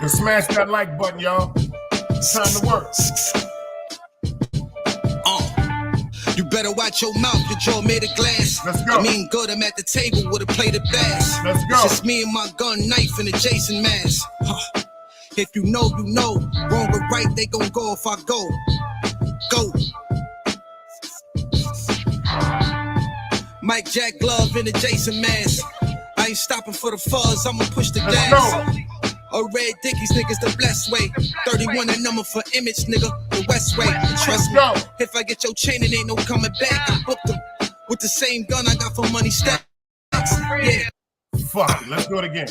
And smash that like button, y'all. It's time to work. You better watch your mouth, your jaw made of glass. Let's go. I mean good, I'm at the table with a plate of bass. Let's go. It's just me and my gun, knife, and a Jason mask. If you know, you know. Wrong or right, they gon' go if I go. Go. Mike Jack glove and a Jason mask. I ain't stopping for the fuzz, I'ma push the Let's gas. go. A red Dickies, niggas the blessed way. 31 a number for image, nigga, the West way. And trust me, Let's go. if I get your chain, it ain't no coming back. I booked them with the same gun I got for money stacks. Yeah. Fuck it, let's do it again.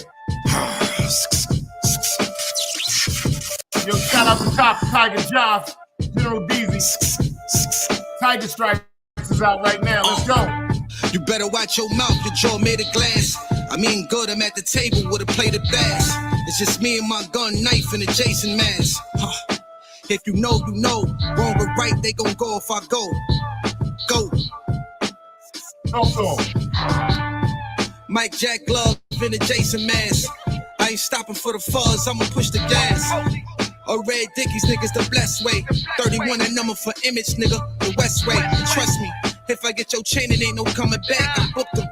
Yo, shout out to Top Tiger Joff, General Deezy. Tiger Stripes is out right now. Let's go. You better watch your mouth, your jaw made of glass. I mean good, I'm at the table with a plate of bass. It's just me and my gun, knife, and a Jason mask. If you know, you know. Wrong or right, they gon' go if I go. Go. Talk to him. Mike Jack glove and a Jason mask. I ain't stopping for the fuzz, I'ma push the gas. A red Dickies, niggas the blessed way. 31 a number for image, nigga, the West way. And trust me, if I get your chain, it ain't no coming back. I booked them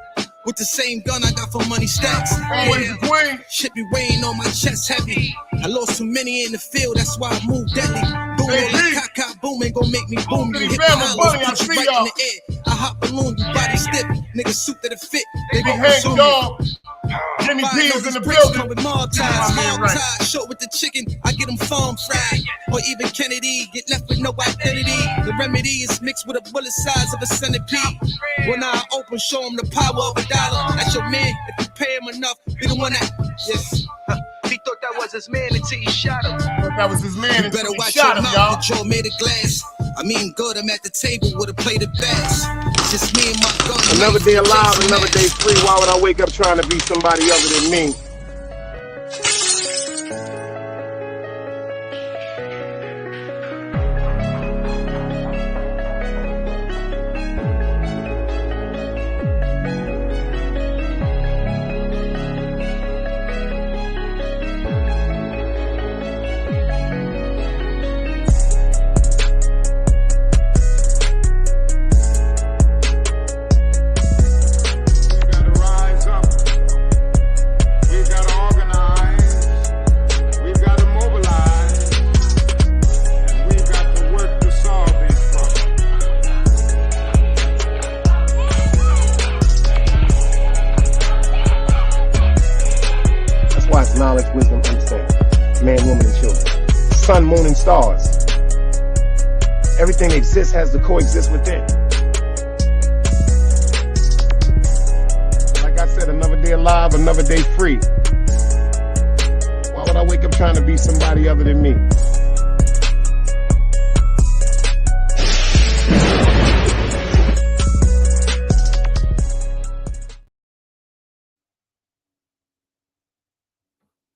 with the same gun I got for money stacks. Always a queen. Shit be weighing on my chest heavy. I lost too many in the field, that's why I moved deadly. Boom, Hey, like cock, boom, ain't gon' make me boom. You Hey, hit the family, hollers, buddy, I put you see right y'all. in the air. I hop balloon, you body stiff. Niggas suit to the fit, they Big gon' head consume me. dog. Jimmy P is in the Bricks building. with mob ties, short with the chicken, I get them farm fried. Or even Kennedy, get left with no identity. The remedy is mixed with a bullet size of a centipede. When I open, show him the power of $1. That's your man, if you pay him enough, be the one that, yes. He thought that was his man until you shot him. That was his man You better until he watch shot your him, mouth, y'all. the jaw made of glass. I mean, good, I'm at the table with a plate of bass. Just me and my gun. Another day alive, another day free. Why would I wake up trying to be somebody other than me? Knowledge, wisdom, understanding. Man, woman, and children. Sun, moon, and stars. Everything that exists has to coexist within. Like I said, another day alive, another day free. Why would I wake up trying to be somebody other than me?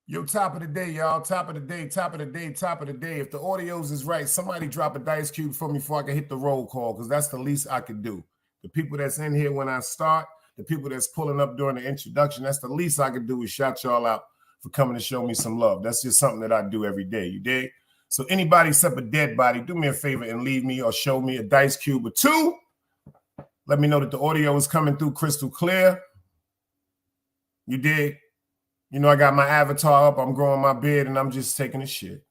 Yo, top of the day, y'all. Top of the day, top of the day, top of the day. If the audios is right, somebody drop a dice cube for me before I can hit the roll call, because that's the least I could do. The people that's in here when I start, the people that's pulling up during the introduction, that's the least I could do is shout y'all out for coming to show me some love. That's just something that I do every day, you dig? So anybody except a dead body, do me a favor and leave me or show me a dice cube or two. Let me know that the audio is coming through crystal clear. You dig? You know, I got my avatar up, I'm growing my beard, and I'm just taking a shit.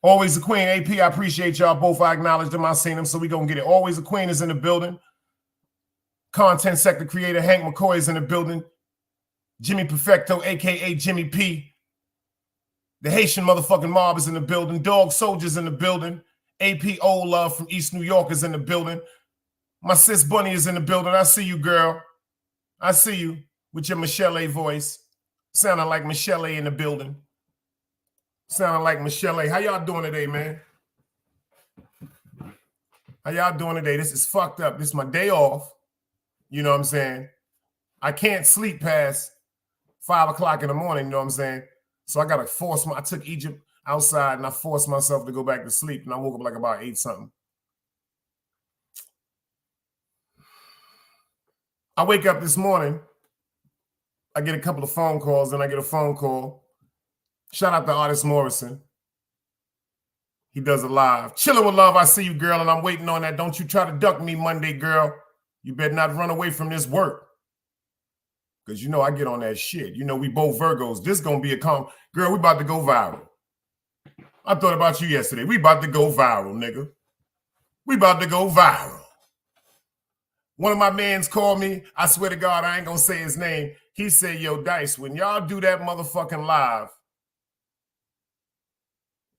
Always the Queen, AP, I appreciate y'all both. I acknowledge them, I seen them, so we gonna get it. Always the Queen is in the building. Content sector creator Hank McCoy is in the building. Jimmy Perfecto, a.k.a. Jimmy P. The Haitian motherfucking mob is in the building. Dog Soldier's in the building. AP Old Love from East New York is in the building. My sis Bunny is in the building. I see you, girl. I see you with your Michelle A voice. Sounding like Michelle A in the building. Sounding like Michelle A. How y'all doing today, man? How y'all doing today? This is fucked up. This is my day off. You know what I'm saying? I can't sleep past 5 o'clock in the morning, you know what I'm saying? So I got to I took Egypt outside and I forced myself to go back to sleep. And I woke up like about 8 something. I wake up this morning. I get a couple of phone calls, and I get a phone call. Shout out to Artist Morrison. He does it live. Chilling with love, I see you, girl, and I'm waiting on that. Don't you try to duck me Monday, girl. You better not run away from this work. Because you know I get on that shit. You know we both Virgos. This going to be a girl, we about to go viral. I thought about you yesterday. We about to go viral, nigga. We about to go viral. One of my mans called me. I swear to God, I ain't going to say his name. He said, yo, Dice, when y'all do that motherfucking live,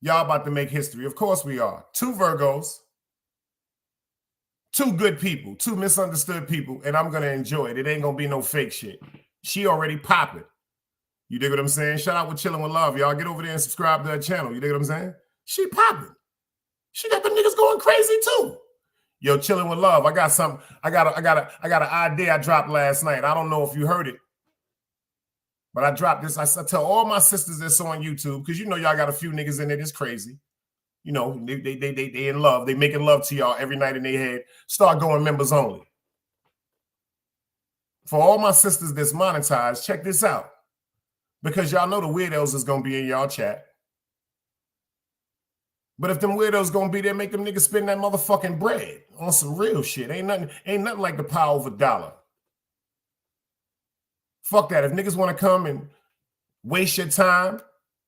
y'all about to make history. Of course we are. 2 Virgos, 2 good people, 2 misunderstood people, and I'm going to enjoy it. It ain't going to be no fake shit. She already popping. You dig what I'm saying? Shout out with Chilling with Love. Y'all get over there and subscribe to her channel. You dig what I'm saying? She popping. She got them niggas going crazy too. Yo, Chilling with Love. I got something. I got an idea I dropped last night. I don't know if you heard it. But I dropped this. I tell all my sisters that's on YouTube, because you know y'all got a few niggas in there that's crazy. You know, they in love. They making love to y'all every night in their head. Start going members only. For all my sisters that's monetized, check this out. Because y'all know the weirdos is going to be in y'all chat. But if them weirdos going to be there, make them niggas spend that motherfucking bread on some real shit. Ain't nothing like the power of $1. Fuck that. If niggas want to come and waste your time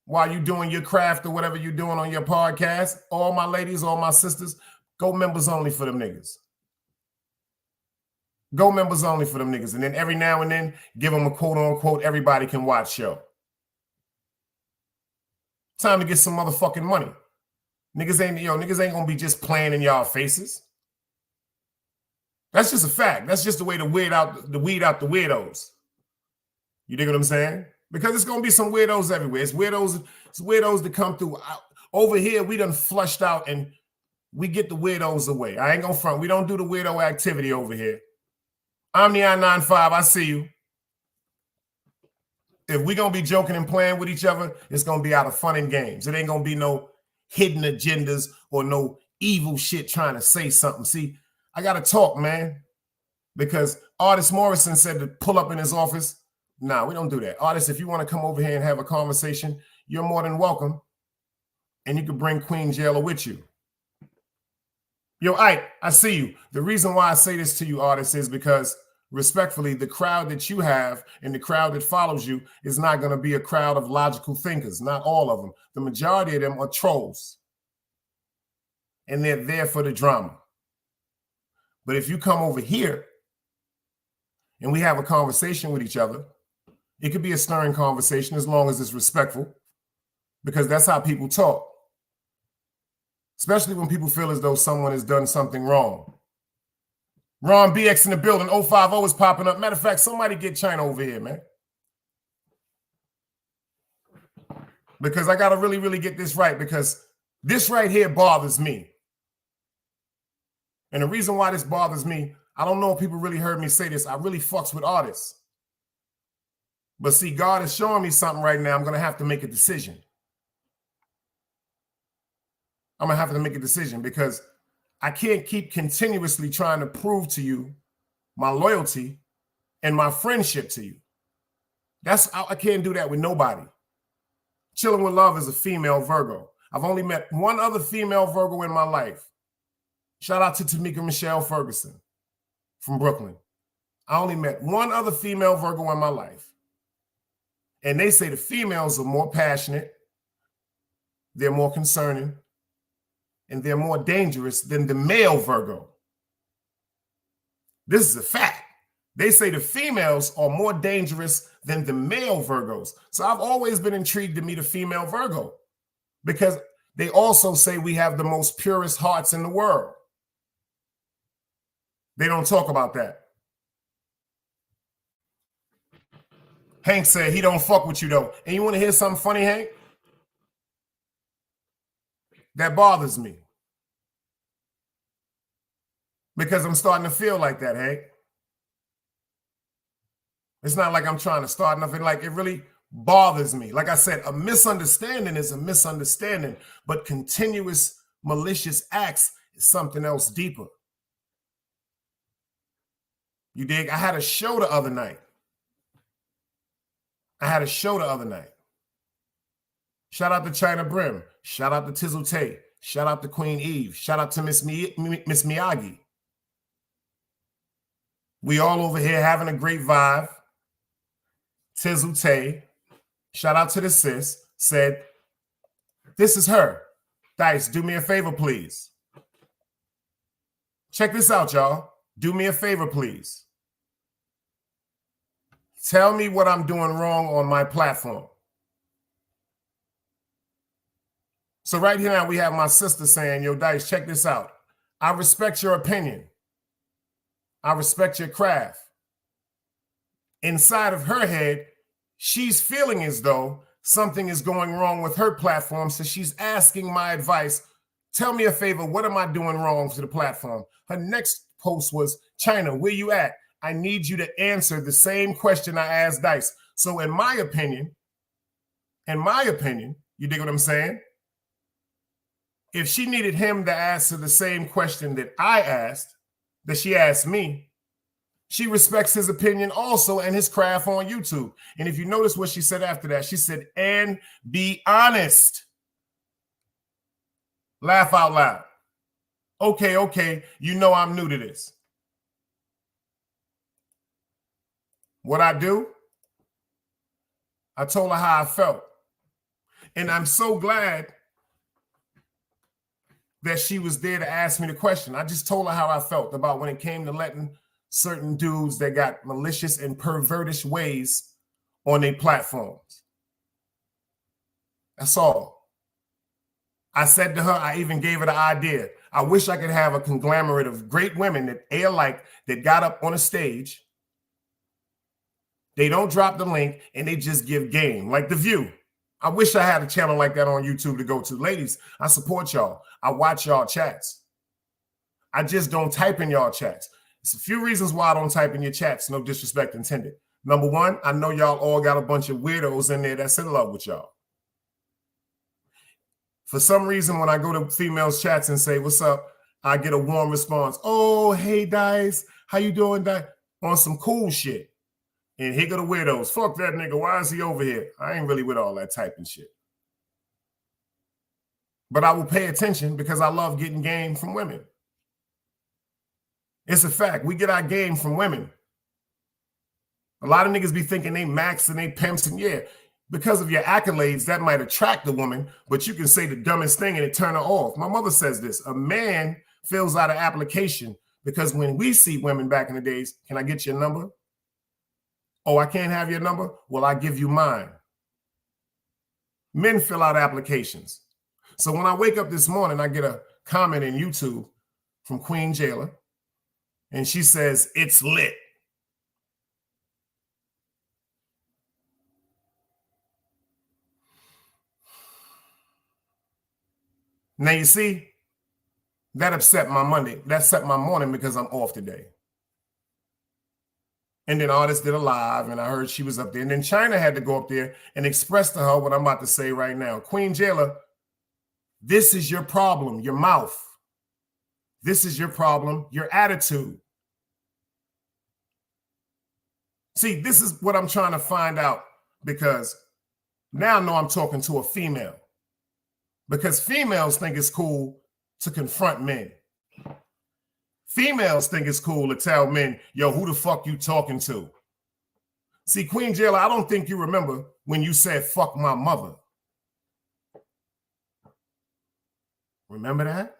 while you doing your craft or whatever you're doing on your podcast, all my ladies, all my sisters, go members only for them niggas. Go members only for them niggas. And then every now and then, give them a quote unquote everybody can watch show. Time to get some motherfucking money. Niggas ain't gonna be just playing in y'all faces. That's just a fact. That's just the way to weed out the weirdos. You dig what I'm saying? Because it's gonna be some weirdos everywhere. It's weirdos that come through. Over here, we done flushed out and we get the weirdos away. I ain't gonna front. We don't do the weirdo activity over here. Omni95, I see you. If we gonna be joking and playing with each other, it's gonna be out of fun and games. It ain't gonna be no hidden agendas or no evil shit trying to say something. See, I gotta talk, man, because Artist Morrison said to pull up in his office. Nah, we don't do that. Artist, if you want to come over here and have a conversation, you're more than welcome. And you can bring Queen Jailer with you. Yo, Ike, I see you. The reason why I say this to you, Artist, is because respectfully, the crowd that you have and the crowd that follows you is not going to be a crowd of logical thinkers. Not all of them. The majority of them are trolls. And they're there for the drama. But if you come over here and we have a conversation with each other, it could be a stirring conversation as long as it's respectful, because that's how people talk. Especially when people feel as though someone has done something wrong. Ron BX in the building, 050 is popping up. Matter of fact, somebody get China over here, man. Because I got to really, really get this right, because this right here bothers me. And the reason why this bothers me, I don't know if people really heard me say this. I really fucks with artists. But see, God is showing me something right now. I'm going to have to make a decision. I'm going to have to make a decision because I can't keep continuously trying to prove to you my loyalty and my friendship to you. I can't do that with nobody. Chilling with Love is a female Virgo. I've only met one other female Virgo in my life. Shout out to Tamika Michelle Ferguson from Brooklyn. I only met one other female Virgo in my life. And they say the females are more passionate, they're more concerning, and they're more dangerous than the male Virgo. This is a fact. They say the females are more dangerous than the male Virgos. So I've always been intrigued to meet a female Virgo because they also say we have the most purest hearts in the world. They don't talk about that. Hank said he don't fuck with you though. And you want to hear something funny, Hank? That bothers me. Because I'm starting to feel like that, Hank. It's not like I'm trying to start nothing. Like, it really bothers me. Like I said, a misunderstanding is a misunderstanding, but continuous malicious acts is something else deeper. You dig? I had a show the other night. Shout out to China Brim. Shout out to Tizzle Tay. Shout out to Queen Eve. Shout out to Miss Miyagi. We all over here having a great vibe. Tizzle Tay, shout out to the sis, said, this is her. Dice, do me a favor, please. Check this out, y'all. Do me a favor, please. Tell me what I'm doing wrong on my platform. So right here now we have my sister saying, yo, Dice, check this out. I respect your opinion. I respect your craft. Inside of her head, she's feeling as though something is going wrong with her platform. So she's asking my advice. Tell me a favor. What am I doing wrong to the platform? Her next post was, China, where you at? I need you to answer the same question I asked Dice. So in my opinion, you dig what I'm saying? If she needed him to answer the same question that I asked, that she asked me, she respects his opinion also and his craft on YouTube. And if you notice what she said after that, she said, and be honest. Laugh out loud. Okay, you know I'm new to this. What I do? I told her how I felt. And I'm so glad that she was there to ask me the question. I just told her how I felt about when it came to letting certain dudes that got malicious and pervertish ways on their platforms. That's all. I said to her, I even gave her the idea. I wish I could have a conglomerate of great women that alike that got up on a stage. They don't drop the link and they just give game, like The View. I wish I had a channel like that on YouTube to go to. Ladies, I support y'all. I watch y'all chats. I just don't type in y'all chats. It's a few reasons why I don't type in your chats, no disrespect intended. Number one, I know y'all all got a bunch of weirdos in there that's in love with y'all. For some reason, when I go to females' chats and say, what's up, I get a warm response. Oh, hey, Dice. How you doing, Dice? On some cool shit. And here go the weirdos. Fuck that nigga. Why is he over here? I ain't really with all that typing shit. But I will pay attention because I love getting game from women. It's a fact. We get our game from women. A lot of niggas be thinking they max and they pimps, and yeah, because of your accolades, that might attract the woman, but you can say the dumbest thing and it turn her off. My mother says this: a man fills out an application because when we see women back in the days, can I get your number? Oh, I can't have your number? Well, I give you mine. Men fill out applications. So when I wake up this morning, I get a comment in YouTube from Queen Jailer, and she says, it's lit. Now, you see, that upset my Monday. That upset my morning because I'm off today. And then Artist did a live, and I heard she was up there. And then China had to go up there and express to her what I'm about to say right now. Queen Jailer, this is your problem, your mouth. This is your problem, your attitude. See, this is what I'm trying to find out, because now I know I'm talking to a female. Because females think it's cool to confront men. Females think it's cool to tell men, yo, who the fuck you talking to? See, Queen Jailer, I don't think you remember when you said, fuck my mother. Remember that?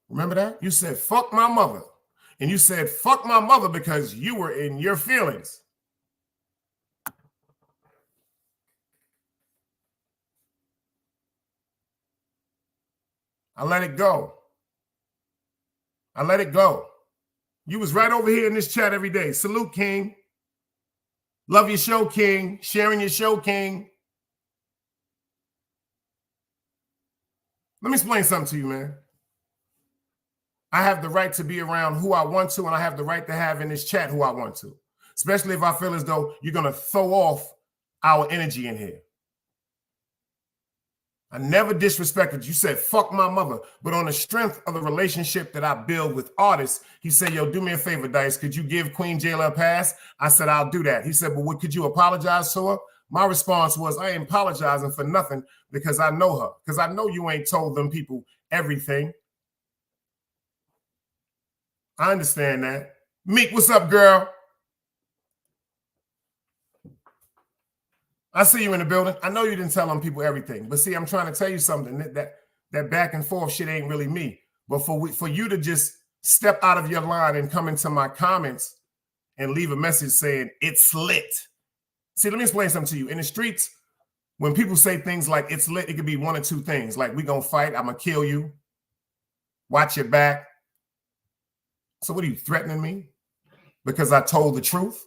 Remember that? You said, fuck my mother. And you said, fuck my mother because you were in your feelings. I let it go. I let it go. You was right over here in this chat every day. Salute, King. Love your show, King. Sharing your show, King. Let me explain something to you, man. I have the right to be around who I want to, and I have the right to have in this chat who I want to, especially if I feel as though you're going to throw off our energy in here. I never disrespected you. You said, fuck my mother. But on the strength of the relationship that I build with artists, he said, yo, do me a favor, Dice. Could you give Queen Jailer a pass? I said, I'll do that. He said, but what, could you apologize to her? My response was, I ain't apologizing for nothing because I know her. Because I know you ain't told them people everything. I understand that. Meek, what's up, girl? I see you in the building. I know you didn't tell them people everything, but see, I'm trying to tell you something. That back and forth shit ain't really me. But for you to just step out of your line and come into my comments and leave a message saying it's lit. See, let me explain something to you. In the streets, when people say things like it's lit, it could be one or two things. Like, we gonna fight, I'm gonna kill you, watch your back. So what are you, threatening me because I told the truth?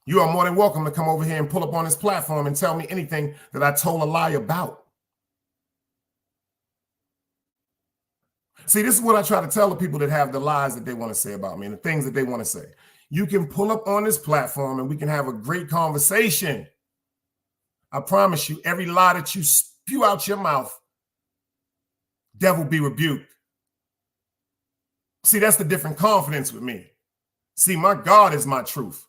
You are more than welcome to come over here and pull up on this platform and tell me anything that I told a lie about. See, this is what I try to tell the people that have the lies that they want to say about me and the things that they want to say. You can pull up on this platform and we can have a great conversation. I promise you, every lie that you spew out your mouth, devil be rebuked. See, that's the different confidence with me. See, my God is my truth.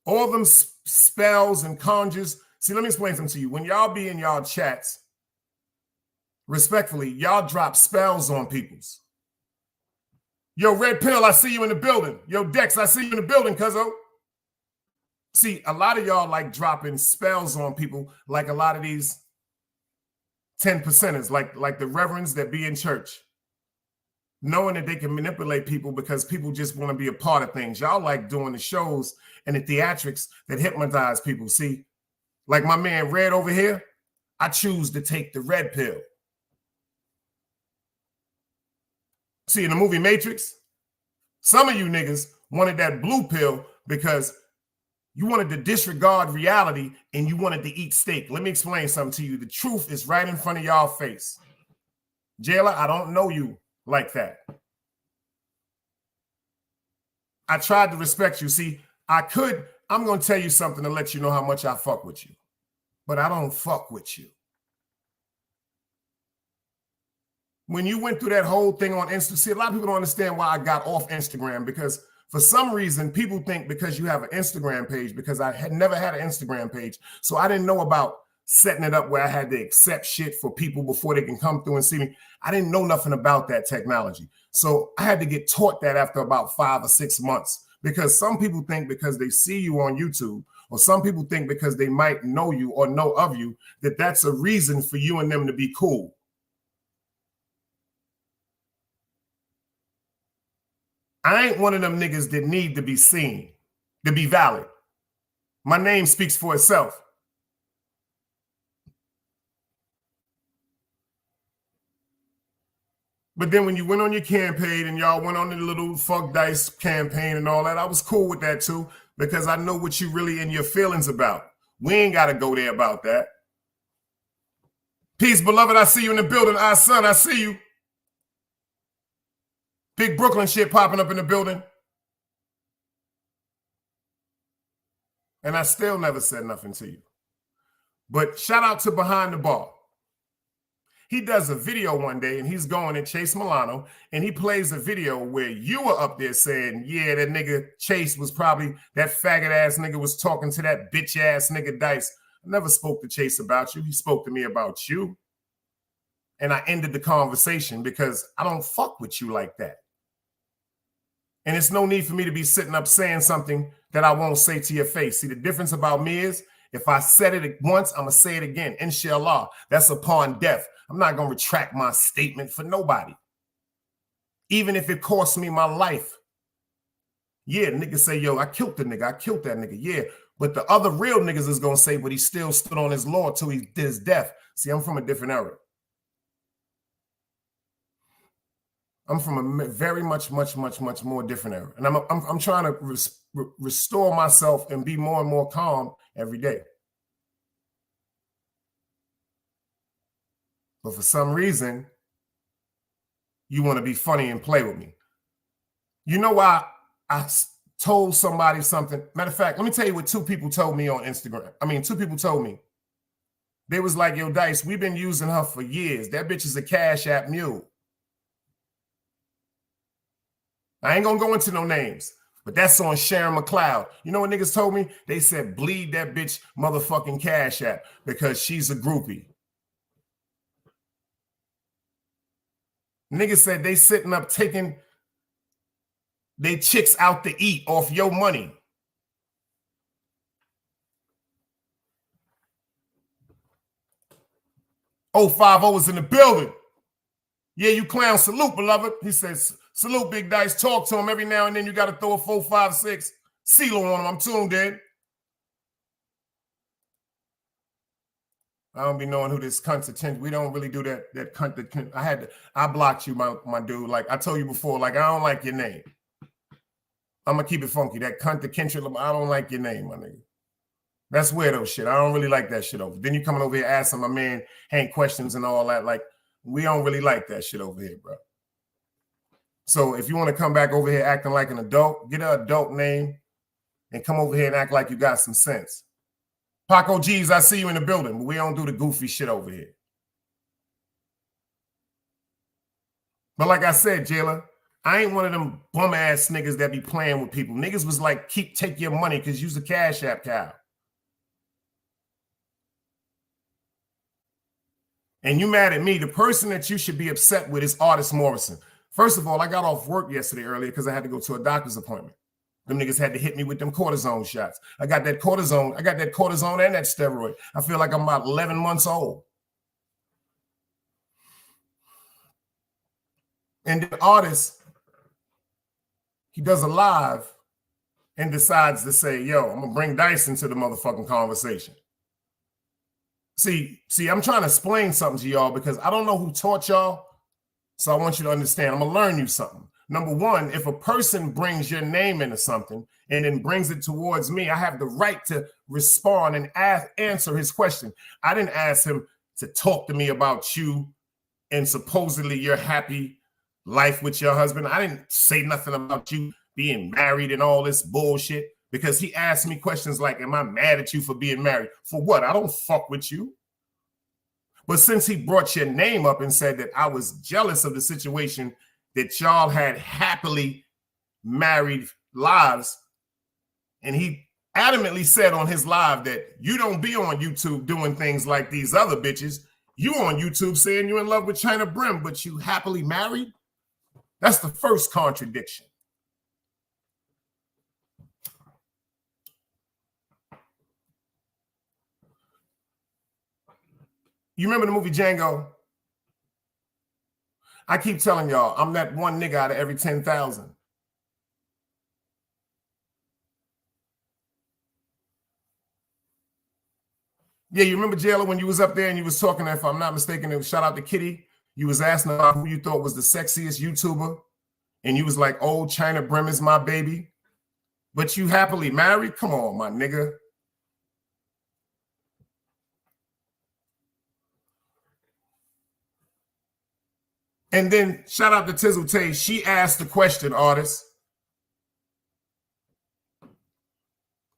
All them spells and conjures. See, let me explain something to you. When y'all be in y'all chats, respectfully, y'all drop spells on people's. Yo, Red Pill, I see you in the building. Yo, Dex, I see you in the building, cuzzo. See, a lot of y'all like dropping spells on people, like a lot of these 10%ers, like the reverends that be in church, knowing that they can manipulate people because people just want to be a part of things. Y'all like doing the shows and the theatrics that hypnotize people. See, like my man Red over here, I choose to take the red pill. See, in the movie Matrix, some of you niggas wanted that blue pill because you wanted to disregard reality and you wanted to eat steak. Let me explain something to you. The truth is right in front of y'all face. Jailer, I don't know you like that. I tried to respect you. See, I'm going to tell you something to let you know how much I fuck with you. But I don't fuck with you. When you went through that whole thing on Instagram, see, a lot of people don't understand why I got off Instagram, because for some reason, people think because you have an Instagram page, because I had never had an Instagram page, so I didn't know about setting it up where I had to accept shit for people before they can come through and see me. I didn't know nothing about that technology. So I had to get taught that after about 5 or 6 months, because some people think because they see you on YouTube, or some people think because they might know you or know of you, that that's a reason for you and them to be cool. I ain't one of them niggas that need to be seen, to be valid. My name speaks for itself. But then when you went on your campaign and y'all went on the little fuck dice campaign and all that, I was cool with that too, because I know what you really in your feelings about. We ain't got to go there about that. Peace, beloved. I see you in the building. Our son, I see you. Big Brooklyn shit popping up in the building. And I still never said nothing to you. But shout out to Behind the Bar. He does a video one day and he's going at Chase Milano and he plays a video where you were up there saying, yeah, that nigga Chase was probably, that faggot ass nigga was talking to that bitch ass nigga Dice. I never spoke to Chase about you. He spoke to me about you. And I ended the conversation because I don't fuck with you like that. And it's no need for me to be sitting up saying something that I won't say to your face. See, the difference about me is if I said it once, I'm going to say it again. Inshallah. That's upon death. I'm not going to retract my statement for nobody. Even if it costs me my life. Yeah, niggas say, yo, I killed the nigga. I killed that nigga. Yeah. But the other real niggas is going to say, but he still stood on his law till he did his death. See, I'm from a different era. I'm from a very much more different era. And I'm trying to restore myself and be more and more calm every day. But for some reason, you want to be funny and play with me. You know why I told somebody something? Matter of fact, let me tell you what 2 people told me on Instagram. 2 people told me. They was like, yo, Dice, we've been using her for years. That bitch is a Cash App mule. I ain't gonna go into no names, but that's on Sharon McLeod. You know what niggas told me? They said, bleed that bitch motherfucking Cash App because she's a groupie. Niggas said they sitting up taking they chicks out to eat off your money. O50 is in the building. Yeah, you clown. Salute, beloved. He says, salute, Big Dice. Talk to him every now and then. You got to throw a 4, 5, 6 CeeLo on him. I'm tuned in. I don't be knowing who this cunt's attention. We don't really do that cunt. I blocked you, my dude. Like I told you before, like I don't like your name. I'm going to keep it funky. That cunt, the Kendrick, I don't like your name, my nigga. That's weirdo shit. I don't really like that shit over. Then you coming over here asking my man Hank questions and all that. Like, we don't really like that shit over here, bro. So if you want to come back over here acting like an adult, get an adult name and come over here and act like you got some sense. Paco G's, I see you in the building, but we don't do the goofy shit over here. But like I said, Jailer, I ain't one of them bum ass niggas that be playing with people. Niggas was like, take your money because you's a Cash App cow. And you mad at me. The person that you should be upset with is Artist Morrison. First of all, I got off work yesterday earlier because I had to go to a doctor's appointment. Them niggas had to hit me with them cortisone shots. I got that cortisone and that steroid. I feel like I'm about 11 months old. And the artist, he does a live and decides to say, yo, I'm gonna bring Dice into the motherfucking conversation. See, I'm trying to explain something to y'all because I don't know who taught y'all. So I want you to understand, I'm gonna learn you something. Number one, if a person brings your name into something and then brings it towards me, I have the right to respond and answer his question. I didn't ask him to talk to me about you and supposedly your happy life with your husband. I didn't say nothing about you being married and all this bullshit because he asked me questions like, am I mad at you for being married? For what? I don't fuck with you. But since he brought your name up and said that I was jealous of the situation that y'all had happily married lives, and he adamantly said on his live that you don't be on YouTube doing things like these other bitches. You on YouTube saying you're in love with China Brim, but you happily married? That's the first contradiction. You remember the movie Django? I keep telling y'all, I'm that one nigga out of every 10,000. Yeah, you remember, Jailer, when you was up there and you was talking, if I'm not mistaken, it was shout out to Kitty. You was asking about who you thought was the sexiest YouTuber. And you was like, oh, China Brim is my baby. But you happily married? Come on, my nigga. And then shout out to Tizzle Tay. She asked the question, artist.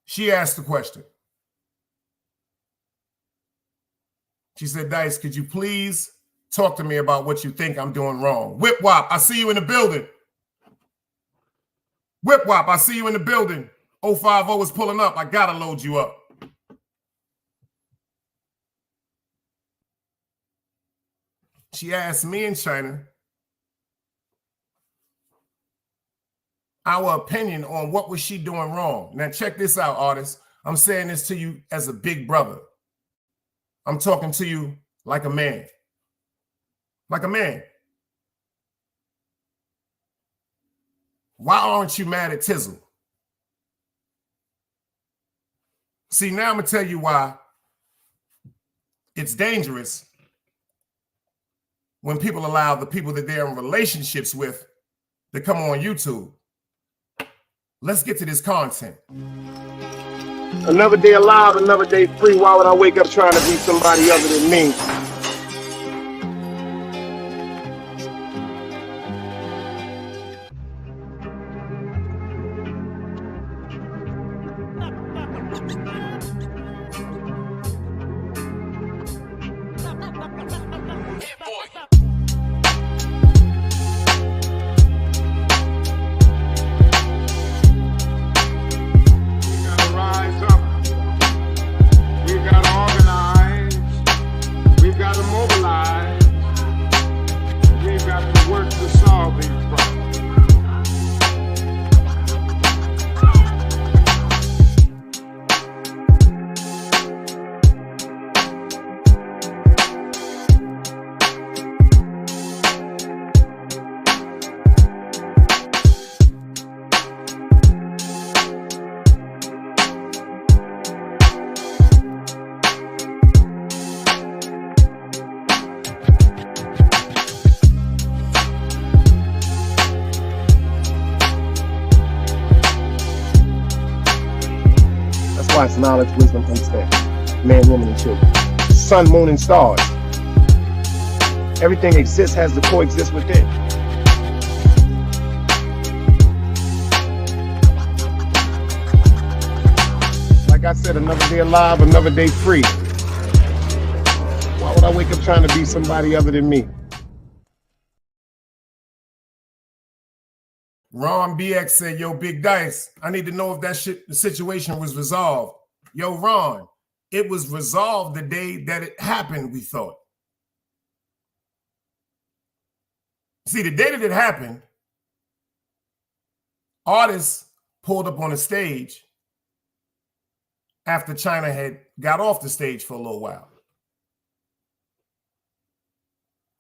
She asked the question. She said, Dice, could you please talk to me about what you think I'm doing wrong? Whip Wop, I see you in the building. Whip Wop, I see you in the building. 050 is pulling up. I gotta load you up. She asked me and China our opinion on what was she doing wrong. Now check this out, artists. I'm saying this to you as a big brother. I'm talking to you like a man. Like a man. Why aren't you mad at Tizzle? See, now I'm going to tell you why it's dangerous when people allow the people that they're in relationships with to come on YouTube. Let's get to this content. Another day alive, another day free. Why would I wake up trying to be somebody other than me? It's knowledge, wisdom, understanding. Man, woman, and children. Sun, moon, and stars. Everything exists, has to coexist within. Like I said, another day alive, another day free. Why would I wake up trying to be somebody other than me? Ron BX said, yo, Big Dice, I need to know if the situation was resolved. Yo, Ron, it was resolved the day that it happened, we thought. See, the day that it happened, artists pulled up on the stage after China had got off the stage for a little while.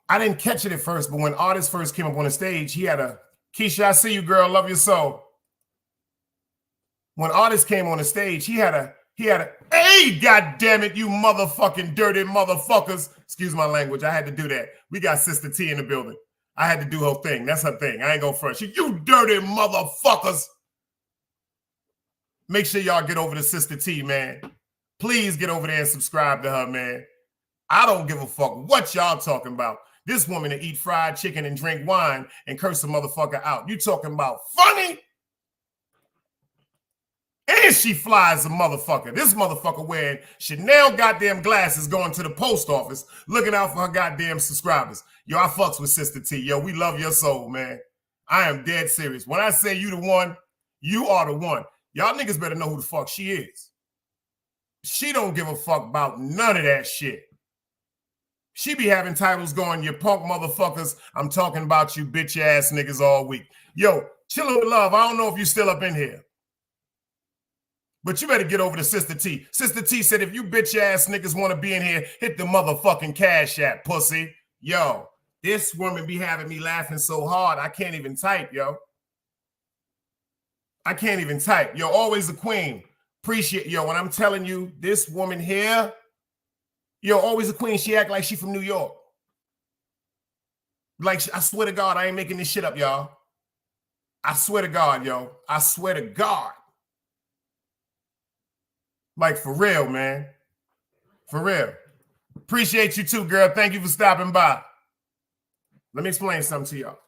I didn't catch it at first, but when Artist first came up on the stage, he had a, Keisha, I see you, girl, love your soul. When Artist came on the stage, he had a, hey, God damn it, you motherfucking dirty motherfuckers. Excuse my language, I had to do that. We got Sister T in the building. I had to do her thing. That's her thing. I ain't gonna front. You dirty motherfuckers. Make sure y'all get over to Sister T, man. Please get over there and subscribe to her, man. I don't give a fuck what y'all talking about. This woman to eat fried chicken and drink wine and curse a motherfucker out. You talking about funny? And she flies a motherfucker. This motherfucker wearing Chanel goddamn glasses going to the post office, looking out for her goddamn subscribers. Yo, I fucks with Sister T. Yo, we love your soul, man. I am dead serious. When I say you the one, you are the one. Y'all niggas better know who the fuck she is. She don't give a fuck about none of that shit. She be having titles going, you punk motherfuckers, I'm talking about you bitch ass niggas all week. Yo, Chillin' with Love, I don't know if you still up in here. But you better get over to Sister T. Sister T said, if you bitch ass niggas want to be in here, hit the motherfucking Cash App, pussy. Yo, this woman be having me laughing so hard, I can't even type, yo. I can't even type. Yo, always a queen. Appreciate, yo, when I'm telling you, this woman here, yo, always a queen. She act like she from New York. Like, I swear to God, I ain't making this shit up, y'all. I swear to God, yo. I swear to God. Like, for real, man. For real. Appreciate you too, girl. Thank you for stopping by. Let me explain something to y'all.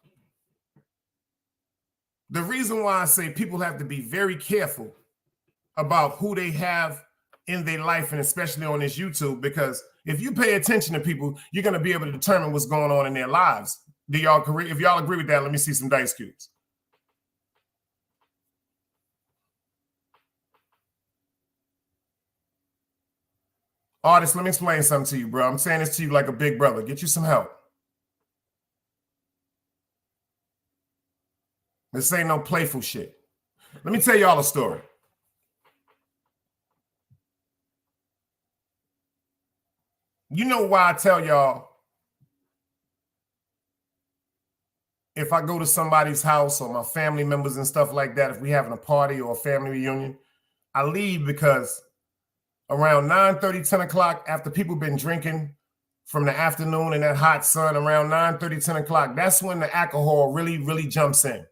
The reason why I say people have to be very careful about who they have in their life, and especially on this YouTube, because if you pay attention to people, you're going to be able to determine what's going on in their lives. Do y'all agree? If y'all agree with that, let me see some dice cubes. Artist, let me explain something to you, bro. I'm saying this to you like a big brother. Get you some help. This ain't no playful shit. Let me tell y'all a story. You know why I tell y'all, if I go to somebody's house or my family members and stuff like that, if we having a party or a family reunion, I leave because around 9:30, 10 o'clock, after people been drinking from the afternoon in that hot sun, around 9:30, 10 o'clock, that's when the alcohol really, really jumps in.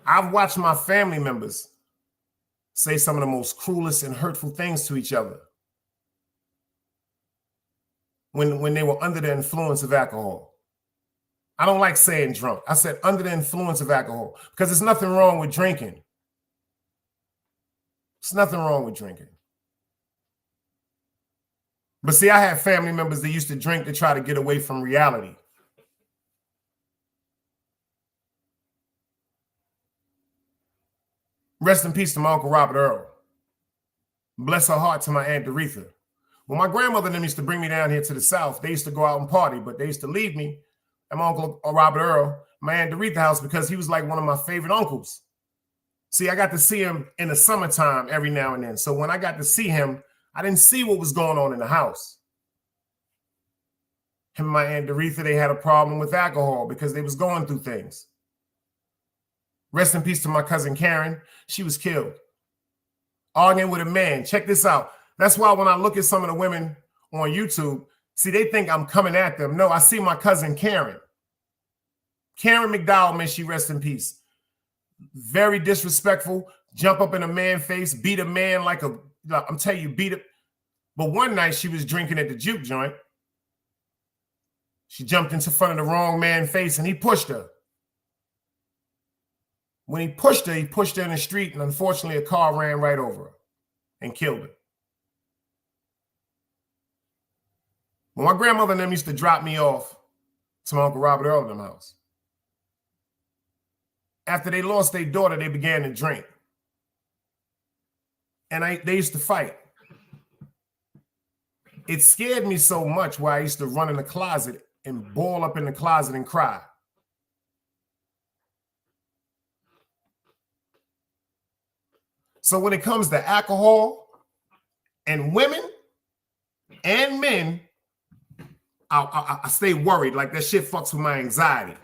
I've watched my family members say some of the most cruelest and hurtful things to each other when they were under the influence of alcohol. I don't like saying drunk. I said under the influence of alcohol because there's nothing wrong with drinking. There's nothing wrong with drinking. But see, I have family members that used to drink to try to get away from reality. Rest in peace to my Uncle Robert Earl. Bless her heart to my Aunt Doretha. When my grandmother and them used to bring me down here to the South, they used to go out and party, but they used to leave me at my Uncle Robert Earl, my Aunt Doretha house, because he was like one of my favorite uncles. See, I got to see him in the summertime every now and then. So when I got to see him, I didn't see what was going on in the house. Him and my Aunt Doretha, they had a problem with alcohol because they was going through things. Rest in peace to my cousin Karen. She was killed. Arguing with a man. Check this out. That's why when I look at some of the women on YouTube, see, they think I'm coming at them. No, I see my cousin Karen. Karen McDowell, may she rest in peace. Very disrespectful. Jump up in a man's face, beat a man like a, I'm telling you, beat it. But one night she was drinking at the juke joint. She jumped into front of the wrong man's face and he pushed her. When he pushed her in the street, and unfortunately a car ran right over her and killed her. When my grandmother and them used to drop me off to my Uncle Robert Earl in them house, after they lost their daughter, they began to drink. And they used to fight. It scared me so much where I used to run in the closet and ball up in the closet and cry. So when it comes to alcohol and women, and men, I stay worried. Like that shit fucks with my anxiety.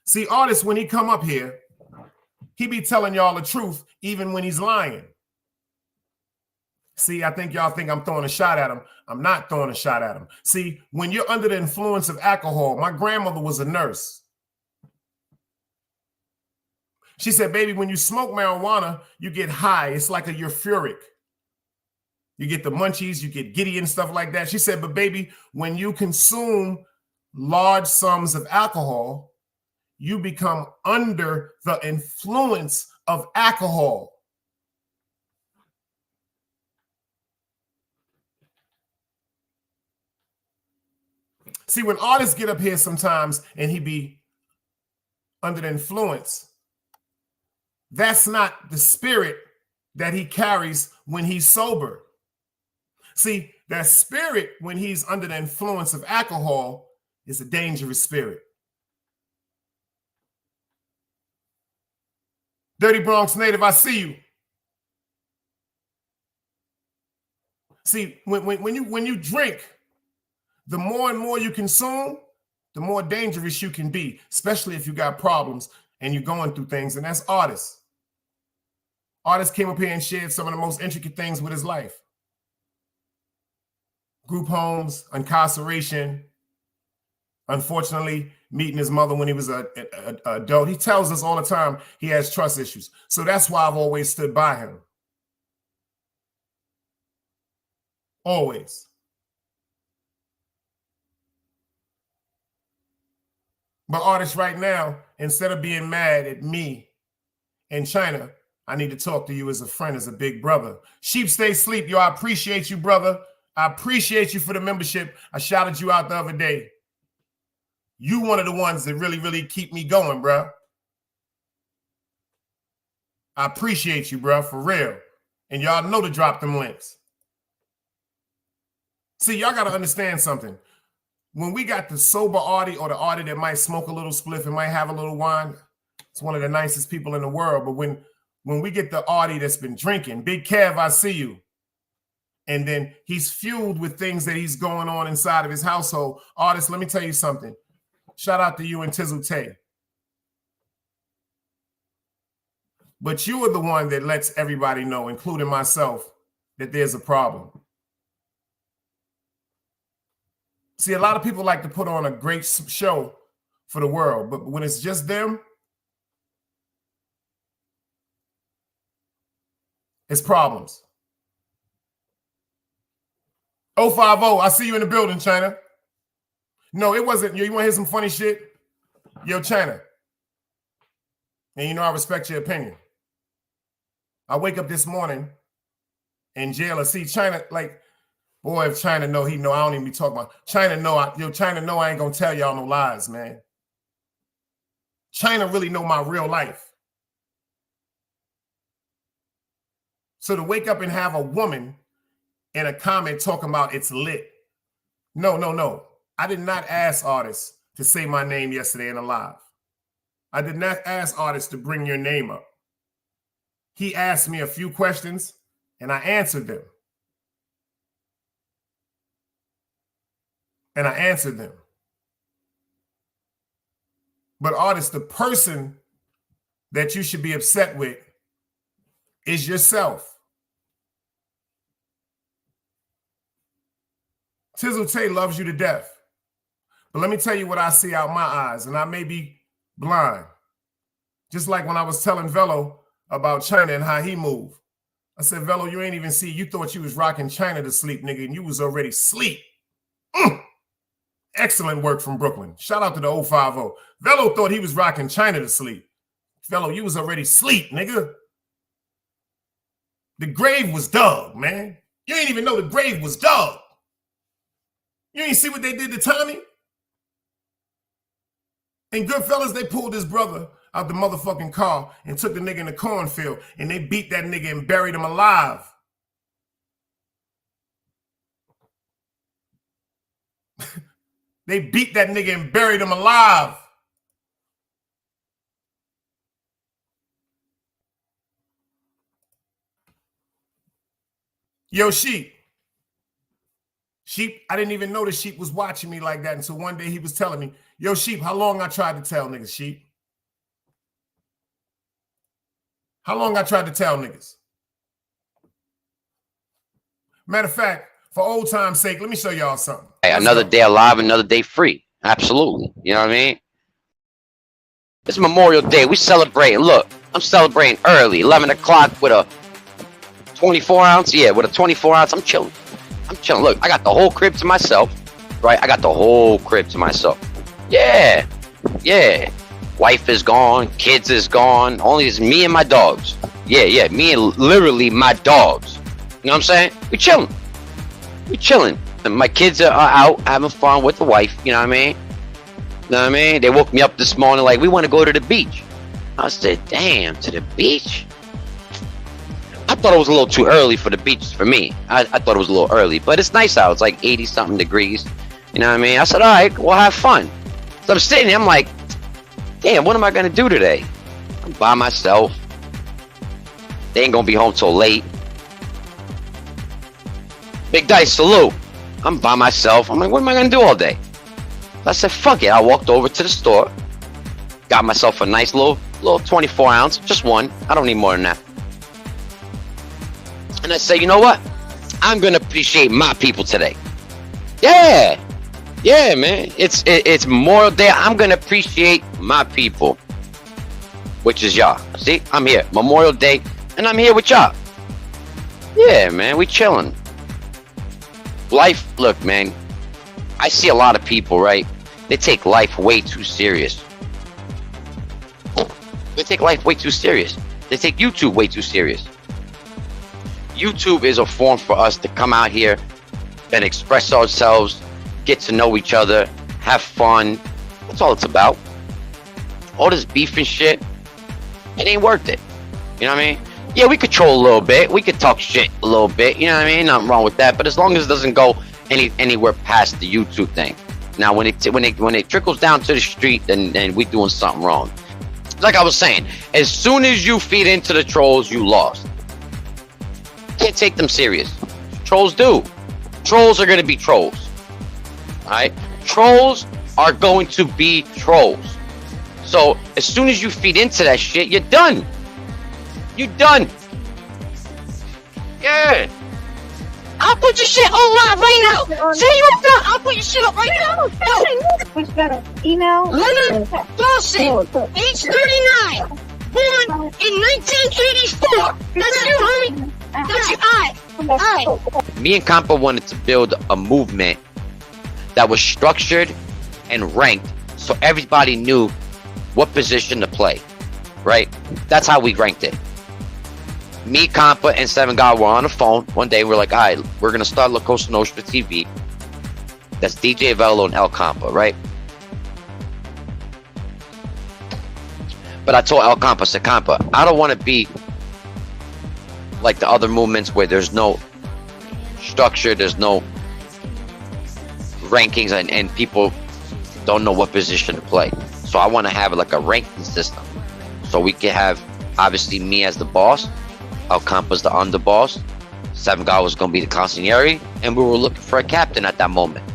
See, artists, when he come up here, he be telling y'all the truth even when he's lying. See, I think y'all think I'm throwing a shot at him. I'm not throwing a shot at him. See, when you're under the influence of alcohol, my grandmother was a nurse. She said, baby, when you smoke marijuana, you get high. It's like a euphoric. You get the munchies, you get giddy and stuff like that. She said, but baby, when you consume large sums of alcohol, you become under the influence of alcohol. See, when artists get up here sometimes and he be under the influence, that's not the spirit that he carries when he's sober. See, that spirit when he's under the influence of alcohol is a dangerous spirit. Dirty Bronx native, I see you. See, when you drink, the more and more you consume, the more dangerous you can be, especially if you got problems and you're going through things, and that's artists. Artists came up here and shared some of the most intricate things with his life. Group homes, incarceration, unfortunately, meeting his mother when he was an adult. He tells us all the time he has trust issues. So that's why I've always stood by him. Always. But artists right now, instead of being mad at me and China, I need to talk to you as a friend, as a big brother. Sheep stay sleep, yo. I appreciate you, brother. I appreciate you for the membership. I shouted you out the other day. You one of the ones that really, really keep me going, bro. I appreciate you, bro, for real. And y'all know to drop them links. See, y'all got to understand something. When we got the sober arty or the arty that might smoke a little spliff and might have a little wine, it's one of the nicest people in the world. But when we get the arty that's been drinking, Big Kev, I see you. And then he's fueled with things that he's going on inside of his household. Artists, let me tell you something. Shout out to you and Tizzle Tay. But you are the one that lets everybody know, including myself, that there's a problem. See, a lot of people like to put on a great show for the world, but when it's just them, it's problems. 050, I see you in the building, China. No, it wasn't. You want to hear some funny shit? Yo, China. And you know I respect your opinion. I wake up this morning in jail and see China, like, boy, if China know, he know. I don't even be talking about China know. China know I ain't gonna tell y'all no lies, man. China really know my real life. So to wake up and have a woman in a comment talking about it's lit. No. I did not ask artists to say my name yesterday in a live. I did not ask artists to bring your name up. He asked me a few questions and I answered them. But artists, the person that you should be upset with is yourself. Tizzle Tay loves you to death. But let me tell you what I see out my eyes, and I may be blind. Just like when I was telling Velo about China and how he moved. I said, Velo, you ain't even see, you thought you was rocking China to sleep, nigga, and you was already asleep. Excellent work from Brooklyn. Shout out to the 050. Velo thought he was rocking China to sleep. Velo, you was already asleep, nigga. The grave was dug, man. You ain't even know the grave was dug. You ain't see what they did to Tommy? In Goodfellas, they pulled his brother out the motherfucking car and took the nigga in the cornfield, and they beat that nigga and buried him alive. They beat that nigga and buried him alive. Yo, Sheep. Sheep, I didn't even know the Sheep was watching me like that until one day he was telling me, yo, Sheep, how long I tried to tell niggas, Sheep? How long I tried to tell niggas? Matter of fact, for old time's sake, let me show y'all something. Hey, another day alive, another day free. Absolutely. You know what I mean? It's Memorial Day. We celebrating. Look, I'm celebrating early. 11 o'clock with a 24 ounce. Yeah, with a 24 ounce. I'm chilling. I'm chilling. Look, I got the whole crib to myself. Right? I got the whole crib to myself. Yeah. Yeah. Wife is gone. Kids is gone. Only it's me and my dogs. Yeah. Me and literally my dogs. You know what I'm saying? We chilling. We chilling. And my kids are out having fun with the wife. You know what I mean? You know what I mean? They woke me up this morning like, we want to go to the beach. I said, damn, to the beach? I thought it was a little too early for the beach for me. I thought it was a little early, but it's nice out. It's like 80-something degrees. You know what I mean? I said, all right, we'll have fun. So I'm sitting there, I'm like, damn, what am I going to do today? I'm by myself. They ain't going to be home till late. Big Dice, salute. I'm by myself. I'm like, what am I going to do all day? I said, fuck it. I walked over to the store, got myself a nice little 24 ounce, just one. I don't need more than that. And I said, you know what? I'm going to appreciate my people today. Yeah. Yeah, man. It's Memorial Day. I'm going to appreciate my people, which is y'all. See, I'm here. Memorial Day, and I'm here with y'all. Yeah, man. We chilling. Life, look, man. I see a lot of people, right? They take life way too serious. They take life way too serious. They take YouTube way too serious. YouTube is a form for us to come out here and express ourselves, get to know each other, have fun. That's all it's about. All this beef and shit, it ain't worth it. You know what I mean? Yeah, we could troll a little bit. We could talk shit a little bit. You know what I mean? Nothing wrong with that. But as long as it doesn't go anywhere past the YouTube thing. Now, when it trickles down to the street, then we doing something wrong. Like I was saying, as soon as you feed into the trolls, you lost. Can't take them serious. Trolls do. Trolls are going to be trolls. All right? Trolls are going to be trolls. So as soon as you feed into that shit, you're done. You're done. Yeah. I'll put your shit on live right now. Say you up there. I'll put your shit up right now. Which better? Email? Leonard Dawson, age 39, born in 1984. That's you, homie. That's you. Alright. Me and Compa wanted to build a movement that was structured and ranked so everybody knew what position to play. Right? That's how we ranked it. Me, Compa, and Seven God were on the phone one day. We're like, all right, we're going to start La Cosa Nostra TV. That's DJ Velo and El Compa, right? But I told El Compa, said, Compa, I don't want to be like the other movements where there's no structure, there's no rankings, and people don't know what position to play. So I want to have like a ranking system. So we can have, obviously, me as the boss, El Compa's the underboss, Seven God was going to be the consigliere, and we were looking for a captain at that moment.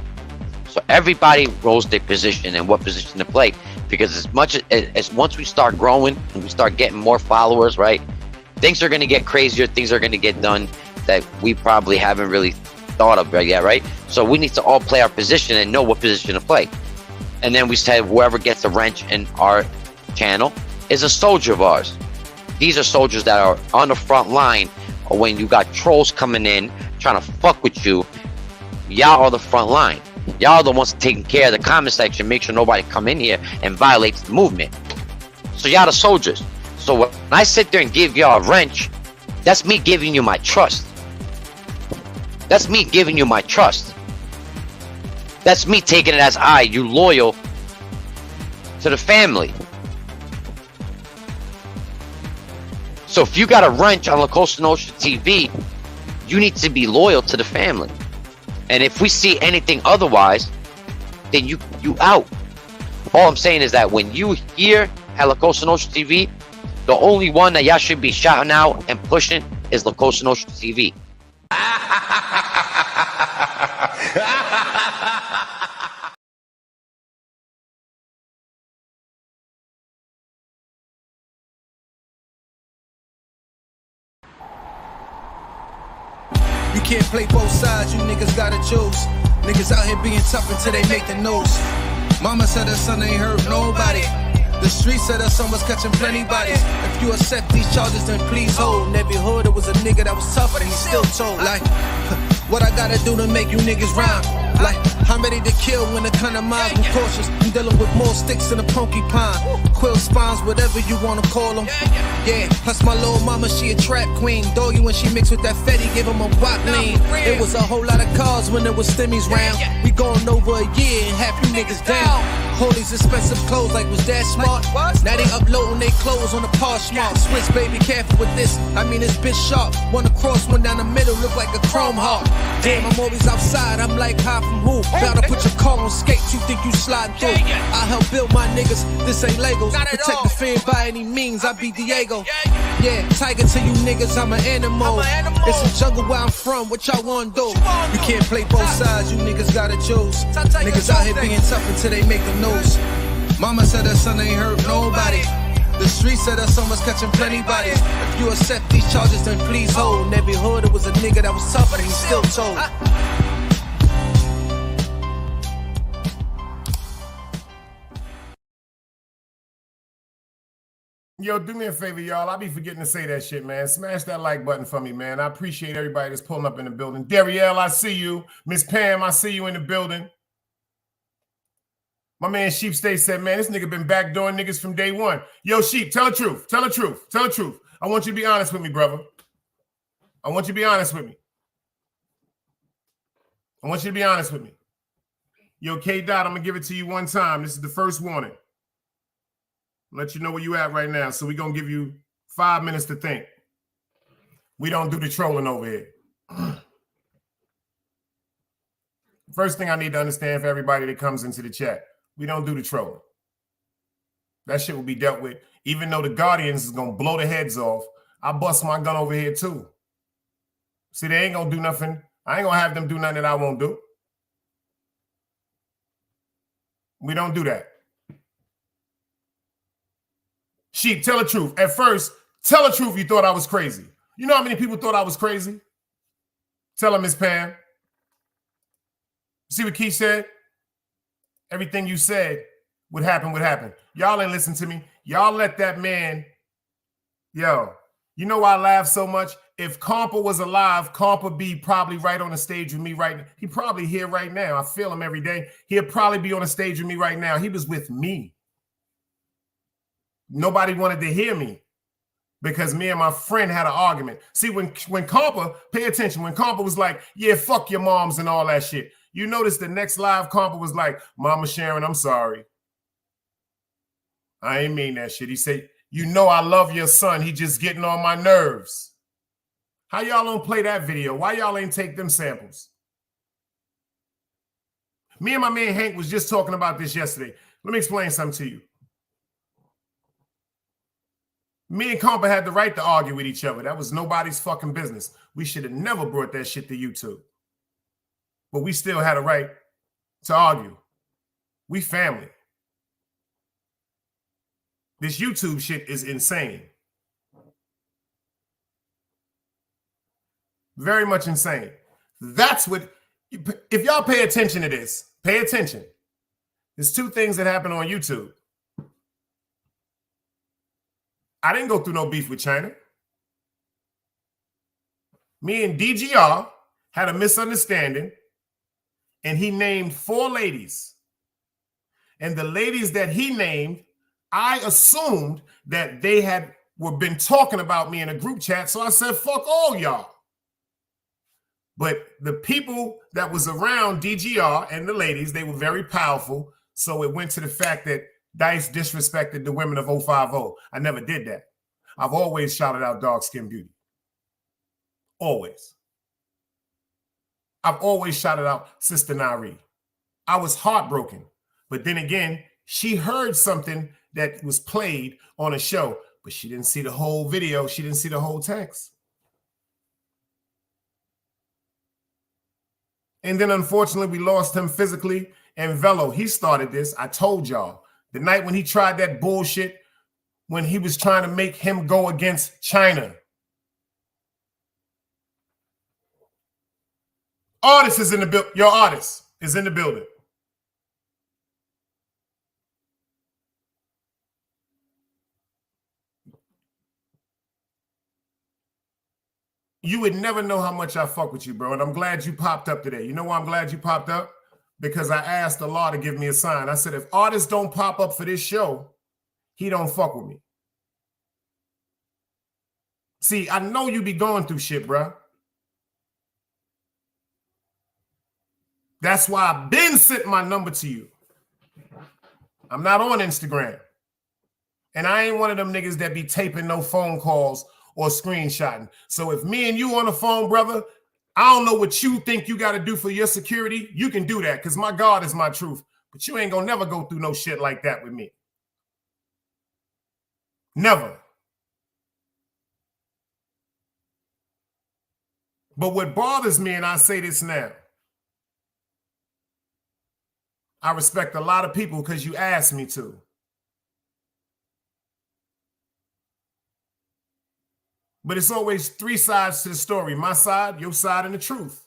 So everybody knows their position and what position to play, because as much as once we start growing and we start getting more followers, right, things are going to get crazier, things are going to get done that we probably haven't really thought of yet, right? So we need to all play our position and know what position to play. And then we said whoever gets a wrench in our channel is a soldier of ours. These are soldiers that are on the front line, or when you got trolls coming in trying to fuck with you, y'all are the front line. Y'all are the ones taking care of the comment section, make sure nobody come in here and violates the movement. So y'all the soldiers. So when I sit there and give y'all a wrench, that's me giving you my trust. That's me giving you my trust. That's me taking it as you loyal to the family. So if you got a wrench on La Cosa Nostra TV, you need to be loyal to the family. And if we see anything otherwise, then you out. All I'm saying is that when you hear at La Cosa Nostra TV, the only one that y'all should be shouting out and pushing is La Cosa Nostra TV. You can't play both sides, you niggas gotta choose. Niggas out here being tough until they make the news. Mama said her son ain't hurt nobody. The streets said her son was catching plenty bodies. If you accept these charges, then please hold. In every hood, it was a nigga that was tough, and he still told. Like, what I gotta do to make you niggas rhyme? Like, I'm ready to kill when the kind of mind I'm cautious. I'm dealing with more sticks than a porcupine. Quill spines, whatever you wanna call them. Yeah, plus my little mama, she a trap queen. Doggy, when she mixed with that Fetty, give him a wop lean. It was a whole lot of cars when there was stimmies round. We going over a year and half you niggas down. Hold these expensive clothes like was that smart? Now they uploading they clothes on the Poshmark. Switch, baby, careful with this. I mean, this bitch sharp. One across, one down the middle, look like a chrome heart. Damn, I'm always outside. I'm like high from who? Bout to put your car on skates. You think you slide through? I help build my niggas. This ain't Legos. Protect the fan by any means. I be Diego. Yeah, tiger to you niggas. I'm an animal. It's a jungle where I'm from. What y'all wanna do? You can't play both sides. You niggas gotta choose. Niggas out here being tough until they make the news. Mama said her son ain't hurt nobody. The streets said her son was catching plenty bodies. If you accept these charges, then please hold. In every hood, it was a nigga that was tough, and he still told. Yo, do me a favor, y'all. I be forgetting to say that shit, man. Smash that like button for me, man. I appreciate everybody that's pulling up in the building. Darielle, I see you. Miss Pam, I see you in the building. My man Sheep State said, man, this nigga been backdooring niggas from day one. Yo, Sheep, tell the truth. Tell the truth. Tell the truth. I want you to be honest with me, brother. I want you to be honest with me. I want you to be honest with me. Yo, K-Dot, I'm going to give it to you one time. This is the first warning. Let you know where you at right now. So we're going to give you 5 minutes to think. We don't do the trolling over here. First thing I need to understand for everybody that comes into the chat, we don't do the trolling. That shit will be dealt with. Even though the Guardians is going to blow the heads off, I bust my gun over here too. See, they ain't going to do nothing. I ain't going to have them do nothing that I won't do. We don't do that. Sheep, tell the truth. At first, tell the truth you thought I was crazy. You know how many people thought I was crazy? Tell them, Miss Pam. See what Keith said? Everything you said would happen, would happen. Y'all ain't listen to me. Y'all let that man, yo, you know why I laugh so much? If Compa was alive, Compa be probably right on the stage with me right now. He probably here right now. I feel him every day. He'll probably be on the stage with me right now. He was with me. Nobody wanted to hear me because me and my friend had an argument. See, when Compa, pay attention, when Compa was like, yeah, fuck your moms and all that shit, you notice the next live Compa was like, Mama Sharon, I'm sorry. I ain't mean that shit. He said, you know I love your son. He just getting on my nerves. How y'all don't play that video? Why y'all ain't take them samples? Me and my man Hank was just talking about this yesterday. Let me explain something to you. Me and Compa had the right to argue with each other. That was nobody's fucking business. We should have never brought that shit to YouTube. But we still had a right to argue. We family. This YouTube shit is insane. Very much insane. That's what, if y'all pay attention to this, pay attention. There's two things that happen on YouTube. I didn't go through no beef with China. Me and DGR had a misunderstanding, and he named 4 ladies. And the ladies that he named, I assumed that they were been talking about me in a group chat, so I said, fuck all y'all. But the people that was around DGR and the ladies, they were very powerful, so it went to the fact that Dice disrespected the women of 050. I never did that. I've always shouted out dark skin beauty. Always. I've always shouted out Sister Nari. I was heartbroken. But then again, she heard something that was played on a show, but she didn't see the whole video. She didn't see the whole text. And then unfortunately, we lost him physically. And Velo, he started this. I told y'all. The night when he tried that bullshit, when he was trying to make him go against China. Artist is in the building. Your artist is in the building. You would never know how much I fuck with you, bro. And I'm glad you popped up today. You know why I'm glad you popped up? Because I asked Allah to give me a sign. I said, if artists don't pop up for this show, he don't fuck with me. See, I know you be going through shit, bro. That's why I've been sent my number to you. I'm not on Instagram. And I ain't one of them niggas that be taping no phone calls or screenshotting. So if me and you on the phone, brother, I don't know what you think you got to do for your security. You can do that because my God is my truth. But you ain't going to never go through no shit like that with me. Never. But what bothers me, and I say this now, I respect a lot of people because you asked me to. But it's always three sides to the story. My side, your side, and the truth.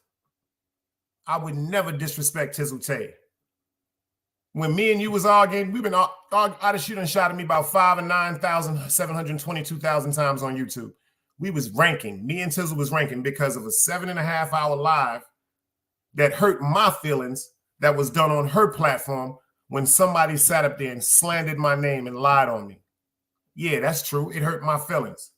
I would never disrespect Tizzle Tay. When me and you was arguing, we've been out of shoot and shot at me about 5 and 9,722,000 times on YouTube. We was ranking. Me and Tizzle was ranking because of a 7.5 hour live that hurt my feelings that was done on her platform when somebody sat up there and slandered my name and lied on me. Yeah, that's true. It hurt my feelings.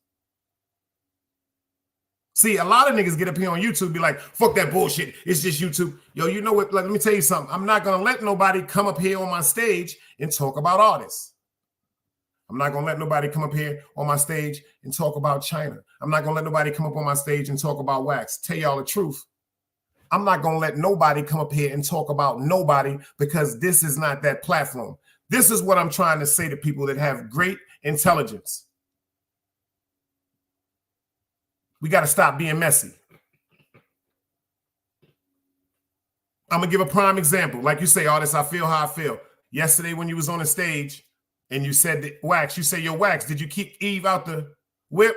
See, a lot of niggas get up here on YouTube be like, fuck that bullshit. It's just YouTube. Yo, you know what? Let me tell you something. I'm not going to let nobody come up here on my stage and talk about artists. I'm not going to let nobody come up here on my stage and talk about China. I'm not going to let nobody come up on my stage and talk about Wax. Tell y'all the truth. I'm not going to let nobody come up here and talk about nobody because this is not that platform. This is what I'm trying to say to people that have great intelligence. We got to stop being messy. I'm going to give a prime example. Like you say, artist, I feel how I feel. Yesterday when you was on the stage and you said, that, Wax, you say, yo, Wax, did you kick Eve out the whip?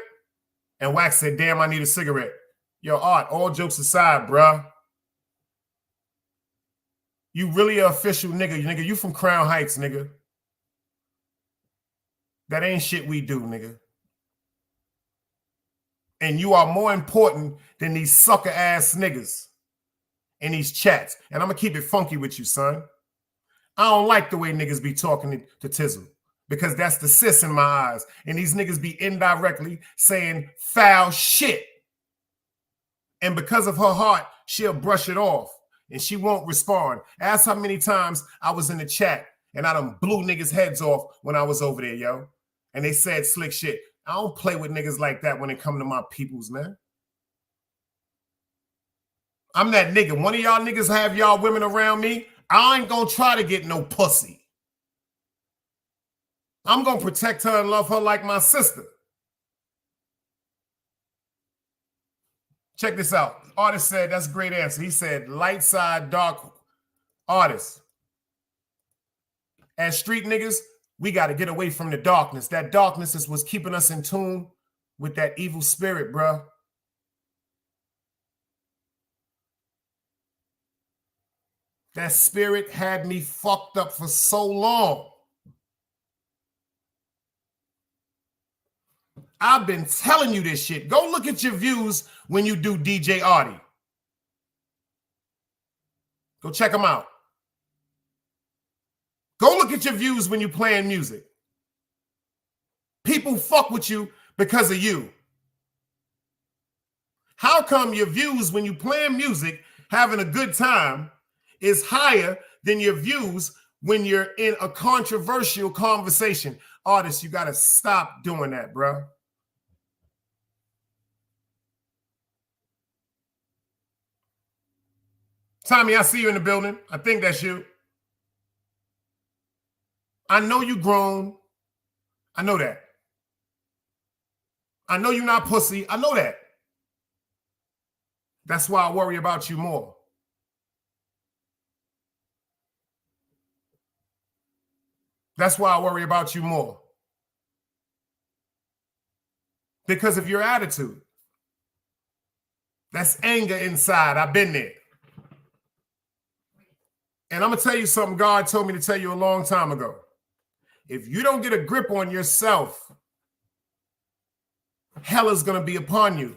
And Wax said, damn, I need a cigarette. Yo, Art, all jokes aside, bruh. You really an official nigga. Nigga, you from Crown Heights, nigga. That ain't shit we do, nigga. And you are more important than these sucker ass niggas in these chats. And I'm going to keep it funky with you, son. I don't like the way niggas be talking to Tizzle because that's the sis in my eyes. And these niggas be indirectly saying foul shit. And because of her heart, she'll brush it off and she won't respond. Ask how many times I was in the chat and I done blew niggas' heads off when I was over there, yo. And they said slick shit. I don't play with niggas like that when it come to my peoples, man. I'm that nigga. One of y'all niggas have y'all women around me. I ain't gonna try to get no pussy. I'm gonna protect her and love her like my sister. Check this out. Artist said, that's a great answer. He said, light side, dark artist. As street niggas, we got to get away from the darkness. That darkness is what's keeping us in tune with that evil spirit, bruh. That spirit had me fucked up for so long. I've been telling you this shit. Go look at your views when you do DJ Artie. Go check them out. Go look at your views when you're playing music. People fuck with you because of you. How come your views when you playing music, having a good time, is higher than your views when you're in a controversial conversation? Artists, you got to stop doing that, bro. Tommy, I see you in the building. I think that's you. I know you grown. I know that. I know you're not pussy. I know that. That's why I worry about you more. That's why I worry about you more. Because of your attitude. That's anger inside. I've been there. And I'm going to tell you something God told me to tell you a long time ago. If you don't get a grip on yourself, hell is going to be upon you.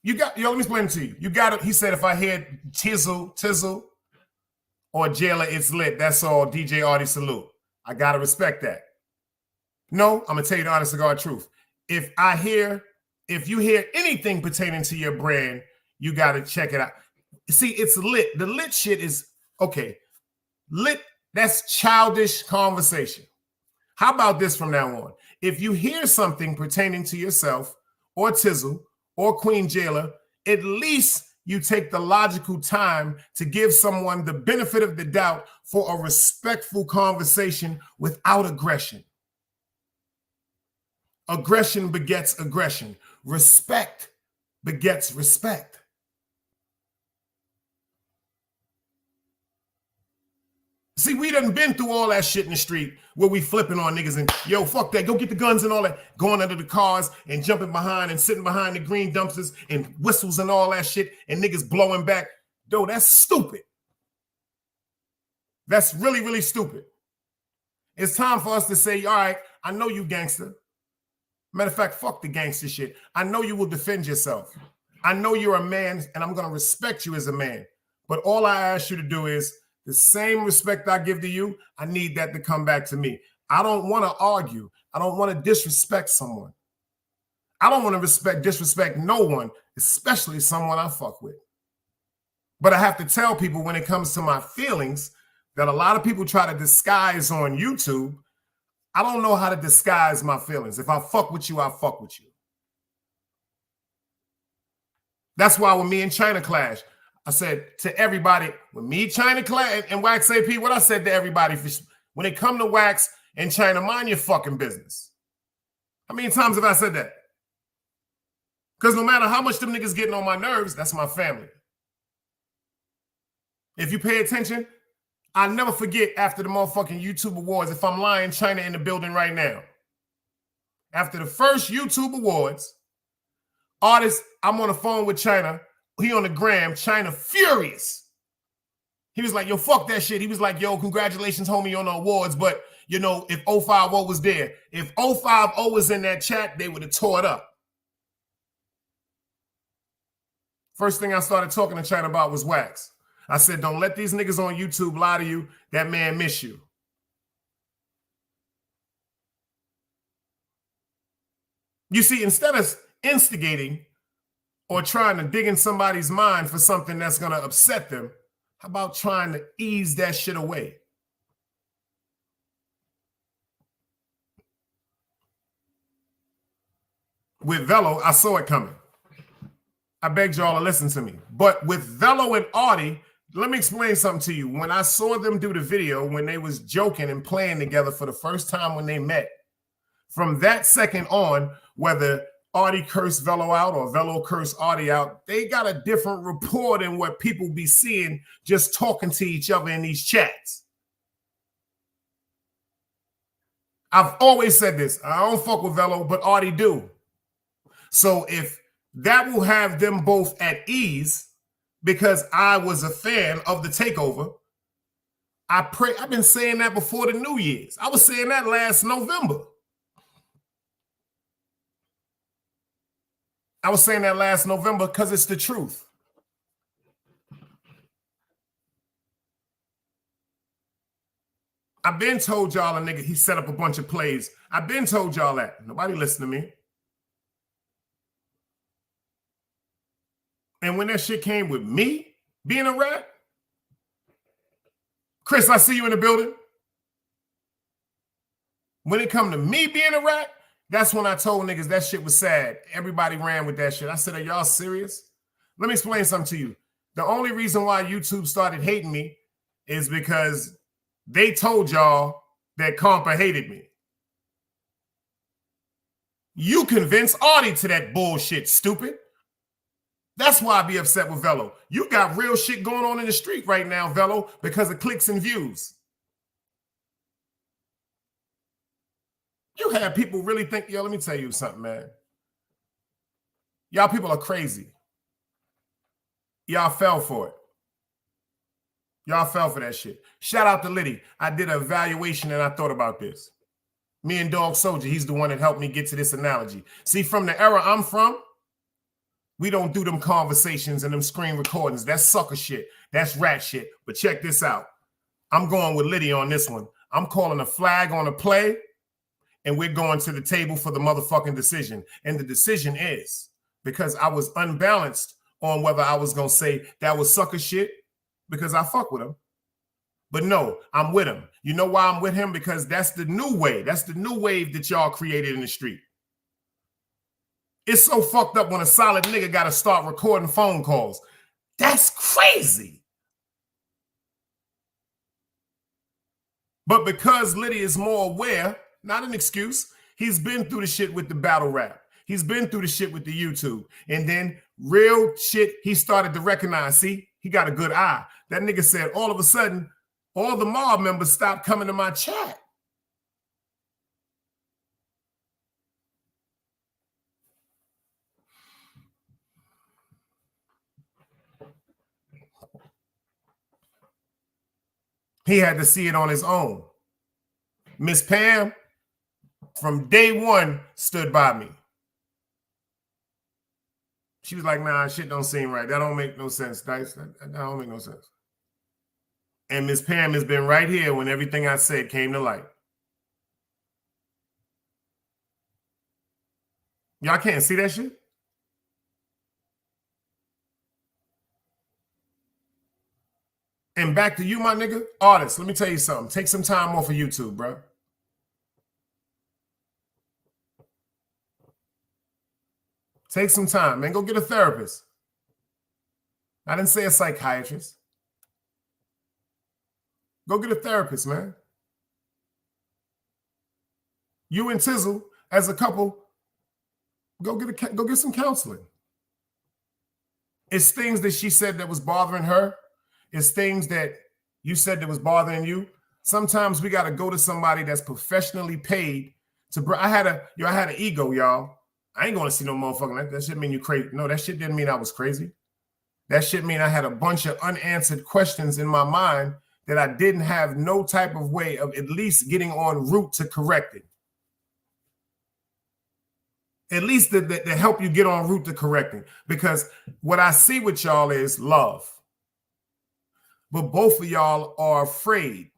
Let me explain it to you. You got it. He said, if I hear tizzle, or Jailer, it's lit. That's all. DJ Artie salute. I got to respect that. No, I'm going to tell you the honest to God truth. If you hear anything pertaining to your brand, you got to check it out. See, it's lit. The lit shit is, okay, lit, that's childish conversation. How about this from now on? If you hear something pertaining to yourself or Tizzle or Queen Jailer, at least you take the logical time to give someone the benefit of the doubt for a respectful conversation without aggression. Aggression begets aggression. Respect begets respect. See, we done been through all that shit in the street where we flipping on niggas and, yo, fuck that, go get the guns and all that, going under the cars and jumping behind and sitting behind the green dumpsters and whistles and all that shit and niggas blowing back. Yo, that's stupid. That's really, really stupid. It's time for us to say, all right, I know you gangster. Matter of fact, fuck the gangster shit. I know you will defend yourself. I know you're a man and I'm going to respect you as a man. But all I ask you to do is the same respect I give to you, I need that to come back to me. I don't want to argue. I don't want to disrespect someone. I don't want to disrespect no one, especially someone I fuck with. But I have to tell people when it comes to my feelings that a lot of people try to disguise on YouTube. I don't know how to disguise my feelings. If I fuck with you, I fuck with you. That's why when me and China clash, I said to everybody, when me, China, and Wax AP, what I said to everybody, when it come to Wax and China, mind your fucking business. How many times have I said that? Because no matter how much them niggas getting on my nerves, that's my family. If you pay attention, I'll never forget after the motherfucking YouTube Awards, if I'm lying, China in the building right now. After the first YouTube Awards, artist, I'm on the phone with China. He on the gram, China furious. He was like, yo, fuck that shit. He was like, yo, congratulations, homie, on the awards. But, you know, if 050 was there, if 050 was in that chat, they would have tore it up. First thing I started talking to China about was Wax. I said, don't let these niggas on YouTube lie to you. That man miss you. You see, instead of instigating or trying to dig in somebody's mind for something that's going to upset them, how about trying to ease that shit away? With Velo, I saw it coming. I begged y'all to listen to me. But with Velo and Artie, let me explain something to you. When I saw them do the video, when they was joking and playing together for the first time when they met, from that second on, whether Artie cursed Velo out or Velo cursed Artie out, they got a different rapport than what people be seeing just talking to each other in these chats. I've always said this. I don't fuck with Velo, but Artie do. So if that will have them both at ease, because I was a fan of the takeover, I've been saying that before the New Year's. I was saying that last November. I was saying that last November because it's the truth. I've been told y'all a nigga, he set up a bunch of plays. I've been told y'all that. Nobody listened to me. And when that shit came with me being a rat, Chris, I see you in the building. When it come to me being a rat, that's when I told niggas that shit was sad. Everybody ran with that shit. I said, are y'all serious? Let me explain something to you. The only reason why YouTube started hating me is because they told y'all that Compa hated me. You convinced Artie to that bullshit, stupid. That's why I be upset with Velo. You got real shit going on in the street right now, Velo, because of clicks and views. You had people really think, yo, let me tell you something, man. Y'all people are crazy. Y'all fell for it. Y'all fell for that shit. Shout out to Liddy. I did an evaluation and I thought about this. Me and Dog Soldier, he's the one that helped me get to this analogy. See, from the era I'm from, we don't do them conversations and them screen recordings. That's sucker shit. That's rat shit. But check this out. I'm going with Liddy on this one. I'm calling a flag on a play, and we're going to the table for the motherfucking decision. And the decision is, because I was unbalanced on whether I was going to say that was sucker shit, because I fuck with him. But no, I'm with him. You know why I'm with him? Because that's the new way. That's the new wave that y'all created in the street. It's so fucked up when a solid nigga got to start recording phone calls. That's crazy. But because Liddy is more aware, not an excuse, he's been through the shit with the battle rap. He's been through the shit with the YouTube. And then real shit, he started to recognize. See, he got a good eye. That nigga said all of a sudden, all the mob members stopped coming to my chat. He had to see it on his own. Miss Pam, from day one, stood by me. She was like, nah, shit don't seem right. That don't make no sense, Dice. That don't make no sense. And Miss Pam has been right here when everything I said came to light. Y'all can't see that shit? And back to you, my nigga. Artist, let me tell you something. Take some time off of YouTube, bro. Take some time, man. Go get a therapist. I didn't say a psychiatrist. Go get a therapist, man. You and Tizzle, as a couple, go get some counseling. It's things that she said that was bothering her. It's things that you said that was bothering you. Sometimes we got to go to somebody that's professionally paid to. I had an ego, y'all. I ain't going to see no motherfucker. That shit mean you crazy. No, that shit didn't mean I was crazy. That shit mean I had a bunch of unanswered questions in my mind that I didn't have no type of way of at least getting en route to correcting. At least to help you get en route to correcting. Because what I see with y'all is love. But both of y'all are afraid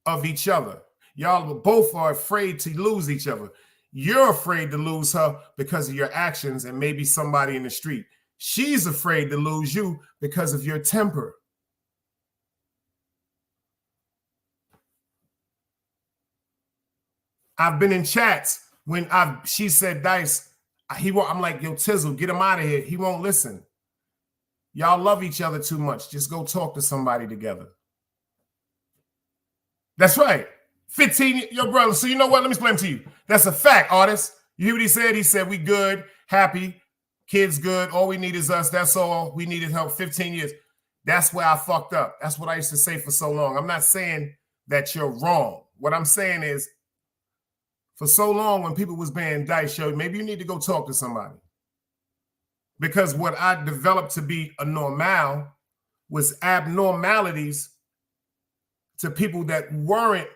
of each other. Y'all both are afraid to lose each other. You're afraid to lose her because of your actions and maybe somebody in the street. She's afraid to lose you because of your temper. I've been in chats when she said, Dice, I'm like, yo, Tizzle, get him out of here. He won't listen. Y'all love each other too much. Just go talk to somebody together. That's right. 15, your brother. So you know what? Let me explain to you. That's a fact, artist. You hear what he said? He said, we good, happy, kids good. All we need is us. That's all. We needed help 15 years. That's where I fucked up. That's what I used to say for so long. I'm not saying that you're wrong. What I'm saying is, for so long when people was being Dice, yo, maybe you need to go talk to somebody. Because what I developed to be a normal was abnormalities to people that weren't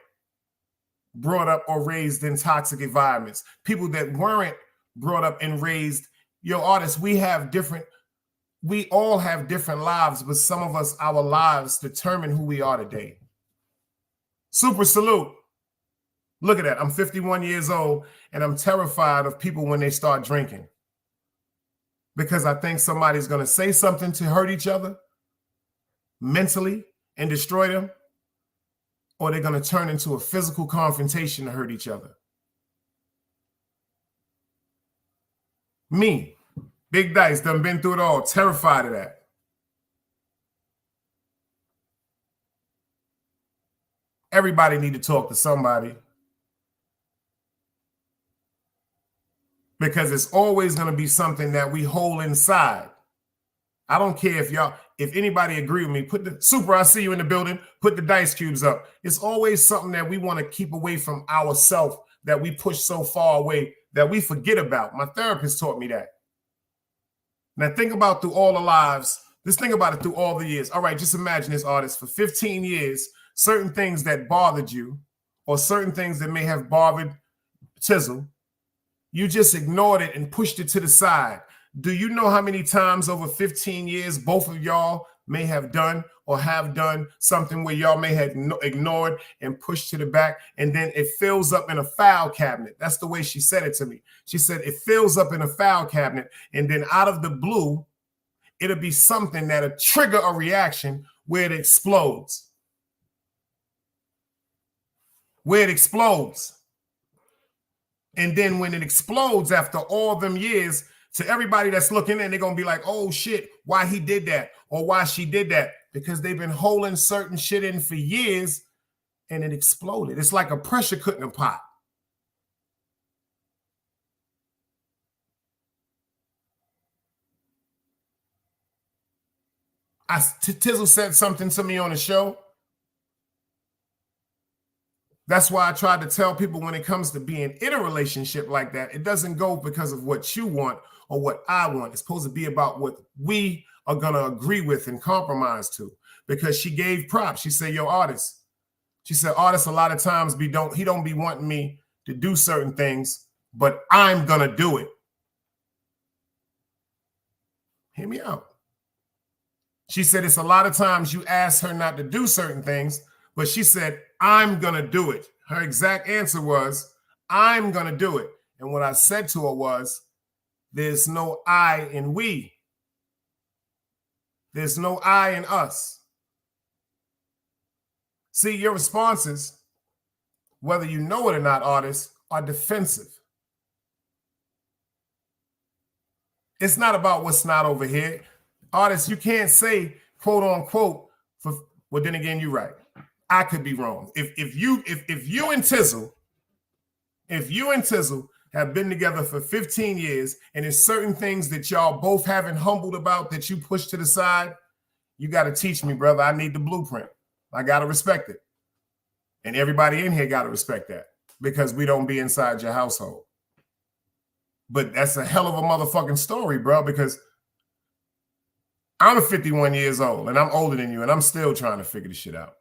brought up or raised in toxic environments. People that weren't brought up and raised. Yo, artists, we all have different lives, but some of us, our lives determine who we are today. Super salute. Look at that. I'm 51 years old and I'm terrified of people when they start drinking. Because I think somebody's going to say something to hurt each other mentally and destroy them, or they're going to turn into a physical confrontation to hurt each other. Me, Big Dice, done been through it all, terrified of that. Everybody need to talk to somebody. Because it's always going to be something that we hold inside. I don't care if anybody agree with me, put the super, I see you in the building, put the dice cubes up. It's always something that we want to keep away from ourselves, that we push so far away that we forget about. My therapist taught me that. Now think about through all the lives. Just think about it through all the years. All right, just imagine this, artist, for 15 years, certain things that bothered you or certain things that may have bothered Tizzle, you just ignored it and pushed it to the side. Do you know how many times over 15 years both of y'all may have done or have done something where y'all may have ignored and pushed to the back, and then it fills up in a file cabinet? That's the way she said it to me. She said it fills up in a file cabinet, and then out of the blue, it'll be something that'll trigger a reaction where it explodes. Where it explodes. And then when it explodes after all them years, to everybody that's looking in, they're going to be like, oh shit, why he did that or why she did that? Because they've been holding certain shit in for years and it exploded. It's like a pressure cooking pot. Tizzle said something to me on the show. That's why I try to tell people when it comes to being in a relationship like that, it doesn't go because of what you want or what I want. It's supposed to be about what we are going to agree with and compromise to. Because she gave props. She said, yo, artist. She said, artist, a lot of times he don't be wanting me to do certain things, but I'm going to do it. Hear me out. She said, it's a lot of times you ask her not to do certain things, but she said, I'm going to do it. Her exact answer was, I'm going to do it. And what I said to her was, there's no I in we. There's no I in us. See, your responses, whether you know it or not, artists, are defensive. It's not about what's not over here. Artists, you can't say, quote unquote, well, then again, you're right. I could be wrong. If you and Tizzle have been together for 15 years and there's certain things that y'all both haven't humbled about that you push to the side, you got to teach me, brother. I need the blueprint. I got to respect it. And everybody in here got to respect that because we don't be inside your household. But that's a hell of a motherfucking story, bro, because I'm 51 years old and I'm older than you and I'm still trying to figure this shit out.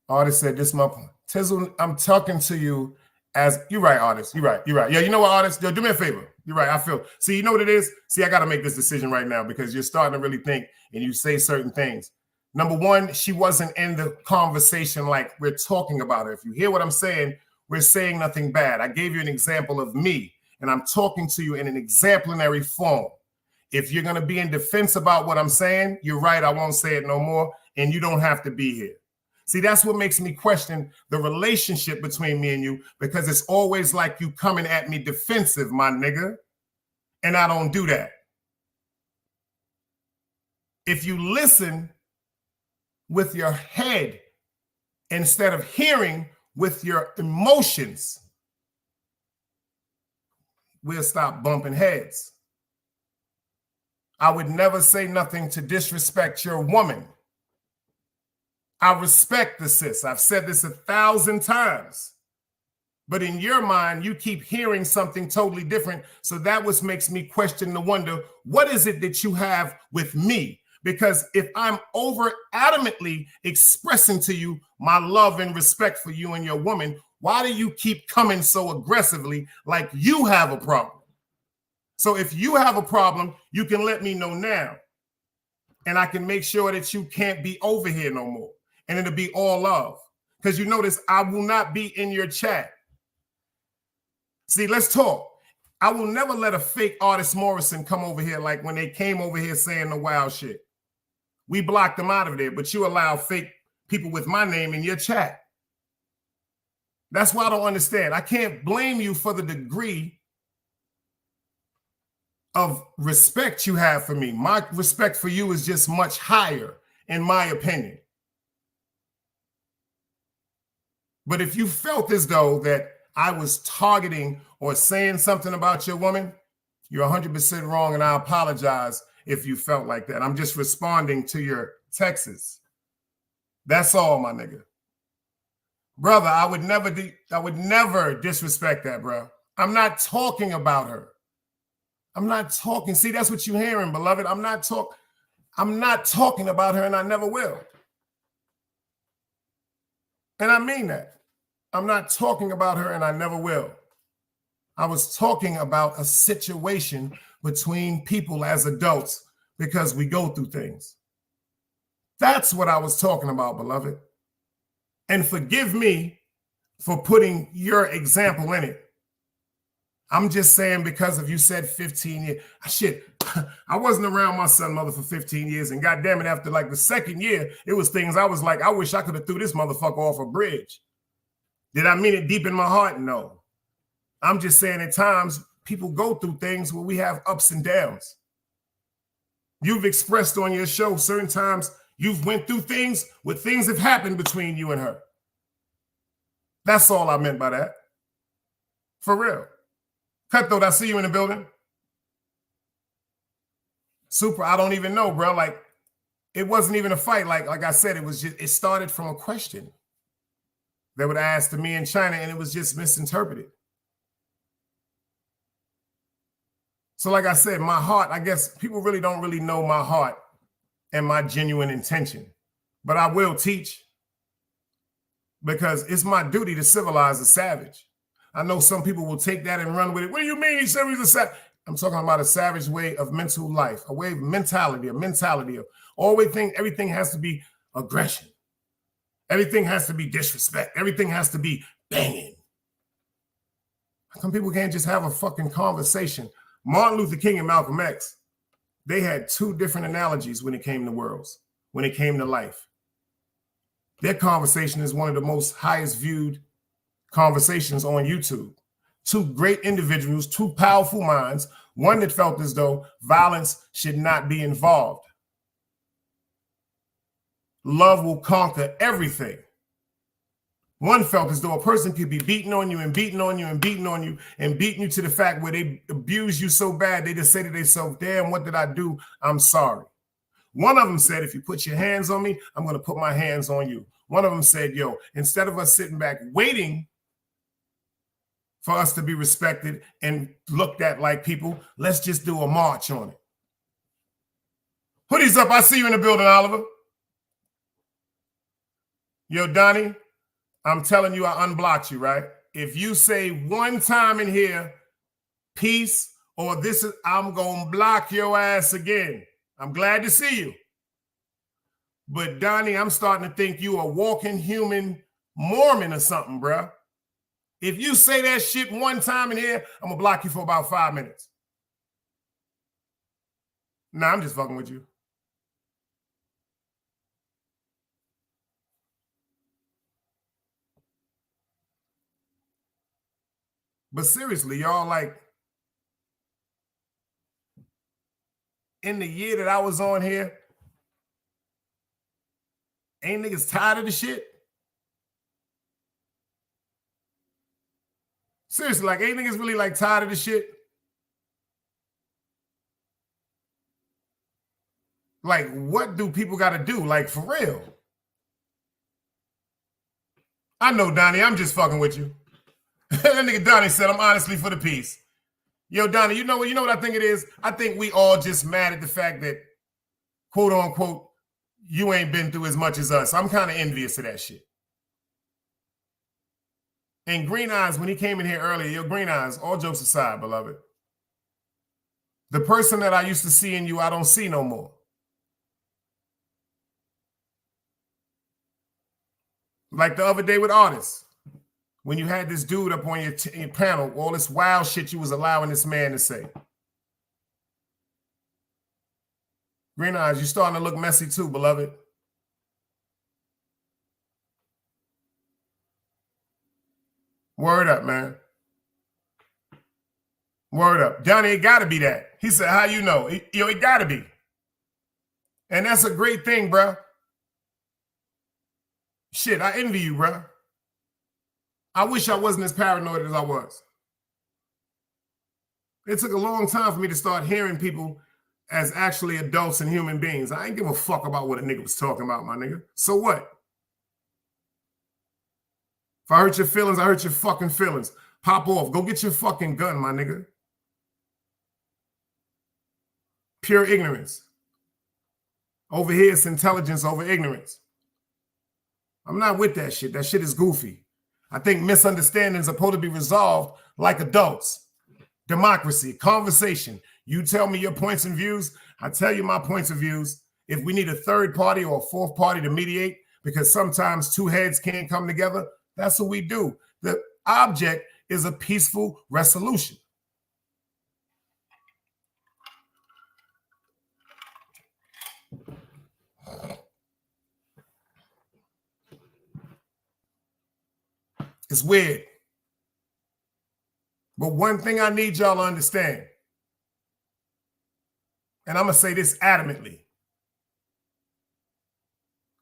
Artist said, this is my point. Tizzle, I'm talking to you as, you're right, artist. You're right. Yeah, you know what, artist? Yo, do me a favor. You're right. I feel, see, you know what it is? See, I got to make this decision right now because you're starting to really think and you say certain things. Number one, she wasn't in the conversation like we're talking about her. If you hear what I'm saying, we're saying nothing bad. I gave you an example of me and I'm talking to you in an exemplary form. If you're going to be in defense about what I'm saying, you're right. I won't say it no more. And you don't have to be here. See, that's what makes me question the relationship between me and you, because it's always like you coming at me defensive, my nigga. And I don't do that. If you listen with your head instead of hearing with your emotions, we'll stop bumping heads. I would never say nothing to disrespect your woman. I respect the sis. I've said this 1,000 times. But in your mind, you keep hearing something totally different. So that what makes me question the wonder, what is it that you have with me? Because if I'm over adamantly expressing to you my love and respect for you and your woman, why do you keep coming so aggressively like you have a problem? So if you have a problem, you can let me know now. And I can make sure that you can't be over here no more. And it'll be all love. Because you notice I will not be in your chat. See, let's talk. I will never let a fake Artist Morrison come over here like when they came over here saying the wild shit. We blocked them out of there, but you allow fake people with my name in your chat. That's why I don't understand. I can't blame you for the degree of respect you have for me. My respect for you is just much higher, in my opinion. But if you felt as though that I was targeting or saying something about your woman, you're 100% wrong, and I apologize if you felt like that. I'm just responding to your texts. That's all, my nigga. Brother, I would never disrespect that, bro. I'm not talking about her. I'm not talking. See, that's what you're hearing, beloved. I'm not talking about her, and I never will. And I mean that. I'm not talking about her, and I never will. I was talking about a situation between people as adults because we go through things. That's what I was talking about, beloved. And forgive me for putting your example in it. I'm just saying because if you said 15 years, shit, I wasn't around my son mother for 15 years. And goddamn it, after like the second year, it was things I was like, I wish I could have threw this motherfucker off a bridge. Did I mean it deep in my heart? No. I'm just saying at times people go through things where we have ups and downs. You've expressed on your show certain times you've went through things where things have happened between you and her. That's all I meant by that. For real. Cutthroat, I see you in the building. Super, I don't even know, bro. Like, it wasn't even a fight. Like I said, it started from a question that would ask to me in China, and it was just misinterpreted. So like I said, my heart, I guess people really don't really know my heart and my genuine intention. But I will teach because it's my duty to civilize a savage. I know some people will take that and run with it. What do you mean he said he's a savage? I'm talking about a savage way of mental life, a way of mentality of always think everything has to be aggression. Everything has to be disrespect. Everything has to be banging. Some people can't just have a fucking conversation. Martin Luther King and Malcolm X, they had two different analogies when it came to worlds, when it came to life. Their conversation is one of the most highest viewed conversations on YouTube. Two great individuals, two powerful minds, one that felt as though violence should not be involved. Love will conquer everything. One felt as though a person could be beating on you and beating on you and beating on you and beating you to the fact where they abuse you so bad, they just say to themselves, damn, what did I do? I'm sorry. One of them said, if you put your hands on me, I'm going to put my hands on you. One of them said, yo, instead of us sitting back waiting for us to be respected and looked at like people, let's just do a march on it. Hoodies up. I see you in the building, Oliver. Yo, Donnie, I'm telling you, I unblocked you, right? If you say one time in here, peace, or this is, I'm going to block your ass again. I'm glad to see you. But Donnie, I'm starting to think you a walking human Mormon or something, bro. If you say that shit one time in here, I'm going to block you for about 5 minutes. Nah, I'm just fucking with you. But seriously, y'all, like, in the year that I was on here, ain't niggas tired of the shit? Seriously, like, ain't niggas really, like, tired of the shit? Like, what do people got to do? Like, for real? I know, Donnie, I'm just fucking with you. That nigga Donnie said, I'm honestly for the peace. Yo, Donnie, you know what I think it is? I think we all just mad at the fact that, quote unquote, you ain't been through as much as us. I'm kind of envious of that shit. And Green Eyes, when he came in here earlier, yo, Green Eyes, all jokes aside, beloved, the person that I used to see in you, I don't see no more. Like the other day with Artists. When you had this dude up on your panel, all this wild shit you was allowing this man to say. Green Eyes, you starting to look messy too, beloved. Word up, man. Word up. Johnny, it got to be that. He said, how you know? It got to be. And that's a great thing, bro. Shit, I envy you, bro. I wish I wasn't as paranoid as I was. It took a long time for me to start hearing people as actually adults and human beings. I ain't give a fuck about what a nigga was talking about, my nigga. So what? If I hurt your feelings, I hurt your fucking feelings. Pop off. Go get your fucking gun, my nigga. Pure ignorance. Over here, it's intelligence over ignorance. I'm not with that shit. That shit is goofy. I think misunderstandings are supposed to be resolved like adults. Democracy, conversation. You tell me your points and views. I tell you my points of views. If we need a third party or a fourth party to mediate, because sometimes two heads can't come together, that's what we do. The object is a peaceful resolution. It's weird. But one thing I need y'all to understand, and I'm going to say this adamantly,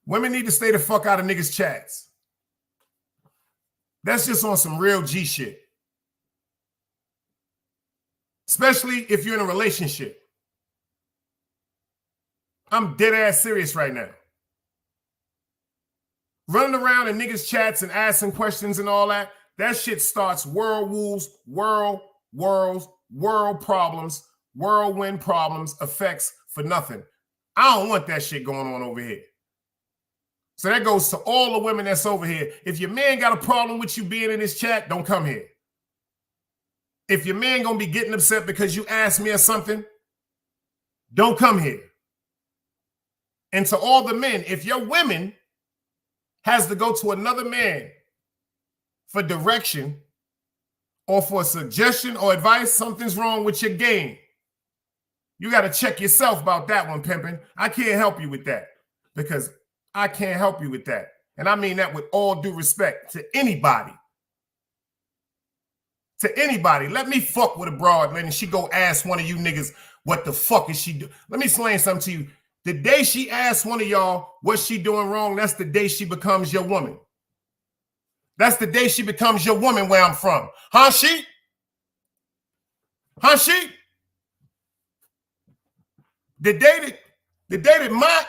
women need to stay the fuck out of niggas' chats. That's just on some real G shit. Especially if you're in a relationship. I'm dead ass serious right now. Running around in niggas' chats and asking questions and all that, that shit starts world problems, whirlwind problems, effects for nothing. I don't want that shit going on over here. So that goes to all the women that's over here. If your man got a problem with you being in his chat, don't come here. If your man gonna be getting upset because you asked me or something, don't come here. And to all the men, if your women has to go to another man for direction or for a suggestion or advice, something's wrong with your game. You got to check yourself about that one, pimping. I can't help you with that because I can't help you with that. And I mean that with all due respect to anybody. To anybody. Let me fuck with a broad, man, and she go ask one of you niggas, what the fuck is she doing? Let me explain something to you. The day she asks one of y'all what she doing wrong, that's the day she becomes your woman. That's the day she becomes your woman where I'm from. Huh, she? Huh, she? The day that my,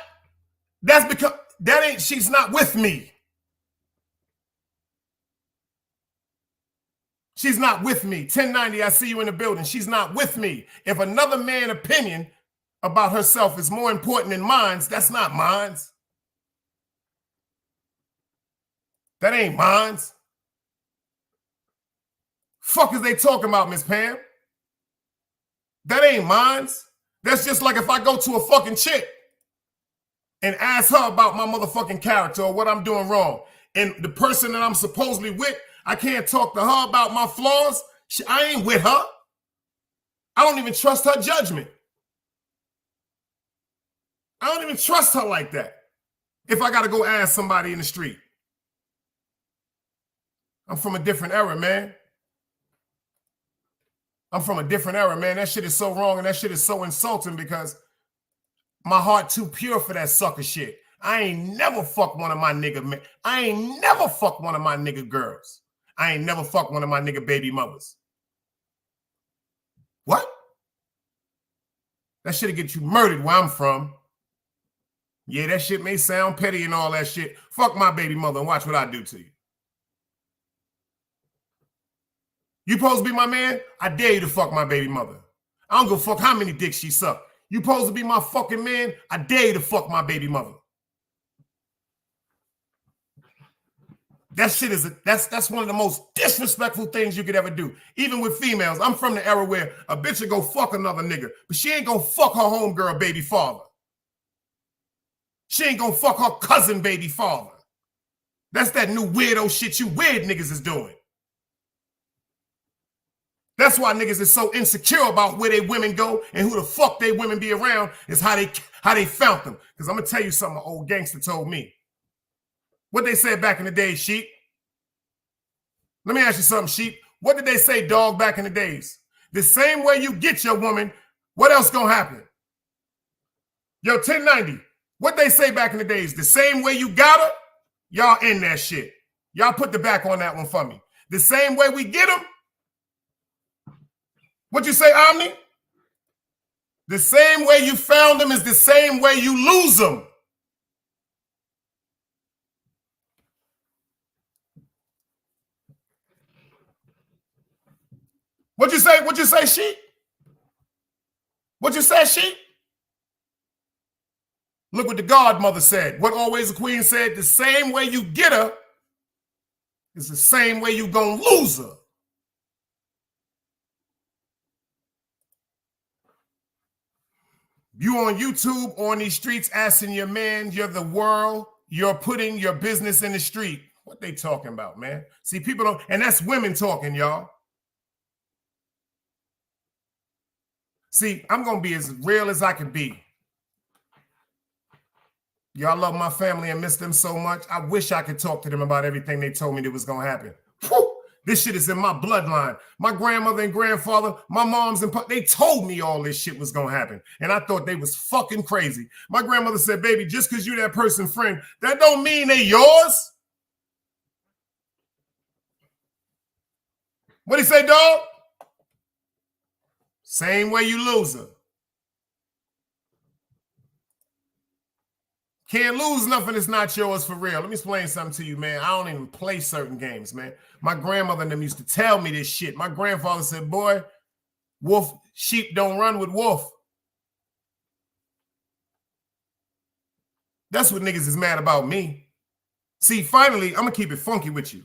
that's because, that ain't, she's not with me. She's not with me. 1090, I see you in the building. She's not with me. If another man's opinion about herself is more important than mine's, that's not mine's. That ain't mine's. Fuck is they talking about, Miss Pam? That ain't mine's. That's just like if I go to a fucking chick and ask her about my motherfucking character or what I'm doing wrong. And the person that I'm supposedly with, I can't talk to her about my flaws. I ain't with her. I don't even trust her judgment. I don't even trust her like that. If I got to go ask somebody in the street. I'm from a different era, man. I'm from a different era, man. That shit is so wrong and that shit is so insulting because my heart too pure for that sucker shit. I ain't never fuck one of my nigga men. I ain't never fuck one of my nigga girls. I ain't never fuck one of my nigga baby mothers. What? That shit'll get you murdered where I'm from. Yeah, that shit may sound petty and all that shit. Fuck my baby mother and watch what I do to you. You supposed to be my man? I dare you to fuck my baby mother. I don't give a fuck how many dicks she sucked. You supposed to be my fucking man? I dare you to fuck my baby mother. That shit is that's one of the most disrespectful things you could ever do. Even with females. I'm from the era where a bitch will go fuck another nigga, but she ain't gonna fuck her homegirl baby father. She ain't gonna fuck her cousin baby father. That's that new weirdo shit you weird niggas is doing. That's why niggas is so insecure about where they women go and who the fuck they women be around is how they found them. Because I'm gonna tell you something an old gangster told me. What they said back in the day, sheep. Let me ask you something, sheep. What did they say, dog, back in the days? The same way you get your woman, what else gonna happen? Yo, 1090, what they say back in the days? The same way you got her, y'all in that shit. Y'all put the back on that one for me. The same way we get them, what you say, Omni? The same way you found them is the same way you lose them. What'd you say? What'd you say, Sheep? What'd you say, Sheep? Look what the godmother said. What Always a Queen said, the same way you get her is the same way you gonna lose her. You on YouTube, on these streets, asking your man, you're the world, you're putting your business in the street. What they talking about, man? See, people don't, and that's women talking, y'all. See, I'm going to be as real as I can be. Y'all love my family and miss them so much. I wish I could talk to them about everything they told me that was going to happen. Whew, this shit is in my bloodline. My grandmother and grandfather, my moms and they told me all this shit was going to happen. And I thought they was fucking crazy. My grandmother said, baby, just because you that person's friend, that don't mean they yours. What'd he say, dog? Same way you lose her. Can't lose nothing that's not yours for real. Let me explain something to you, man. I don't even play certain games, man. My grandmother and them used to tell me this shit. My grandfather said, boy, wolf, sheep don't run with wolf. That's what niggas is mad about me. See, finally, I'm going to keep it funky with you.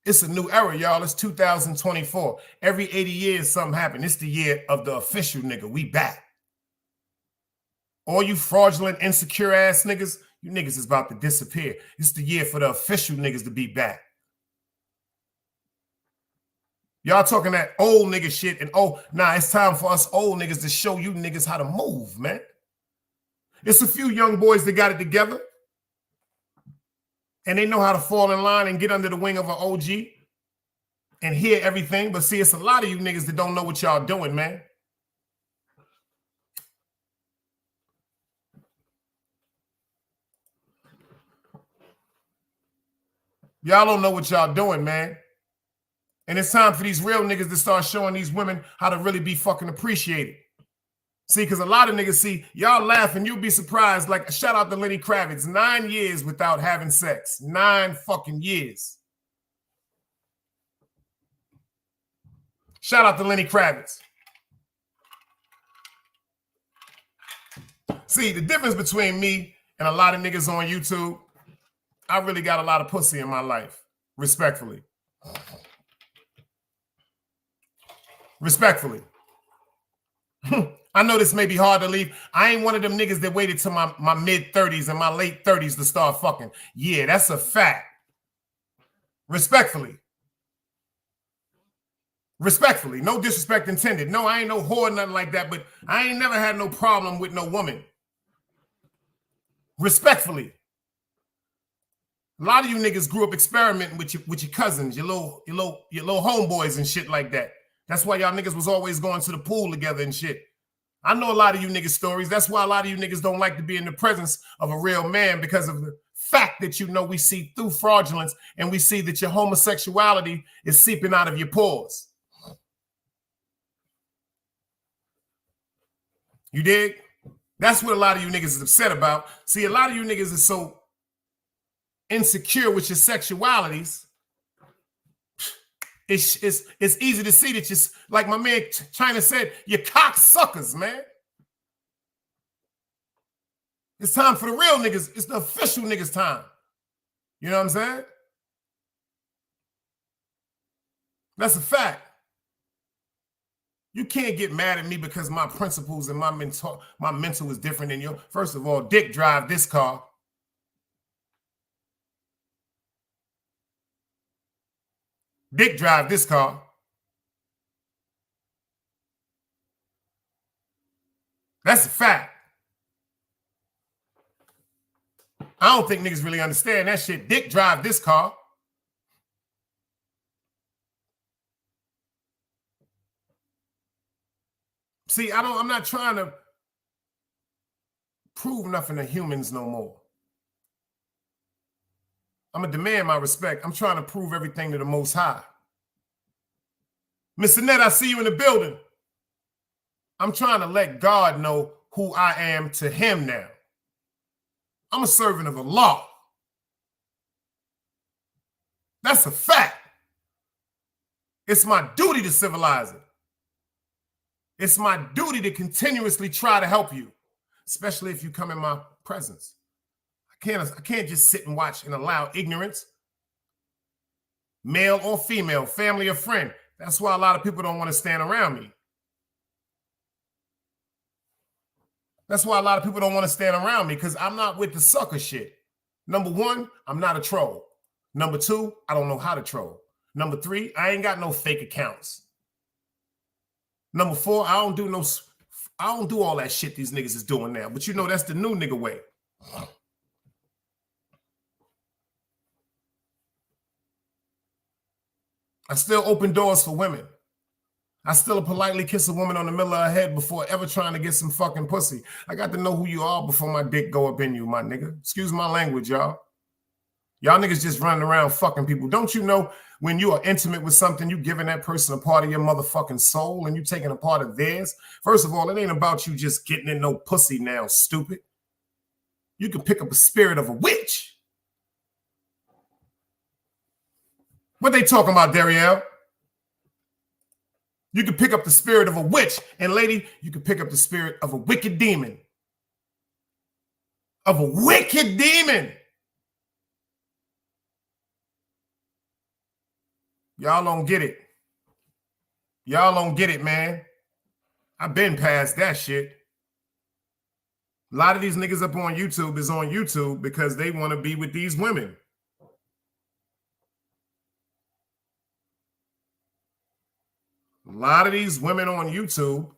It's a new era, y'all. It's 2024. Every 80 years, something happened. It's the year of the official nigga. We back. All you fraudulent, insecure ass niggas, you niggas is about to disappear. It's the year for the official niggas to be back. Y'all talking that old nigga shit and it's time for us old niggas to show you niggas how to move, man. It's a few young boys that got it together. And they know how to fall in line and get under the wing of an OG and hear everything. But see, it's a lot of you niggas that don't know what y'all doing, man. Y'all don't know what y'all doing, man. And it's time for these real niggas to start showing these women how to really be fucking appreciated. See, because a lot of niggas see, y'all laughing, you'll be surprised. Like, shout out to Lenny Kravitz, 9 years without having sex. 9 fucking years. Shout out to Lenny Kravitz. See, the difference between me and a lot of niggas on YouTube, I really got a lot of pussy in my life. Respectfully. Respectfully. I know this may be hard to leave. I ain't one of them niggas that waited till my mid-30s and my late 30s to start fucking. Yeah, that's a fact. Respectfully. Respectfully. No disrespect intended. No, I ain't no whore, nothing like that, but I ain't never had no problem with no woman. Respectfully. A lot of you niggas grew up experimenting with your cousins, your little homeboys and shit like that. That's why y'all niggas was always going to the pool together and shit. I know a lot of you niggas stories. That's why a lot of you niggas don't like to be in the presence of a real man, because of the fact that, you know, we see through fraudulence and we see that your homosexuality is seeping out of your pores. You dig? That's what a lot of you niggas is upset about. See, a lot of you niggas is so insecure with your sexualities. It's easy to see that you're, like my man China said, you're cocksuckers, man. It's time for the real niggas. It's the official niggas time. You know what I'm saying? That's a fact. You can't get mad at me because my principles and my mental is different than yours. First of all, Dick drive this car. Dick drive this car. That's a fact. I don't think niggas really understand that shit. Dick drive this car. See, I'm not trying to prove nothing to humans no more. I'm going to demand my respect. I'm trying to prove everything to the Most High. Mr. Ned, I see you in the building. I'm trying to let God know who I am to him now. I'm a servant of Allah. That's a fact. It's my duty to civilize it. It's my duty to continuously try to help you, especially if you come in my presence. I can't just sit and watch and allow ignorance, male or female, family or friend. That's why a lot of people don't want to stand around me. That's why a lot of people don't want to stand around me, because I'm not with the sucker shit. Number one, I'm not a troll. Number two, I don't know how to troll. Number three, I ain't got no fake accounts. Number four, I don't do all that shit these niggas is doing now. But you know that's the new nigga way. I still open doors for women. I still politely kiss a woman on the middle of her head before ever trying to get some fucking pussy. I got to know who you are before my dick go up in you, my nigga. Excuse my language, y'all. Y'all niggas just running around fucking people. Don't you know when you are intimate with something, you giving that person a part of your motherfucking soul and you taking a part of theirs? First of all, it ain't about you just getting in no pussy now, stupid. You can pick up a spirit of a witch. What they talking about, Darielle? You can pick up the spirit of a witch. And lady, you can pick up the spirit of a wicked demon. Of a wicked demon. Y'all don't get it. Y'all don't get it, man. I've been past that shit. A lot of these niggas up on YouTube is on YouTube because they want to be with these women. A lot of these women on YouTube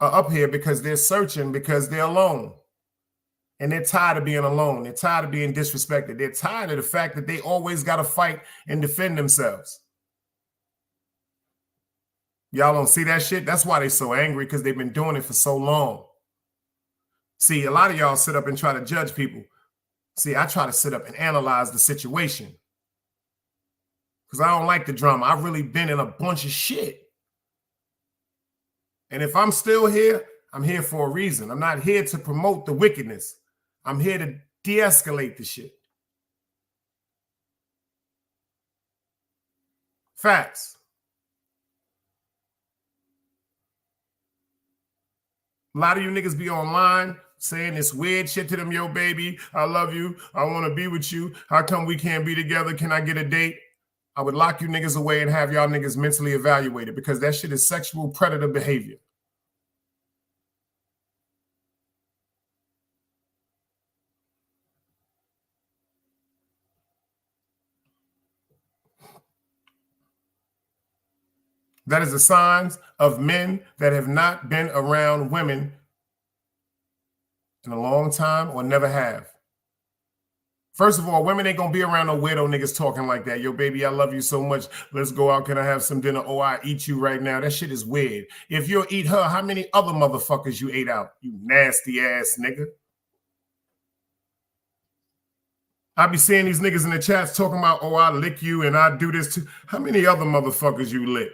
are up here because they're searching, because they're alone. And they're tired of being alone. They're tired of being disrespected. They're tired of the fact that they always got to fight and defend themselves. Y'all don't see that shit? That's why they're so angry, because they've been doing it for so long. See, a lot of y'all sit up and try to judge people. See, I try to sit up and analyze the situation, because I don't like the drama. I've really been in a bunch of shit. And if I'm still here, I'm here for a reason. I'm not here to promote the wickedness. I'm here to de-escalate the shit. Facts. A lot of you niggas be online saying this weird shit to them. Yo, baby, I love you. I want to be with you. How come we can't be together? Can I get a date? I would lock you niggas away and have y'all niggas mentally evaluated, because that shit is sexual predator behavior. That is a sign of men that have not been around women in a long time or never have. First of all, women ain't gonna be around no weirdo niggas talking like that. Yo, baby, I love you so much. Let's go out. Can I have some dinner? Oh, I eat you right now. That shit is weird. If you'll eat her, how many other motherfuckers you ate out? You nasty ass nigga. I be seeing these niggas in the chats talking about, oh, I lick you and I do this too. How many other motherfuckers you lick?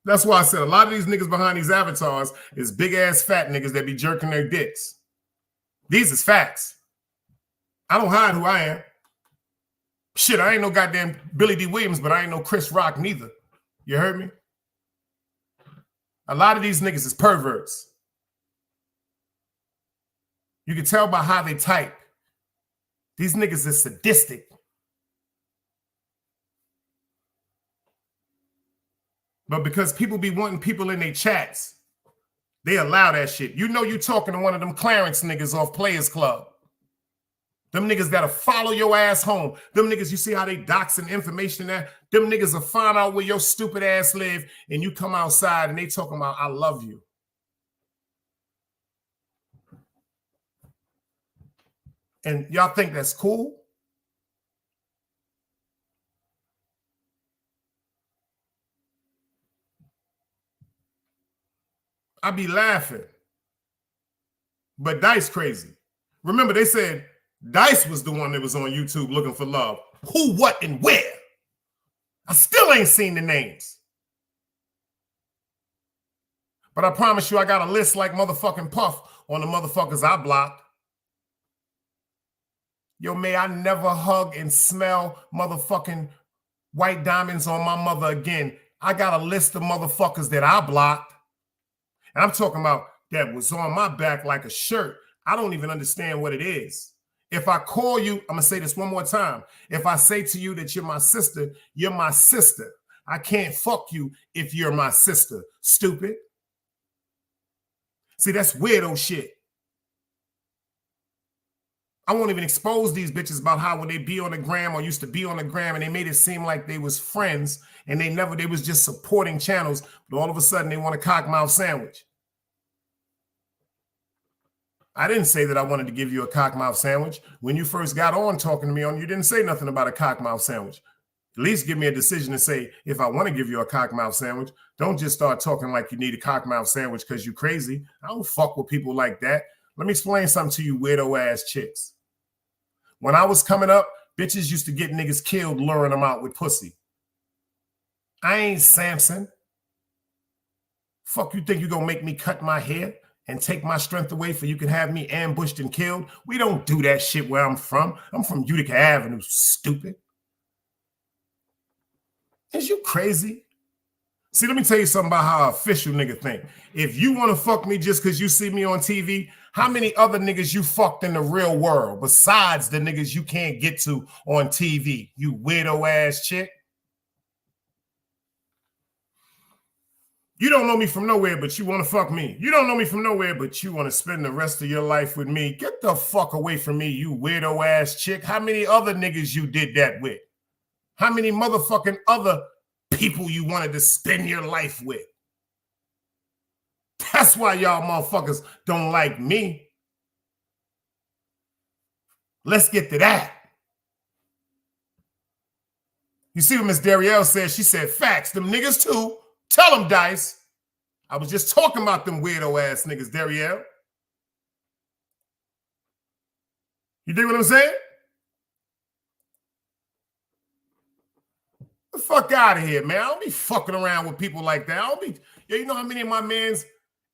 That's why I said a lot of these niggas behind these avatars is big ass fat niggas that be jerking their dicks. These is facts. I don't hide who I am. Shit, I ain't no goddamn Billy D. Williams, but I ain't no Chris Rock neither. You heard me? A lot of these niggas is perverts. You can tell by how they type. These niggas is sadistic. But because people be wanting people in their chats, they allow that shit. You know you talking to one of them Clarence niggas off Players Club. Them niggas that'll follow your ass home. Them niggas, you see how they doxing information there? Them niggas will find out where your stupid ass live, and you come outside and they talking about, I love you. And y'all think that's cool? I be laughing. But Dice crazy. Remember, they said Dice was the one that was on YouTube looking for love. Who, what, and where? I still ain't seen the names. But I promise you, I got a list like motherfucking Puff on the motherfuckers I blocked. Yo, may I never hug and smell motherfucking white diamonds on my mother again. I got a list of motherfuckers that I blocked. And I'm talking about that was on my back like a shirt. I don't even understand what it is. If I call you, I'm going to say this one more time. If I say to you that you're my sister, you're my sister. I can't fuck you if you're my sister. Stupid. See, that's weirdo shit. I won't even expose these bitches about how when they be on the gram or used to be on the gram and they made it seem like they was friends and they was just supporting channels, but all of a sudden they want a cockmouth sandwich. I didn't say that I wanted to give you a cockmouth sandwich. When you first got on talking to me you didn't say nothing about a cockmouth sandwich. At least give me a decision to say, if I want to give you a cockmouth sandwich, don't just start talking like you need a cockmouth sandwich because you crazy. I don't fuck with people like that. Let me explain something to you weirdo ass chicks. When I was coming up, bitches used to get niggas killed luring them out with pussy. I ain't Samson. Fuck you think you gonna make me cut my hair and take my strength away for you can have me ambushed and killed? We don't do that shit where I'm from. I'm from Utica Avenue, stupid. Is you crazy? See, let me tell you something about how official nigga think. If you want to fuck me just because you see me on TV, how many other niggas you fucked in the real world besides the niggas you can't get to on TV, you weirdo ass chick? You don't know me from nowhere, but you want to fuck me. You don't know me from nowhere, but you want to spend the rest of your life with me. Get the fuck away from me, you weirdo ass chick. How many other niggas you did that with? How many motherfucking other people you wanted to spend your life with? That's why y'all motherfuckers don't like me. Let's get to that. You see what Miss Darielle said? She said, facts, them niggas too. Tell them, Dice. I was just talking about them weirdo ass niggas, Darielle. You dig what I'm saying? The fuck out of here, man. I don't be fucking around with people like that. I don't be, you know how many of my mans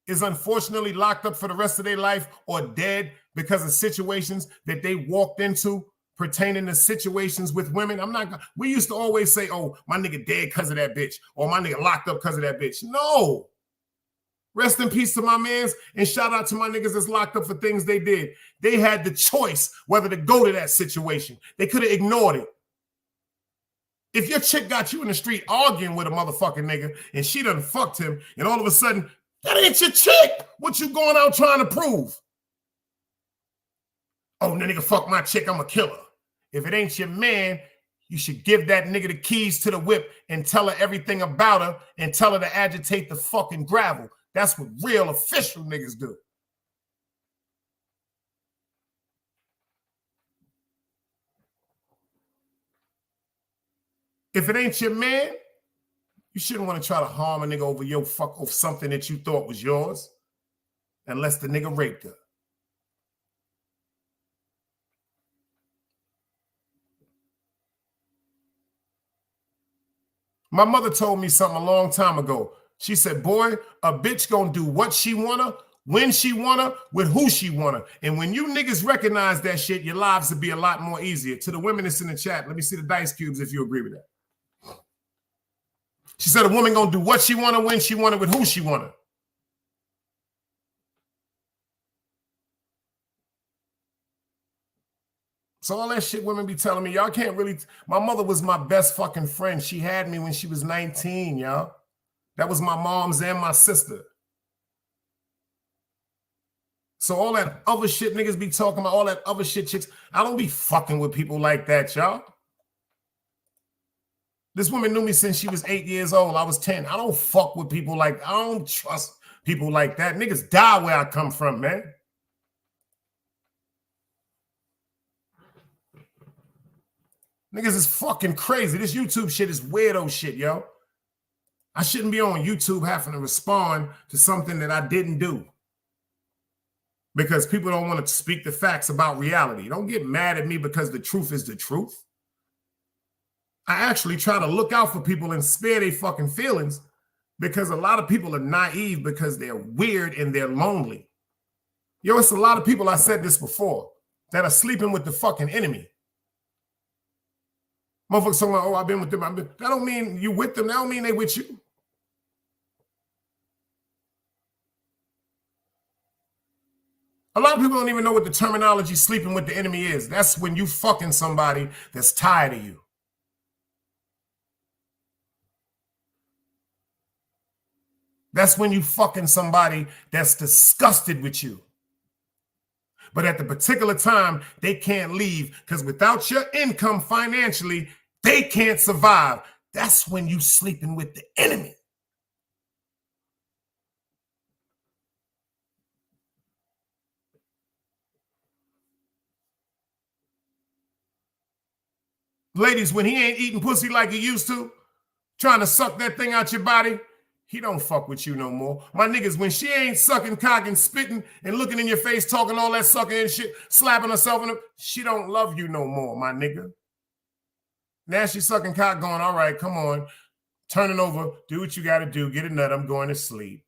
is unfortunately locked up for the rest of their life or dead because of situations that they walked into pertaining to situations with women? We used to always say, oh, my nigga dead because of that bitch, or my nigga locked up because of that bitch. No. Rest in peace to my mans, and shout out to my niggas that's locked up for things they did. They had the choice whether to go to that situation. They could have ignored it. If your chick got you in the street arguing with a motherfucking nigga and she done fucked him, and all of a sudden, that ain't your chick. What you going out trying to prove? Oh, the nigga fuck my chick, I'm a killer. If it ain't your man, you should give that nigga the keys to the whip and tell her everything about her and tell her to agitate the fucking gravel. That's what real official niggas do. If it ain't your man, you shouldn't want to try to harm a nigga over your fuck of something that you thought was yours, unless the nigga raped her. My mother told me something a long time ago. She said, boy, a bitch gonna do what she wanna, when she wanna, with who she wanna. And when you niggas recognize that shit, your lives will be a lot more easier. To the women that's in the chat, let me see the dice cubes if you agree with that. She said a woman gonna do what she wanna, when she wanna, with who she wanna. So all that shit women be telling me, y'all can't really, my mother was my best fucking friend. She had me when she was 19, y'all. That was my mom's and my sister. So all that other shit niggas be talking about, all that other shit chicks, I don't be fucking with people like that, y'all. This woman knew me since she was 8 years old. I was 10. I don't fuck with people like, I don't trust people like that. Niggas die where I come from, man. Niggas is fucking crazy. This YouTube shit is weirdo shit, yo. I shouldn't be on YouTube having to respond to something that I didn't do. Because people don't want to speak the facts about reality. Don't get mad at me because the truth is the truth. I actually try to look out for people and spare their fucking feelings because a lot of people are naive because they're weird and they're lonely. Yo, it's a lot of people, I said this before, that are sleeping with the fucking enemy. Motherfuckers talking about, oh, I've been with them. That don't mean you with them. That don't mean they with you. A lot of people don't even know what the terminology sleeping with the enemy is. That's when you fucking somebody that's tired of you. That's when you fucking somebody that's disgusted with you. But at the particular time, they can't leave because without your income financially, they can't survive. That's when you sleeping with the enemy. Ladies, when he ain't eating pussy like he used to, trying to suck that thing out your body, he don't fuck with you no more. My niggas, when she ain't sucking cock and spitting and looking in your face, talking all that sucking and shit, slapping herself in them, she don't love you no more, my nigga. Now she's sucking cock going, all right, come on, turn it over, do what you got to do, get a nut, I'm going to sleep.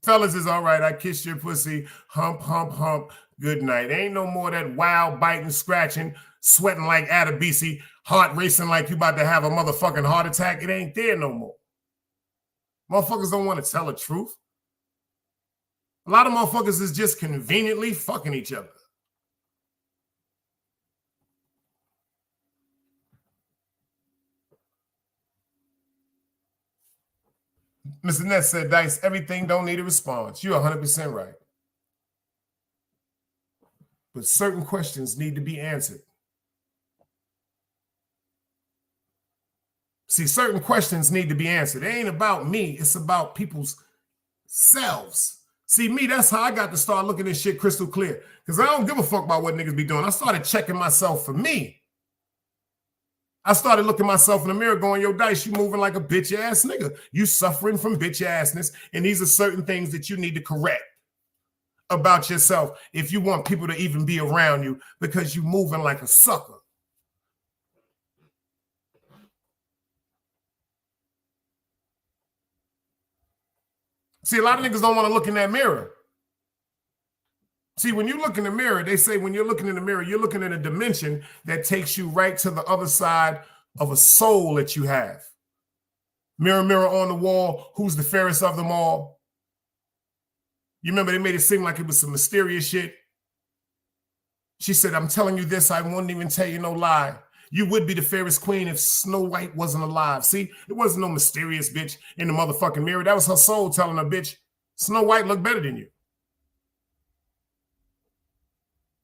Fellas is all right, I kissed your pussy, hump, hump, hump, good night. Ain't no more that wild biting, scratching, sweating like Adebisi, heart racing like you about to have a motherfucking heart attack. It ain't there no more. Motherfuckers don't want to tell the truth. A lot of motherfuckers is just conveniently fucking each other. Mr. Ness said, Dice, everything don't need a response. You're 100% right. But certain questions need to be answered. See, certain questions need to be answered. It ain't about me. It's about people's selves. See, me, that's how I got to start looking at shit crystal clear. Because I don't give a fuck about what niggas be doing. I started checking myself for me. I started looking myself in the mirror going, yo, Dice, you moving like a bitch ass nigga. You suffering from bitch assness. And these are certain things that you need to correct about yourself if you want people to even be around you because you moving like a sucker. See, a lot of niggas don't want to look in that mirror. See, when you look in the mirror, they say when you're looking in the mirror, you're looking at a dimension that takes you right to the other side of a soul that you have. Mirror, mirror on the wall, who's the fairest of them all? You remember they made it seem like it was some mysterious shit? She said, I'm telling you this, I won't even tell you no lie. You would be the fairest queen if Snow White wasn't alive. See, it wasn't no mysterious bitch in the motherfucking mirror. That was her soul telling her, bitch, Snow White looked better than you.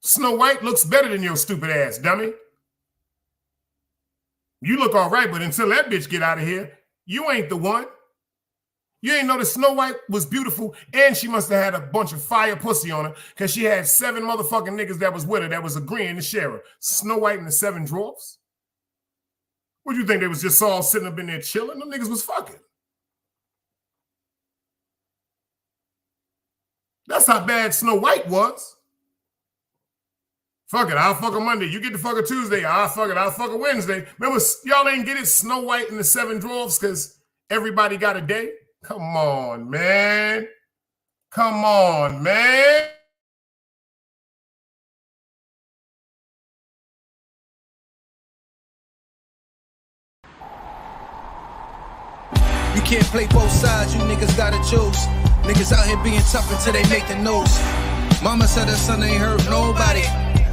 Snow White looks better than your stupid ass, dummy. You look all right, but until that bitch get out of here, you ain't the one. You ain't know that Snow White was beautiful, and she must have had a bunch of fire pussy on her because she had 7 motherfucking niggas that was with her that was agreeing to share her. Snow White and the 7 Dwarfs? What do you think? They was just all sitting up in there chilling? Them niggas was fucking. That's how bad Snow White was. Fuck it, I'll fuck a Monday. You get to fuck a Tuesday. I'll fuck it, I'll fuck a Wednesday. Remember, y'all ain't get it, Snow White and the 7 Dwarfs because everybody got a day? Come on, man. Come on, man. You can't play both sides, you niggas gotta choose. Niggas out here being tough until they make the news. Mama said her son ain't hurt nobody.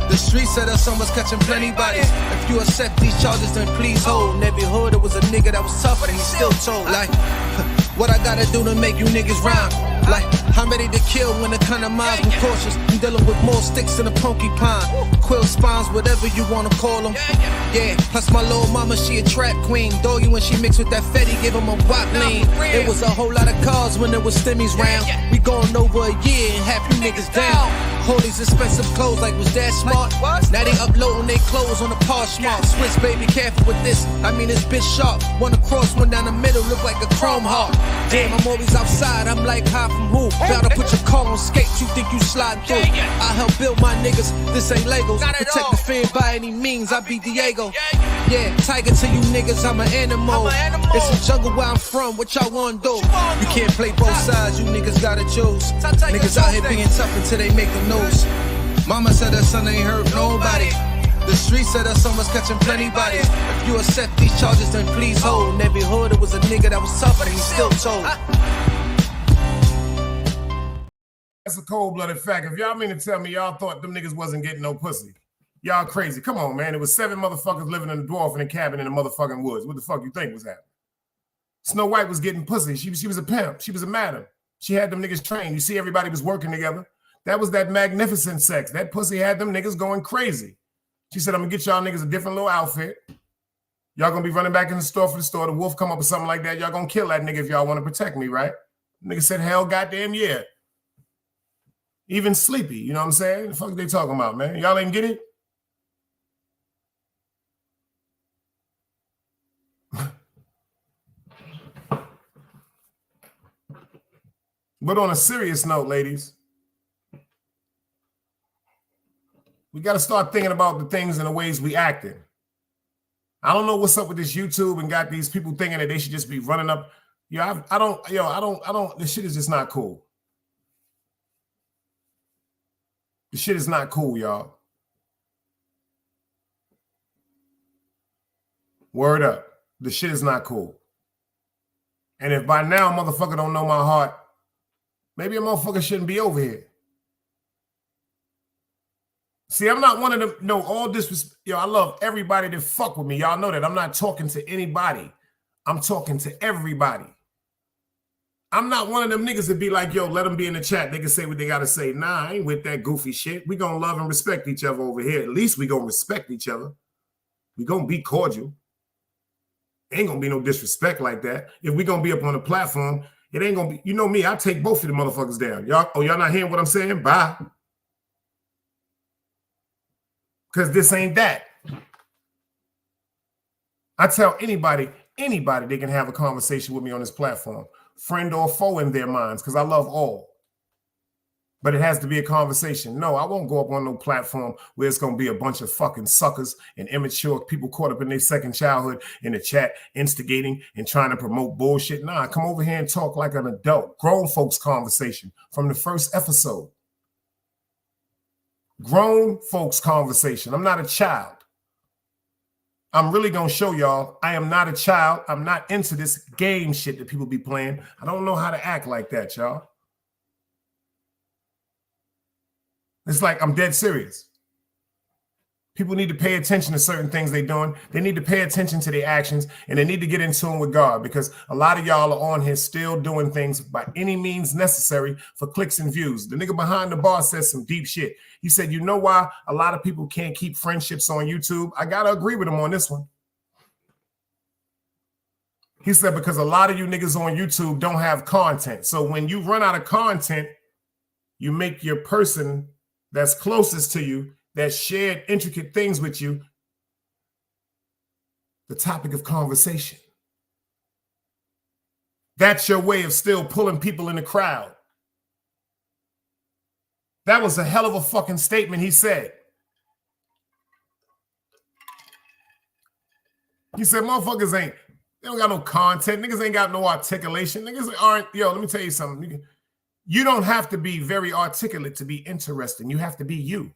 The streets said her son was catching plenty bodies. If you accept these charges, then please hold. In every hood, there was a nigga that was tougher than he still told. Like, what I gotta do to make you niggas rhyme? Like, I'm ready to kill when the kind of minds I'm cautious. I'm dealing with more sticks than a porcupine. Quill spines, whatever you wanna call them. Yeah, plus my little mama, she a trap queen. Doggy when she mixed with that Fetty, give him a wop lean. It was a whole lot of cars when there was stimmies round. We going over a year and half you niggas down. All these expensive clothes like was that smart? Now they uploading their clothes on the Poshmark. Switch, baby, careful with this. I mean, this bitch sharp. One across, one down the middle, look like a chrome heart. Damn, I'm always outside. I'm like high from who? Bout to put your car on skates. You think you slide through? I help build my niggas. This ain't Legos. Protect the fan by any means. I be Diego. Yeah, tiger to you niggas. I'm an animal. It's a jungle where I'm from. What y'all wanna do? You can't play both sides. You niggas gotta choose. Niggas out here being tough until they make the news. Mama said her son ain't hurt nobody. The streets said that someone's catching plenty bodies. If you accept these charges, then please hold. In every hood, it was a nigga that was tough, but he still told. That's a cold-blooded fact. If y'all mean to tell me y'all thought them niggas wasn't getting no pussy, y'all crazy. Come on, man. It was 7 motherfuckers living in a dwarf in a cabin in the motherfucking woods. What the fuck you think was happening? Snow White was getting pussy. She was a pimp. She was a madam. She had them niggas trained. You see everybody was working together. That was that magnificent sex. That pussy had them niggas going crazy. She said, I'm going to get y'all niggas a different little outfit. Y'all going to be running back in the store for the store. The wolf come up or something like that. Y'all going to kill that nigga if y'all want to protect me, right? The nigga said, hell goddamn yeah. Even Sleepy, you know what I'm saying? The fuck are they talking about, man? Y'all ain't get it? But on a serious note, ladies, we got to start thinking about the things and the ways we acting. I don't know what's up with this YouTube and got these people thinking that they should just be running up. I don't, this shit is just not cool. This shit is not cool, y'all. Word up. The shit is not cool. And if by now a motherfucker don't know my heart, maybe a motherfucker shouldn't be over here. See, I'm not one of them. No, all this, I love everybody that fuck with me. Y'all know that. I'm not talking to anybody. I'm talking to everybody. I'm not one of them niggas that be like, yo, let them be in the chat. They can say what they got to say. Nah, I ain't with that goofy shit. We gonna love and respect each other over here. At least we gonna respect each other. We gonna be cordial. Ain't gonna be no disrespect like that. If we gonna be up on the platform, it ain't gonna be, you know me, I take both of the motherfuckers down. Y'all not hearing what I'm saying? Bye. Because this ain't that. I tell anybody they can have a conversation with me on this platform, friend or foe in their minds, because I love all. But it has to be a conversation. No, I won't go up on no platform where it's going to be a bunch of fucking suckers and immature people caught up in their second childhood in the chat, instigating and trying to promote bullshit. Nah, come over here and talk like an adult. Grown folks conversation from the first episode. Grown folks conversation. I'm not a child. I'm really going to show y'all I am not a child. I'm not into this game shit that people be playing. I don't know how to act like that, y'all. It's like I'm dead serious. People need to pay attention to certain things they're doing. They need to pay attention to their actions, and they need to get in tune with God, because a lot of y'all are on here still doing things by any means necessary for clicks and views. The nigga behind the bar says some deep shit. He said, you know why a lot of people can't keep friendships on YouTube? I got to agree with him on this one. He said, because a lot of you niggas on YouTube don't have content. So when you run out of content, you make your person that's closest to you, that shared intricate things with you, the topic of conversation. That's your way of still pulling people in the crowd. That was a hell of a fucking statement he said. He said, motherfuckers they don't got no content. Niggas ain't got no articulation. Niggas aren't, let me tell you something. You don't have to be very articulate to be interesting. You have to be you.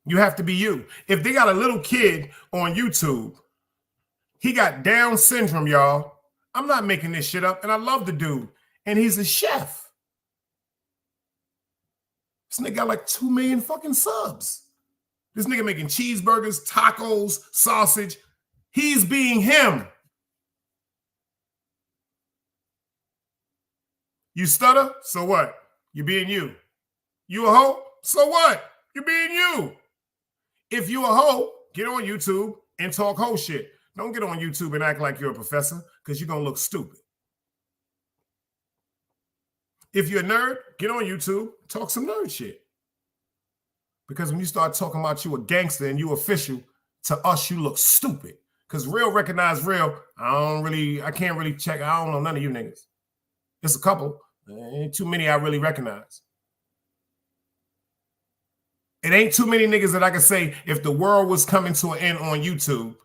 You have to be you. If they got a little kid on YouTube, he got Down syndrome, y'all. I'm not making this shit up, and I love the dude. And he's a chef. This nigga got like 2 million fucking subs. This nigga making cheeseburgers, tacos, sausage. He's being him. You stutter? So what? You being you. You a hoe? So what? You being you. If you a hoe, get on YouTube and talk hoe shit. Don't get on YouTube and act like you're a professor, because you're going to look stupid. If you're a nerd, get on YouTube, talk some nerd shit. Because when you start talking about you a gangster and you official, to us, you look stupid. Because real recognize real, I can't really check. I don't know none of you niggas. There's a couple. Ain't too many I really recognize. It ain't too many niggas that I can say if the world was coming to an end on YouTube,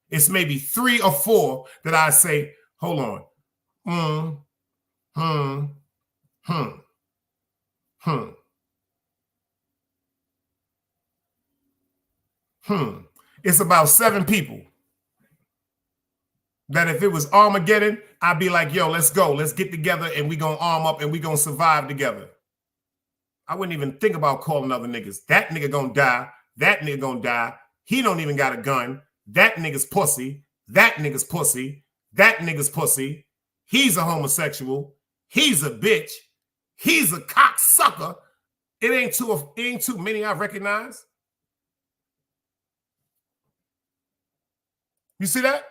it's maybe 3 or 4 that I say, hold on. It's about 7 people that if it was Armageddon, I'd be like, yo, let's go. Let's get together and we gonna arm up and we gonna survive together. I wouldn't even think about calling other niggas. That nigga gonna die. That nigga gonna die. He don't even got a gun. That nigga's pussy. That nigga's pussy. That nigga's pussy. He's a homosexual. He's a bitch. He's a cocksucker. It ain't too many I recognize. You see that?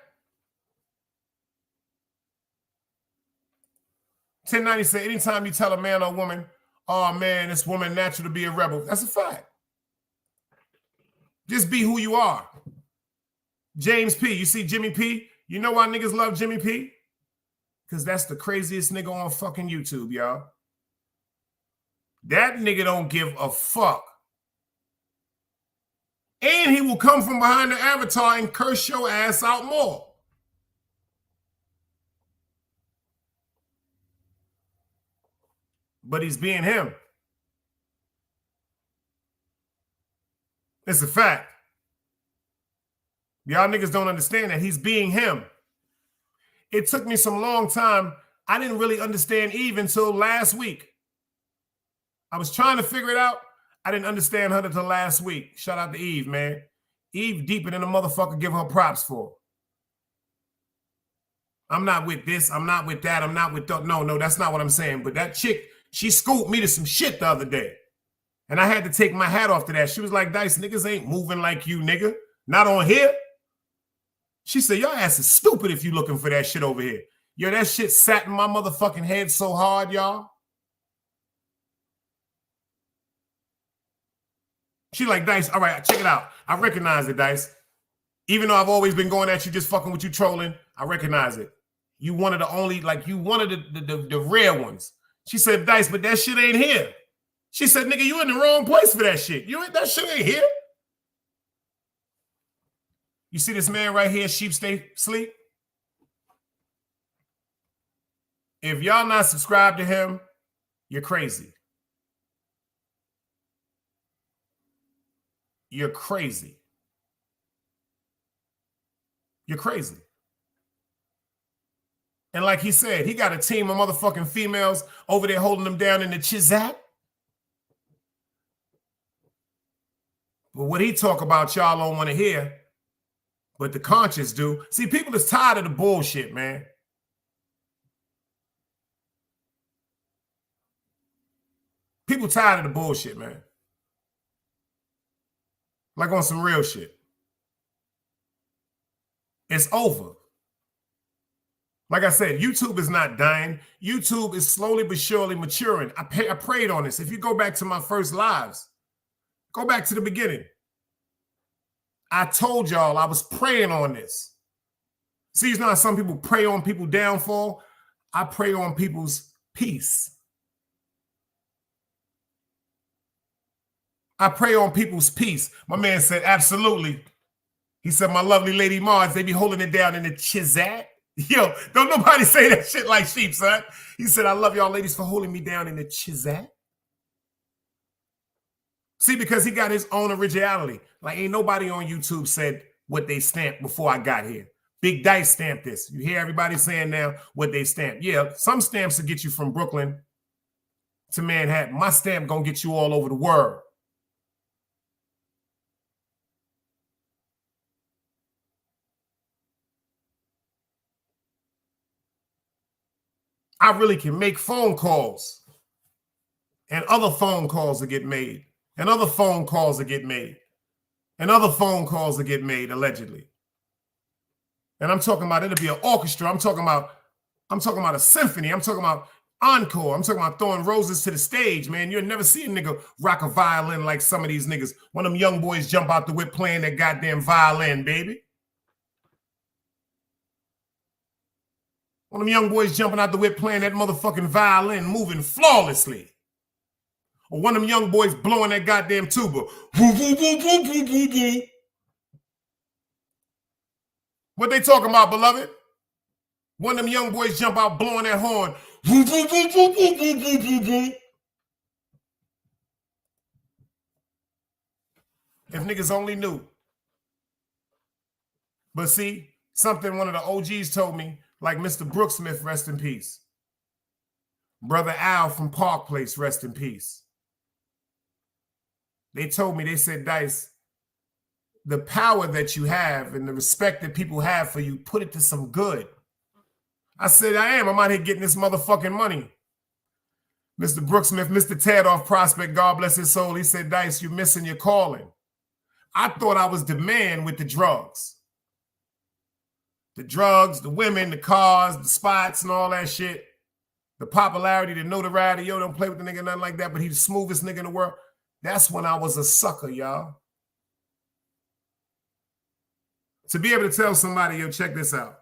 1090 said, anytime you tell a man or woman, oh man, this woman natural to be a rebel, that's a fact. Just be who you are. James P, you see Jimmy P? You know why niggas love Jimmy P? Because that's the craziest nigga on fucking YouTube, y'all. That nigga don't give a fuck. And he will come from behind the avatar and curse your ass out more. But he's being him. It's a fact. Y'all niggas don't understand that. He's being him. It took me some long time. I didn't really understand Eve until last week. I was trying to figure it out. I didn't understand her until last week. Shout out to Eve, man. Eve deeper than a motherfucker give her props for. I'm not with this. I'm not with that. I'm not with that. No, that's not what I'm saying. But that chick, she schooled me to some shit the other day. And I had to take my hat off to that. She was like, Dice, niggas ain't moving like you, nigga. Not on here. She said, your ass is stupid if you looking for that shit over here. Yo, that shit sat in my motherfucking head so hard, y'all. She like, Dice, all right, check it out. I recognize it, Dice. Even though I've always been going at you, just fucking with you trolling, I recognize it. You one of the only, like, you one of the rare ones. She said, Dice, but that shit ain't here. She said, nigga, you in the wrong place for that shit. That shit ain't here. You see this man right here, sheep stay sleep? If y'all not subscribed to him, you're crazy. You're crazy. You're crazy. And like he said, he got a team of motherfucking females over there holding them down in the Chizat. But what he talk about, y'all don't want to hear. But the conscious do. See, people is tired of the bullshit, man. People tired of the bullshit, man. Like on some real shit. It's over. Like I said, YouTube is not dying. YouTube is slowly but surely maturing. I prayed on this. If you go back to my first lives, go back to the beginning. I told y'all I was praying on this. See, it's not some people pray on people's downfall. I pray on people's peace. I pray on people's peace. My man said, absolutely. He said, my lovely lady Mars, they be holding it down in the Chizat. Yo, don't nobody say that shit like sheep, son. He said, I love y'all ladies for holding me down in the Chizat. See, because he got his own originality. Like, ain't nobody on YouTube said what they stamped before I got here. Big Dice stamped this. You hear everybody saying now what they stamped. Yeah, some stamps will get you from Brooklyn to Manhattan. My stamp gonna get you all over the world. I really can make phone calls. And other phone calls will get made. And other phone calls will get made. And other phone calls will get made, allegedly. And I'm talking about it'll be an orchestra. I'm talking about a symphony. I'm talking about encore. I'm talking about throwing roses to the stage, man. You'll never see a nigga rock a violin like some of these niggas. One of them young boys jump out the whip playing that goddamn violin, baby. One of them young boys jumping out the whip playing that motherfucking violin, moving flawlessly. Or one of them young boys blowing that goddamn tuba. What they talking about, beloved? One of them young boys jump out blowing that horn. If niggas only knew But see, something one of the OGs told me, like Mr. Brooksmith, rest in peace. Brother Al from Park Place, rest in peace. They told me, they said, Dice, the power that you have and the respect that people have for you, put it to some good. I said, I am. I'm out here getting this motherfucking money. Mr. Brooksmith, Mr. Ted off Prospect, God bless his soul. He said, Dice, you're missing your calling. I thought I was the man with the drugs. The drugs, the women, the cars, the spots, and all that shit. The popularity, the notoriety. Yo, don't play with the nigga, nothing like that, but he's the smoothest nigga in the world. That's when I was a sucker, y'all. To be able to tell somebody, yo, check this out.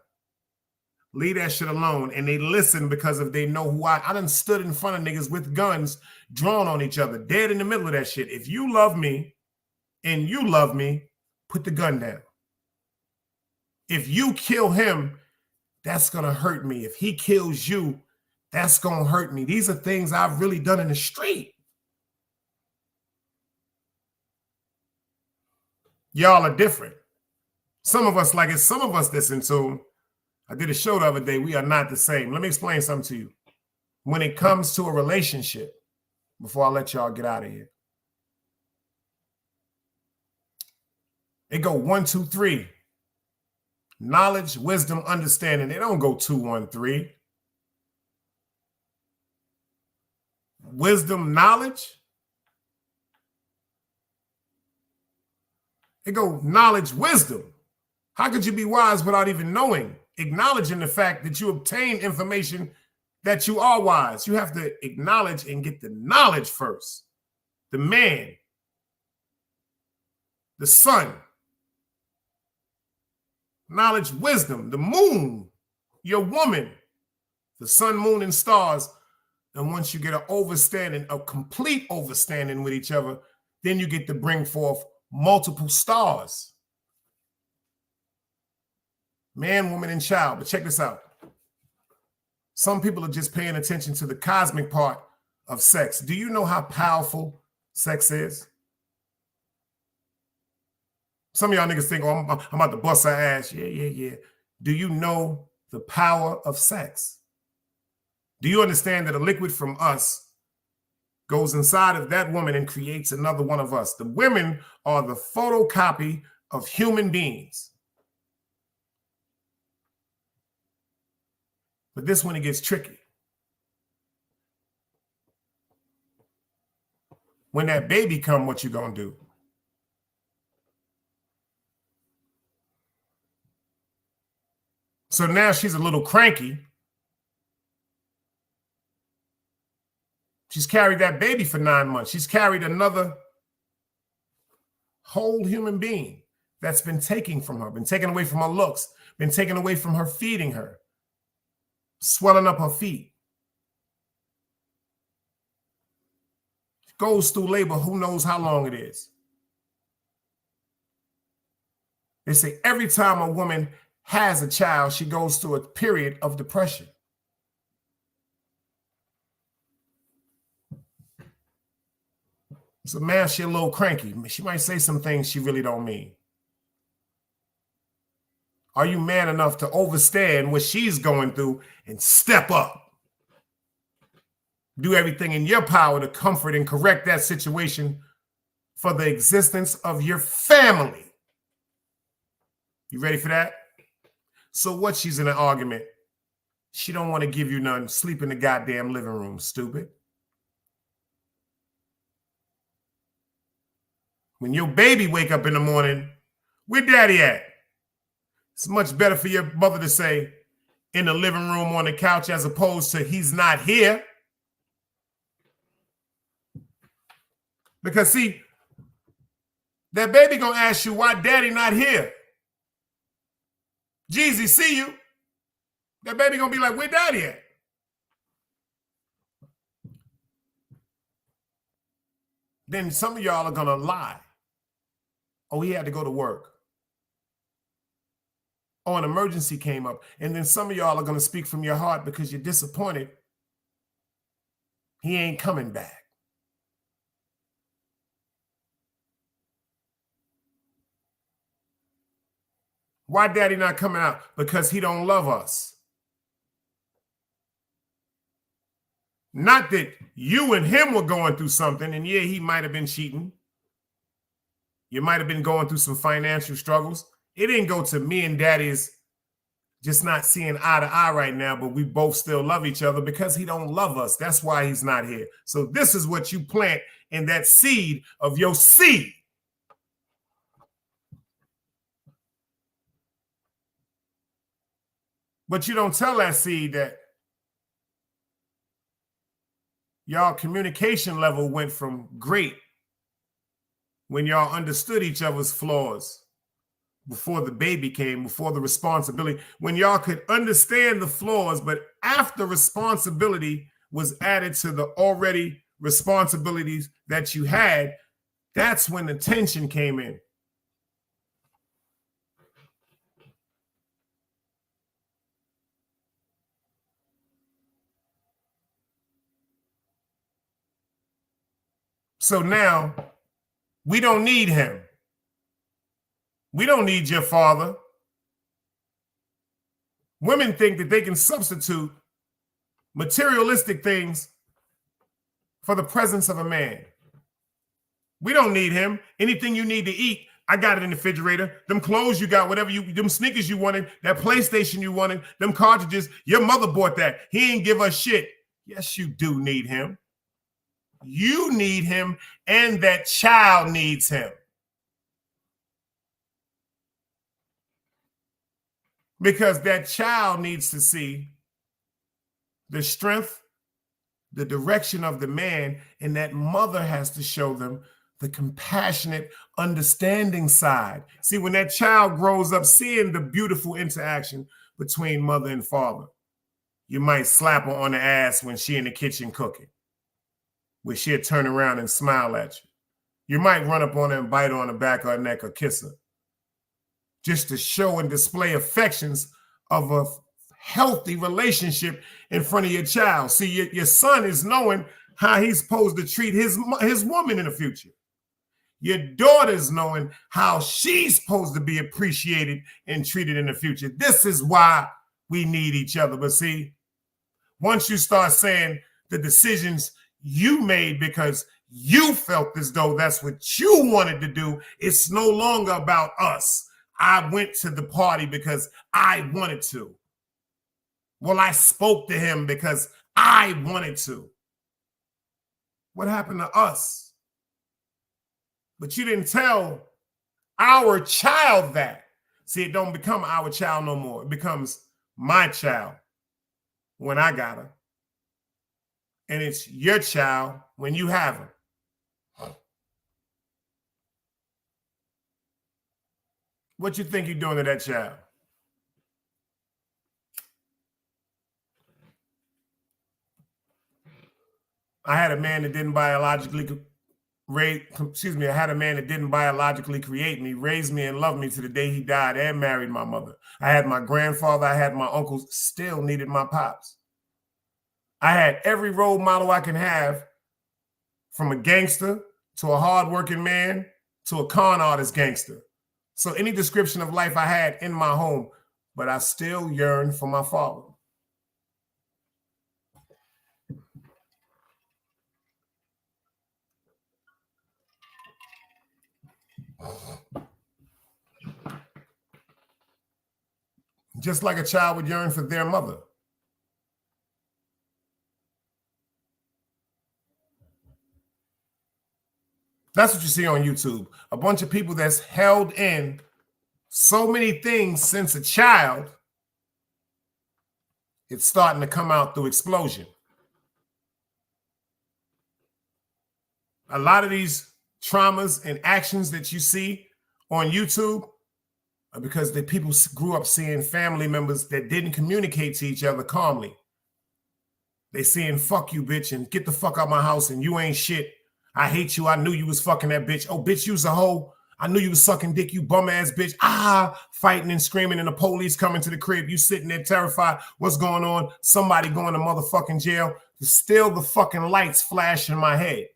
Leave that shit alone. And they listen because if they know who I done stood in front of niggas with guns drawn on each other, dead in the middle of that shit. If you love me and you love me, put the gun down. If you kill him, that's going to hurt me. If he kills you, that's going to hurt me. These are things I've really done in the street. Y'all are different. Some of us like it. Some of us that's in tune. I did a show the other day. We are not the same. Let me explain something to you. When it comes to a relationship, before I let y'all get out of here, it go 1, 2, 3. Knowledge, wisdom, understanding. They don't go 2, 1, 3. Wisdom, knowledge. It go knowledge, wisdom. How could you be wise without even knowing? Acknowledging the fact that you obtain information that you are wise. You have to acknowledge and get the knowledge first. The man, the sun, knowledge, wisdom, the moon, your woman, the sun, moon, and stars. And once you get an overstanding, a complete overstanding with each other, then you get to bring forth multiple stars. Man, woman, and child. But check this out. Some people are just paying attention to the cosmic part of sex. Do you know how powerful sex is? Some of y'all niggas think, oh, I'm about to bust her ass. Yeah. Do you know the power of sex? Do you understand that a liquid from us goes inside of that woman and creates another one of us? The women are the photocopy of human beings. But this one, it gets tricky. When that baby come, what you gonna do? So now she's a little cranky. She's carried that baby for 9 months. She's carried another whole human being that's been taken from her, been taken away from her looks, been taken away from her feeding her, swelling up her feet. Goes through labor, who knows how long it is. They say every time a woman has a child, she goes through a period of depression. So man, she's a little cranky. She might say some things she really don't mean. Are you man enough to understand what she's going through and step up? Do everything in your power to comfort and correct that situation for the existence of your family. You ready for that? So what, she's in an argument. She don't want to give you none. Sleep in the goddamn living room, stupid. When your baby wake up in the morning, where daddy at? It's much better for your mother to say in the living room on the couch as opposed to he's not here. Because see, that baby gonna ask you why daddy not here. Jeezy, see you. That baby gonna be like, where daddy at? Then some of y'all are gonna lie. Oh, he had to go to work. Oh, an emergency came up. And then some of y'all are gonna speak from your heart because you're disappointed. He ain't coming back. Why daddy not coming out? Because he don't love us. Not that you and him were going through something, and yeah, he might have been cheating. You might have been going through some financial struggles. It didn't go to me and daddy's just not seeing eye to eye right now, but we both still love each other because he don't love us. That's why he's not here. So this is what you plant in that seed of your seed. But you don't tell that seed that y'all communication level went from great when y'all understood each other's flaws before the baby came, before the responsibility, when y'all could understand the flaws, but after responsibility was added to the already responsibilities that you had, that's when the tension came in. So now we don't need him. We don't need your father. Women think that they can substitute materialistic things for the presence of a man. We don't need him. Anything you need to eat, I got it in the refrigerator. Them clothes you got, whatever them sneakers you wanted, that PlayStation you wanted, them cartridges, your mother bought that. He ain't give us shit. Yes, you do need him. You need him, and that child needs him. Because that child needs to see the strength, the direction of the man, and that mother has to show them the compassionate, understanding side. See, when that child grows up seeing the beautiful interaction between mother and father, you might slap her on the ass when she in the kitchen cooking, where she'll turn around and smile at you. You might run up on her and bite her on the back of her neck or kiss her, just to show and display affections of a healthy relationship in front of your child. See, your son is knowing how he's supposed to treat his woman in the future. Your daughter's knowing how she's supposed to be appreciated and treated in the future. This is why we need each other. But see, once you start saying the decisions you made because you felt as though that's what you wanted to do, it's no longer about us. I went to the party because I wanted to. Well, I spoke to him because I wanted to. What happened to us? But you didn't tell our child that. See, it don't become our child no more. It becomes my child when I got her. And it's your child when you have her. What you think you're doing to that child? I had a man that didn't biologically I had a man that didn't biologically create me, raised me, and loved me to the day he died, and married my mother. I had my grandfather, I had my uncles, still needed my pops. I had every role model I can have, from a gangster to a hardworking man to a con artist gangster. So any description of life I had in my home, but I still yearn for my father. Just like a child would yearn for their mother. That's what you see on YouTube. A bunch of people that's held in so many things since a child, it's starting to come out through explosion. A lot of these traumas and actions that you see on YouTube are because the people grew up seeing family members that didn't communicate to each other calmly. They saying, fuck you, bitch, and get the fuck out my house, and you ain't shit. I hate you. I knew you was fucking that bitch. Oh, bitch, you was a hoe. I knew you was sucking dick, you bum ass bitch. Fighting and screaming, and the police coming to the crib. You sitting there terrified. What's going on? Somebody going to motherfucking jail. Still the fucking lights flash in my head.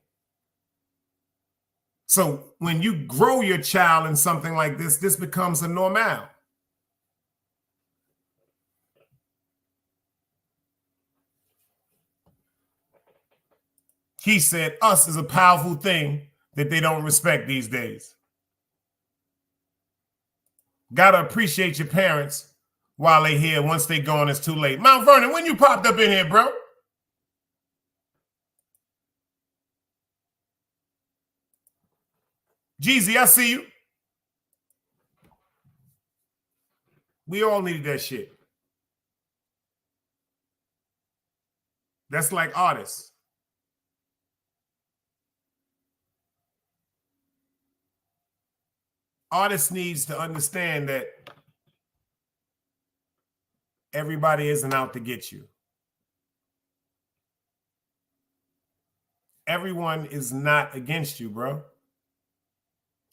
So when you grow your child in something like this, this becomes a normal. He said us is a powerful thing that they don't respect these days. Gotta appreciate your parents while they here. Once they gone, it's too late. Mount Vernon, when you popped up in here, bro? Jeezy, I see you. We all needed that shit. That's like artists. Artists needs to understand that everybody isn't out to get you. Everyone is not against you, bro.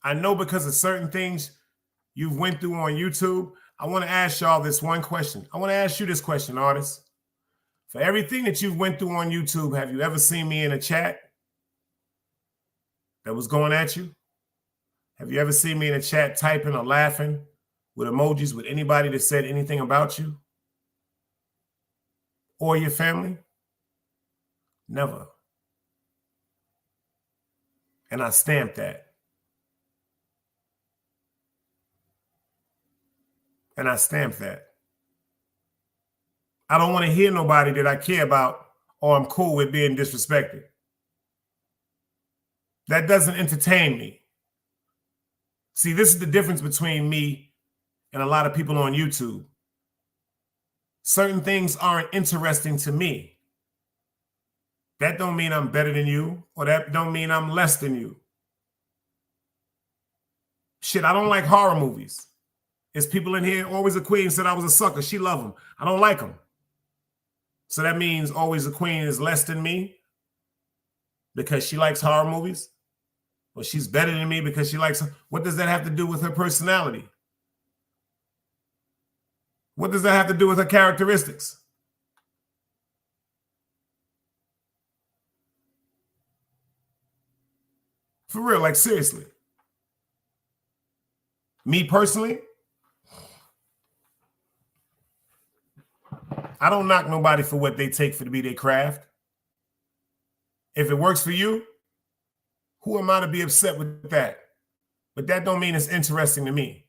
I know because of certain things you've went through on YouTube. I want to ask y'all this one question. I want to ask you this question, artists. For everything that you've went through on YouTube, have you ever seen me in a chat that was going at you? Have you ever seen me in a chat typing or laughing with emojis with anybody that said anything about you or your family? Never. And I stamped that. And I stamped that. I don't want to hear nobody that I care about or I'm cool with being disrespected. That doesn't entertain me. See, this is the difference between me and a lot of people on YouTube. Certain things aren't interesting to me. That don't mean I'm better than you, or that don't mean I'm less than you. Shit, I don't like horror movies. There's people in here, Always a Queen said I was a sucker. She love them. I don't like them. So that means Always a Queen is less than me because she likes horror movies? Or she's better than me because she likes... What does that have to do with her personality? What does that have to do with her characteristics? For real, like seriously. Me personally, I don't knock nobody for what they take for to be their craft. If it works for you, who am I to be upset with that? But that don't mean it's interesting to me.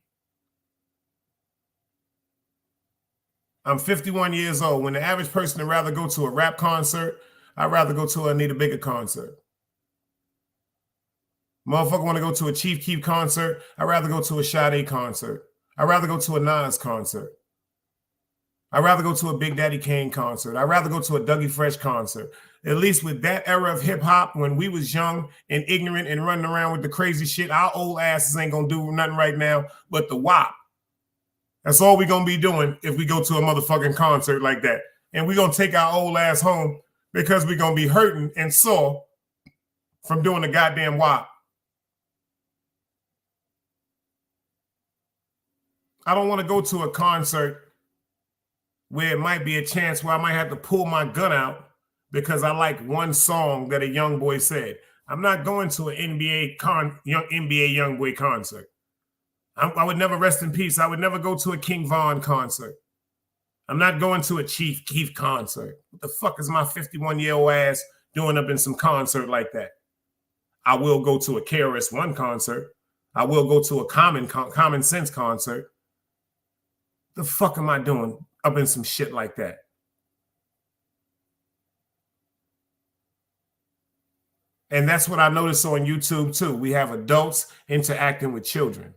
I'm 51 years old. When the average person would rather go to a rap concert, I'd rather go to a Anita Baker concert. Motherfucker want to go to a Chief Keef concert, I'd rather go to a Sade concert. I'd rather go to a Nas concert. I'd rather go to a Big Daddy Kane concert. I'd rather go to a Dougie Fresh concert. At least with that era of hip hop, when we was young and ignorant and running around with the crazy shit, our old asses ain't gonna do nothing right now but the WAP. That's all we gonna be doing if we go to a motherfucking concert like that. And we gonna take our old ass home because we gonna be hurting and sore from doing the goddamn WAP. I don't want to go to a concert where it might be a chance where I might have to pull my gun out because I like one song that a young boy said. I'm not going to an NBA young boy concert. I would never, rest in peace, I would never go to a King Von concert. I'm not going to a Chief Keef concert. What the fuck is my 51-year-old ass doing up in some concert like that? I will go to a KRS-One concert. I will go to a Common Sense concert. The fuck am I doing up in some shit like that? And that's what I noticed on YouTube too. We have adults interacting with children.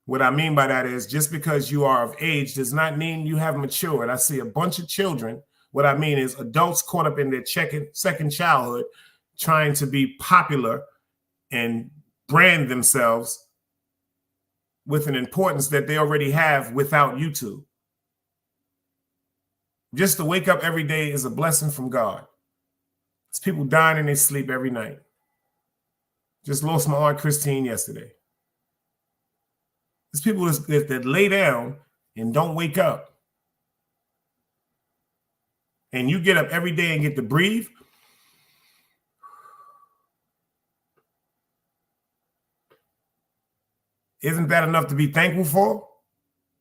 What I mean by that is just because you are of age does not mean you have matured. I see a bunch of children. What I mean is adults caught up in their second childhood trying to be popular and brand themselves with an importance that they already have without YouTube. Just to wake up every day is a blessing from God. It's people dying in their sleep every night. Just lost my Aunt Christine yesterday. There's people that lay down and don't wake up. And you get up every day and get to breathe. Isn't that enough to be thankful for?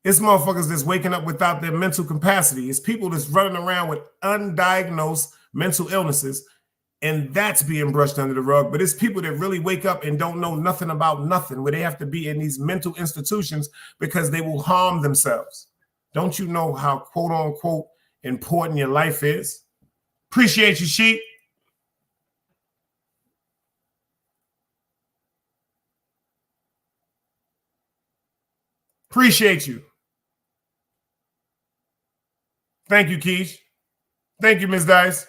It's motherfuckers that's waking up without their mental capacity. It's people that's running around with undiagnosed mental illnesses And that's being brushed under the rug. But it's people that really wake up and don't know nothing about nothing, where they have to be in these mental institutions because they will harm themselves. Don't you know how, quote unquote, important your life is? Appreciate you, Sheep. Appreciate you. Thank you, Keish. Thank you, Ms. Dice.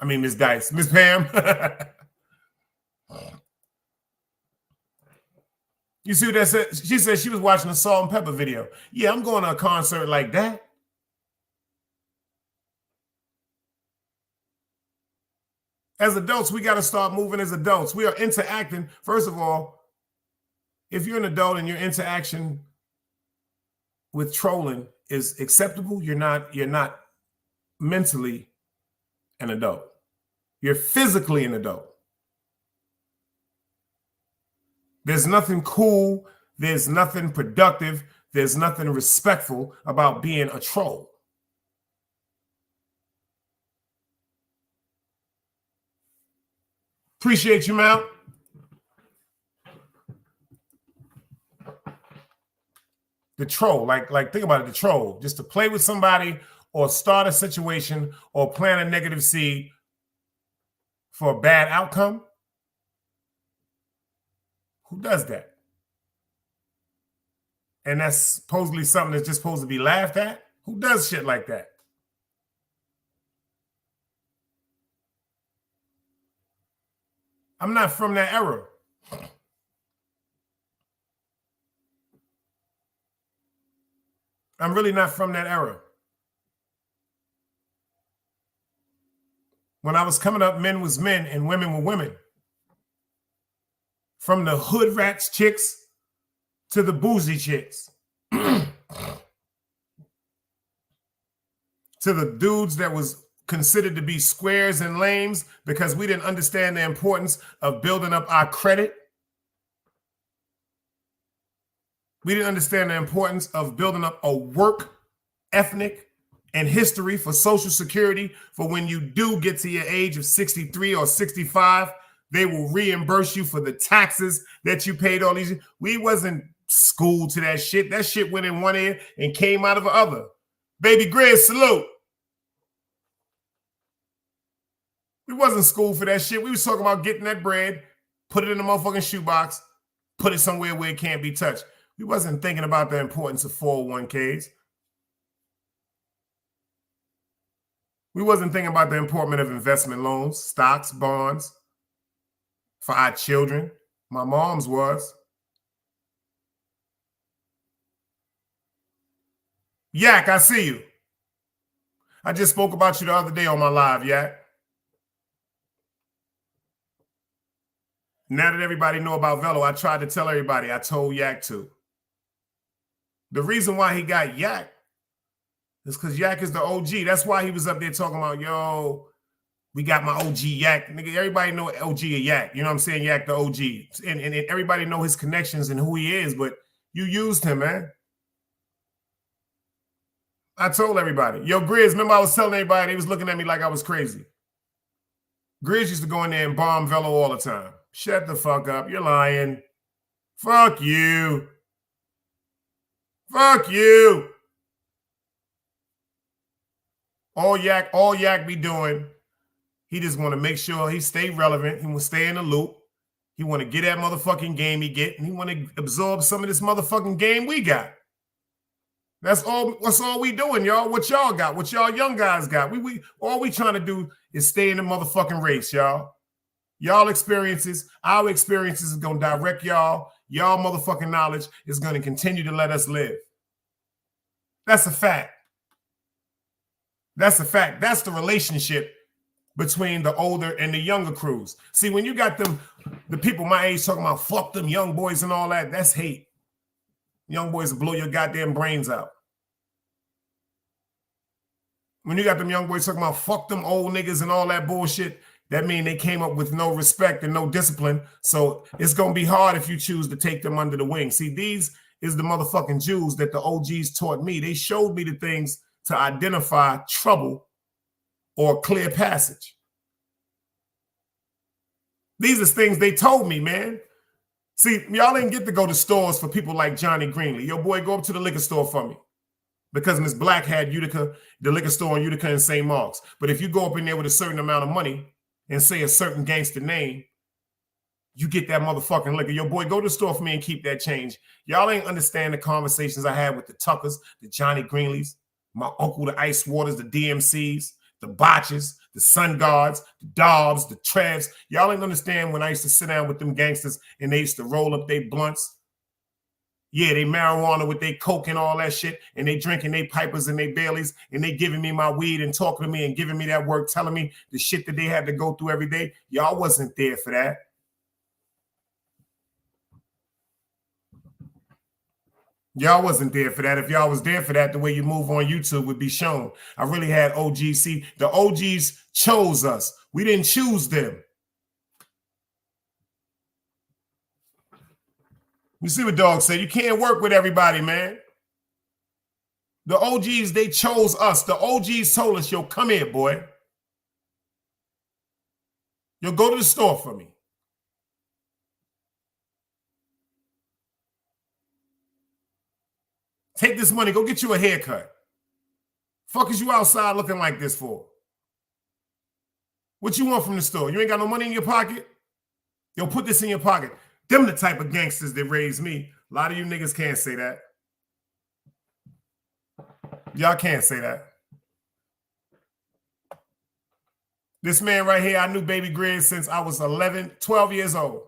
I mean, Ms. Dice. Ms. Pam. You see what that said? She said she was watching a Salt and Pepper video. Yeah, I'm going to a concert like that. As adults, we got to start moving as adults. We are interacting. First of all, if you're an adult and your interaction with trolling is acceptable, you're not mentally an adult. You're physically an adult. There's nothing cool. There's nothing productive. There's nothing respectful about being a troll. Appreciate you, Mount. The troll, like think about it, the troll, just to play with somebody or start a situation or plant a negative seed for a bad outcome. Who does that? And that's supposedly something that's just supposed to be laughed at? Who does shit like that? I'm not from that era. I'm really not from that era. When I was coming up, men was men and women were women. From the hood rats chicks to the bougie chicks. To the dudes that was considered to be squares and lames because we didn't understand the importance of building up our credit. We didn't understand the importance of building up a work ethic and history for Social Security for when you do get to your age of 63 or 65. They will reimburse you for the taxes that you paid all these years. We wasn't schooled to that shit. That shit went in one ear and came out of the other. Baby Grizz, salute. We wasn't schooled for that shit. We was talking about getting that bread, put it in the motherfucking shoebox, put it somewhere where it can't be touched. We wasn't thinking about the importance of 401ks. We wasn't thinking about the importance of investment loans, stocks, bonds for our children. My mom's was. Yak, I see you. I just spoke about you the other day on my live, Yak. Now that everybody know about Velo, I tried to tell everybody. I told Yak to. The reason why he got Yak is because Yak is the OG. That's why he was up there talking about, yo, we got my OG Yak. Nigga, everybody know OG a Yak. You know what I'm saying? Yak the OG. And everybody know his connections and who he is, but you used him, man. I told everybody. Yo, Grizz, remember I was telling everybody, they was looking at me like I was crazy. Grizz used to go in there and bomb Velo all the time. Shut the fuck up. You're lying. Fuck you. Fuck you. All Yak be doing, he just want to make sure he stay relevant. He want to stay in the loop. He want to get that motherfucking game he get, and he want to absorb some of this motherfucking game we got. That's all we doing, y'all. What y'all got? What y'all young guys got? We all we trying to do is stay in the motherfucking race, y'all. Y'all experiences, our experiences is going to direct y'all. Y'all motherfucking knowledge is going to continue to let us live. That's a fact. That's a fact. That's the relationship between the older and the younger crews. See, when you got the people my age talking about fuck them young boys and all that, that's hate. Young boys will blow your goddamn brains out. When you got them young boys talking about fuck them old niggas and all that bullshit, that means they came up with no respect and no discipline. So it's going to be hard if you choose to take them under the wing. See, these is the motherfucking Jews that the OGs taught me. They showed me the things to identify trouble or clear passage. These are things they told me, man. See, y'all ain't get to go to stores for people like Johnny Greenlee. Your boy, go up to the liquor store for me. Because Miss Black had Utica, the liquor store in Utica and St. Mark's. But if you go up in there with a certain amount of money and say a certain gangster name, you get that motherfucking liquor. Your boy, go to the store for me and keep that change. Y'all ain't understand the conversations I had with the Tuckers, the Johnny Greenleys, my uncle, the Ice Waters, the DMCs, the Botches, the Sun Guards, the Dobbs, the Trevs. Y'all ain't understand when I used to sit down with them gangsters and they used to roll up their blunts. Yeah, they marijuana with their coke and all that shit, and they drinking their pipers and their Baileys, and they giving me my weed and talking to me and giving me that work, telling me the shit that they had to go through every day. Y'all wasn't there for that. Y'all wasn't there for that. If y'all was there for that, the way you move on YouTube would be shown. I really had OGs. See, the OGs chose us. We didn't choose them. You see what Dog said? You can't work with everybody, man. The OGs, they chose us. The OGs told us, yo, come here, boy. Yo, go to the store for me. Take this money, go get you a haircut. Fuck is you outside looking like this for? What you want from the store? You ain't got no money in your pocket? Yo, put this in your pocket. Them the type of gangsters that raised me. A lot of you niggas can't say that. Y'all can't say that. This man right here, I knew Baby Grizz since I was 12 years old.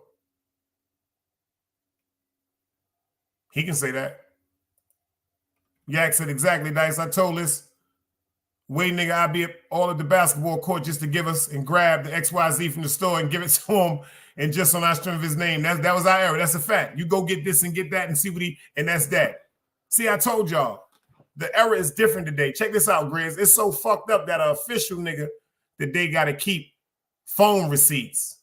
He can say that. Yak said, exactly, Dice. I told this way nigga I'd be all at the basketball court just to give us and grab the XYZ from the store and give it to him. And just on our strength of his name, that was our era. That's a fact. You go get this and get that and see what and that's that. See, I told y'all, the era is different today. Check this out, Grizz. It's so fucked up that an official nigga that they got to keep phone receipts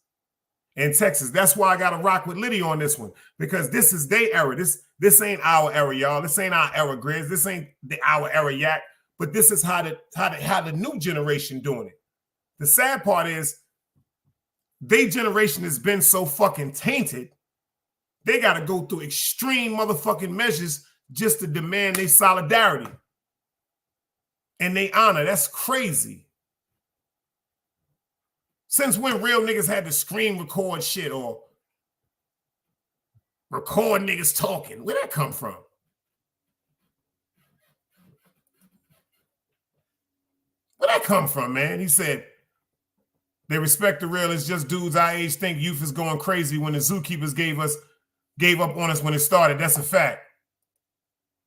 in Texas. That's why I got to rock with Liddy on this one, because this is their era. This ain't our era, y'all. This ain't our era, Grizz. This ain't our era, Yak. But this is how the new generation doing it. The sad part is, their generation has been so fucking tainted, they got to go through extreme motherfucking measures just to demand their solidarity and they honor. That's crazy. Since when real niggas had to screen record shit or record niggas talking? Where'd that come from? Where'd that come from, man? He said, they respect the real. It's just dudes our age think youth is going crazy when the zookeepers gave up on us when it started. That's a fact.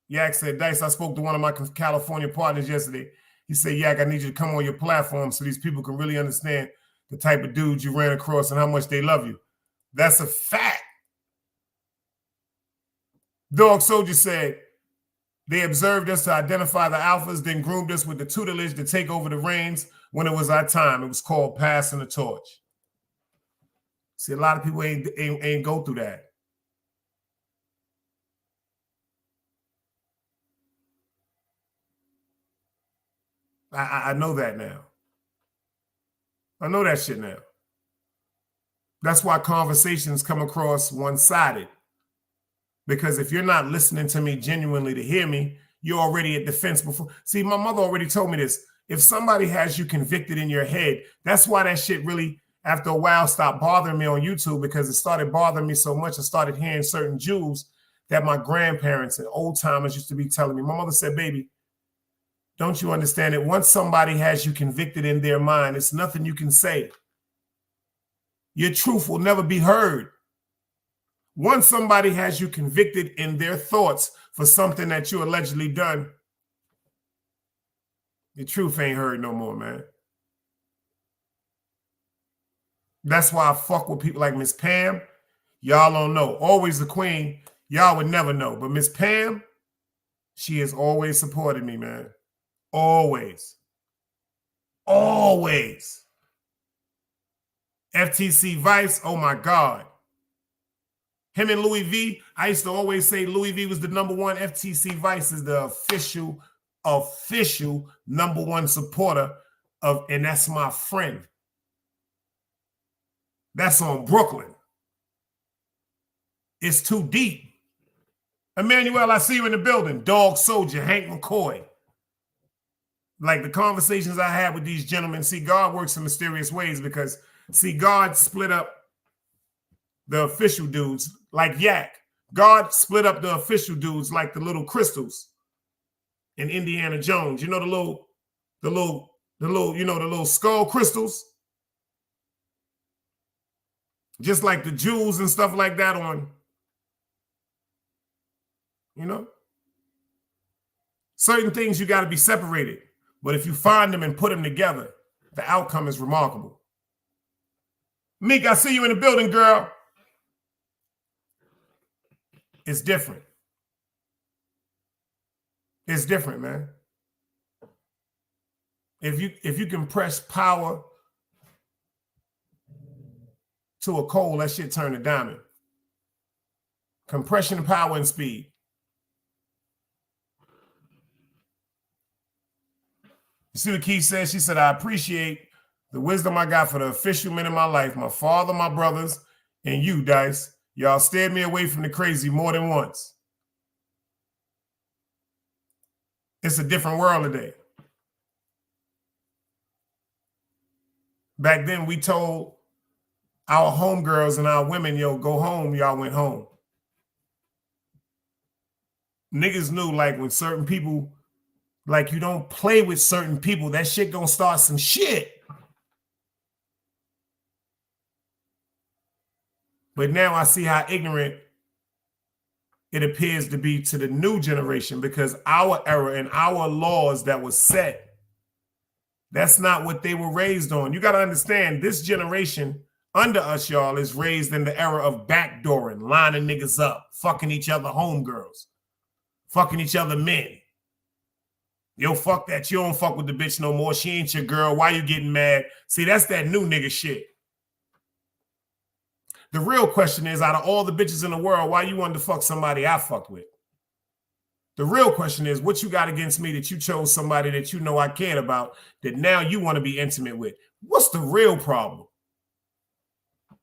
Yak said, Dice, I spoke to one of my California partners yesterday. He said, Yak, I need you to come on your platform so these people can really understand the type of dudes you ran across and how much they love you. That's a fact. Dog Soldier said, they observed us to identify the alphas, then groomed us with the tutelage to take over the reins when it was our time. It was called passing the torch. See, a lot of people ain't go through that. I know that now. I know that shit now. That's why conversations come across one-sided. Because if you're not listening to me genuinely to hear me, you're already at defense before. See, my mother already told me this. If somebody has you convicted in your head, that's why that shit really, after a while, stopped bothering me on YouTube, because it started bothering me so much. I started hearing certain Jews that my grandparents and old timers used to be telling me. My mother said, baby, don't you understand it? Once somebody has you convicted in their mind, it's nothing you can say. Your truth will never be heard. Once somebody has you convicted in their thoughts for something that you allegedly done, the truth ain't heard no more, man. That's why I fuck with people like Miss Pam. Y'all don't know. Always the queen. Y'all would never know. But Miss Pam, she has always supported me, man. Always. Always. FTC Vice, oh my God. Him and Louis V, I used to always say Louis V was the number one. FTC Vice is the official number one supporter of, and that's my friend. That's on Brooklyn. It's too deep. Emmanuel, I see you in the building. Dog Soldier, Hank McCoy. Like the conversations I had with these gentlemen, see, God works in mysterious ways because, see, God split up the official dudes like Yak. God split up the official dudes like the little crystals in Indiana Jones. You know, the little skull crystals? Just like the jewels and stuff like that on, you know? Certain things you got to be separated. But if you find them and put them together, the outcome is remarkable. Meek, I see you in the building, girl. It's different. It's different, man. If you can press power to a coal, that shit turn to diamond. Compression, power, and speed. You see what Keith said? She said, I appreciate the wisdom I got for the official men in my life, my father, my brothers, and you, Dice. Y'all steered me away from the crazy more than once. It's a different world today. Back then, we told our homegirls and our women, yo, go home, y'all went home. Niggas knew, like, when certain people, like, you don't play with certain people, that shit gonna start some shit. But now I see how ignorant it appears to be to the new generation, because our era and our laws that was set, that's not what they were raised on. You got to understand, this generation under us, y'all, is raised in the era of backdooring, lining niggas up, fucking each other homegirls, fucking each other men. Yo, fuck that. You don't fuck with the bitch no more. She ain't your girl. Why you getting mad? See, that's that new nigga shit. The real question is, out of all the bitches in the world, why you wanted to fuck somebody I fucked with? The real question is, what you got against me that you chose somebody that you know I cared about that now you want to be intimate with? What's the real problem?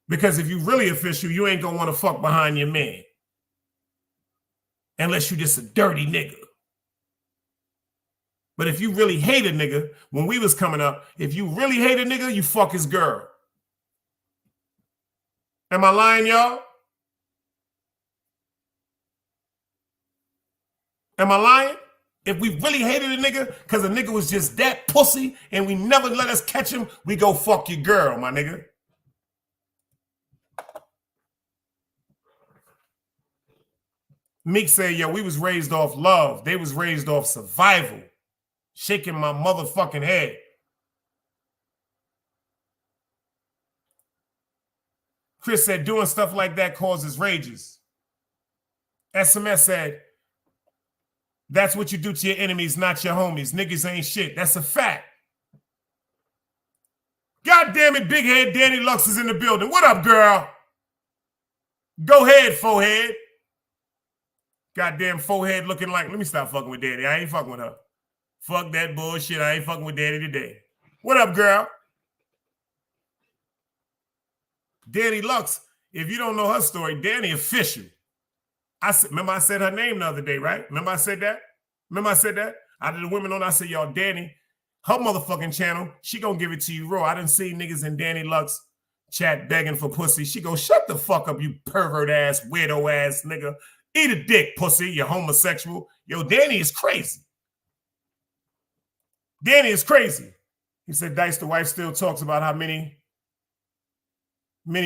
Because if you really official, you ain't gonna want to fuck behind your man. Unless you just a dirty nigga. But if you really hate a nigga, when we was coming up, if you really hate a nigga, you fuck his girl. Am I lying, y'all? Am I lying? If we really hated a nigga because a nigga was just that pussy and we never let us catch him, we go fuck your girl, my nigga. Meek said, yo, we was raised off love. They was raised off survival. Shaking my motherfucking head. Chris said, doing stuff like that causes rages. SMS said, that's what you do to your enemies, not your homies. Niggas ain't shit. That's a fact. God damn it, big head Danny Lux is in the building. What up, girl? Go ahead, forehead. Goddamn forehead looking like, let me stop fucking with Danny. I ain't fucking with her. Fuck that bullshit. I ain't fucking with Danny today. What up, girl? Danny Lux, if you don't know her story, Danny official. Remember I said her name the other day, right? Remember I said that? I did the women on, I said, y'all, Danny, her motherfucking channel, she gonna give it to you raw. I done seen niggas in Danny Lux chat begging for pussy. She go, shut the fuck up, you pervert ass, weirdo ass nigga. Eat a dick, pussy, you homosexual. Yo, Danny is crazy. Danny is crazy. He said, Dice, the wife still talks about how many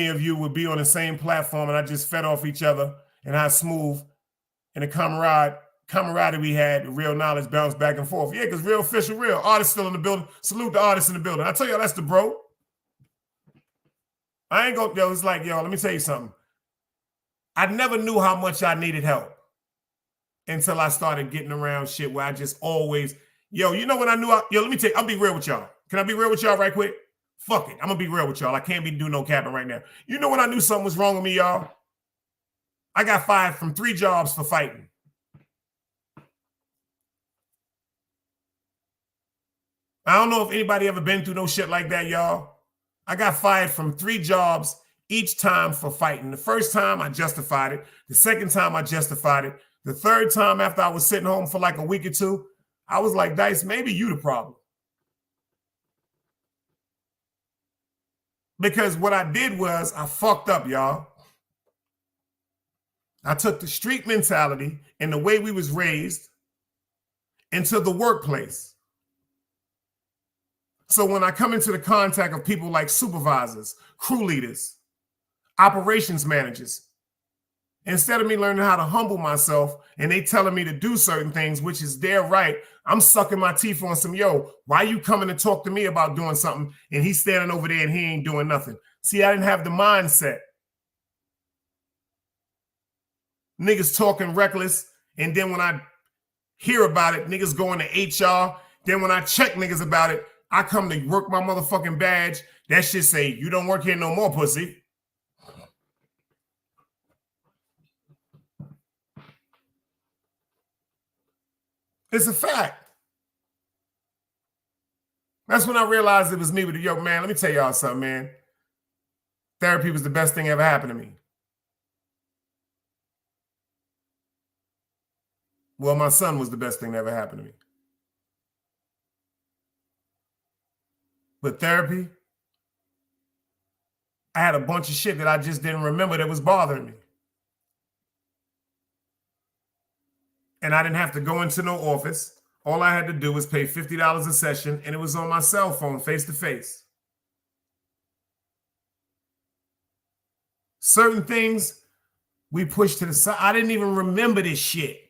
of you would be on the same platform and I just fed off each other and how smooth and the camaraderie we had, the real knowledge bounced back and forth. Yeah, because real official, real. Artists still in the building. Salute the artists in the building. I tell y'all, that's the bro. I ain't go, yo, it's like, yo, let me tell you something. I never knew how much I needed help until I started getting around shit where I just always, yo, you know when I knew, let me tell you, I'll be real with y'all. Can I be real with y'all right quick? Fuck it. I'm going to be real with y'all. I can't be doing no capping right now. You know when I knew something was wrong with me, y'all? I got fired from 3 jobs for fighting. I don't know if anybody ever been through no shit like that, y'all. I got fired from 3 jobs each time for fighting. The first time I justified it. The second time I justified it. The third time after I was sitting home for like a week or two, I was like, Dice, maybe you the problem. Because what I did was I fucked up, y'all. I took the street mentality and the way we was raised into the workplace. So when I come into the contact of people like supervisors, crew leaders, operations managers, instead of me learning how to humble myself and they telling me to do certain things, which is their right, I'm sucking my teeth on some, yo, why you coming to talk to me about doing something and he's standing over there and he ain't doing nothing? See, I didn't have the mindset. Niggas talking reckless, and then when I hear about it, niggas going to HR. Then when I check niggas about it, I come to work my motherfucking badge. That shit say, you don't work here no more, pussy. It's a fact. That's when I realized it was me with the yoke, man. Let me tell y'all something, man. Therapy was the best thing ever happened to me. Well, my son was the best thing that ever happened to me. But therapy, I had a bunch of shit that I just didn't remember that was bothering me. And I didn't have to go into no office. All I had to do was pay $50 a session, and it was on my cell phone, face to face. Certain things we pushed to the side. I didn't even remember this shit.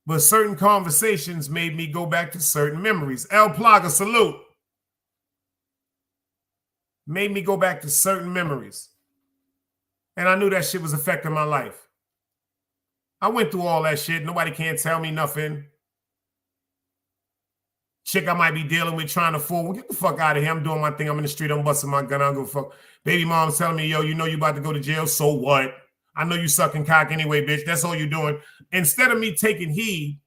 But certain conversations made me go back to certain memories. El Plaga, salute. Made me go back to certain memories. And I knew that shit was affecting my life. I went through all that shit. Nobody can't tell me nothing. Chick I might be dealing with trying to fool. Well, get the fuck out of here. I'm doing my thing. I'm in the street. I'm busting my gun. I don't give a fuck. Baby mom's telling me, yo, you know you about to go to jail. So what? I know you sucking cock anyway, bitch. That's all you're doing. Instead of me taking heed,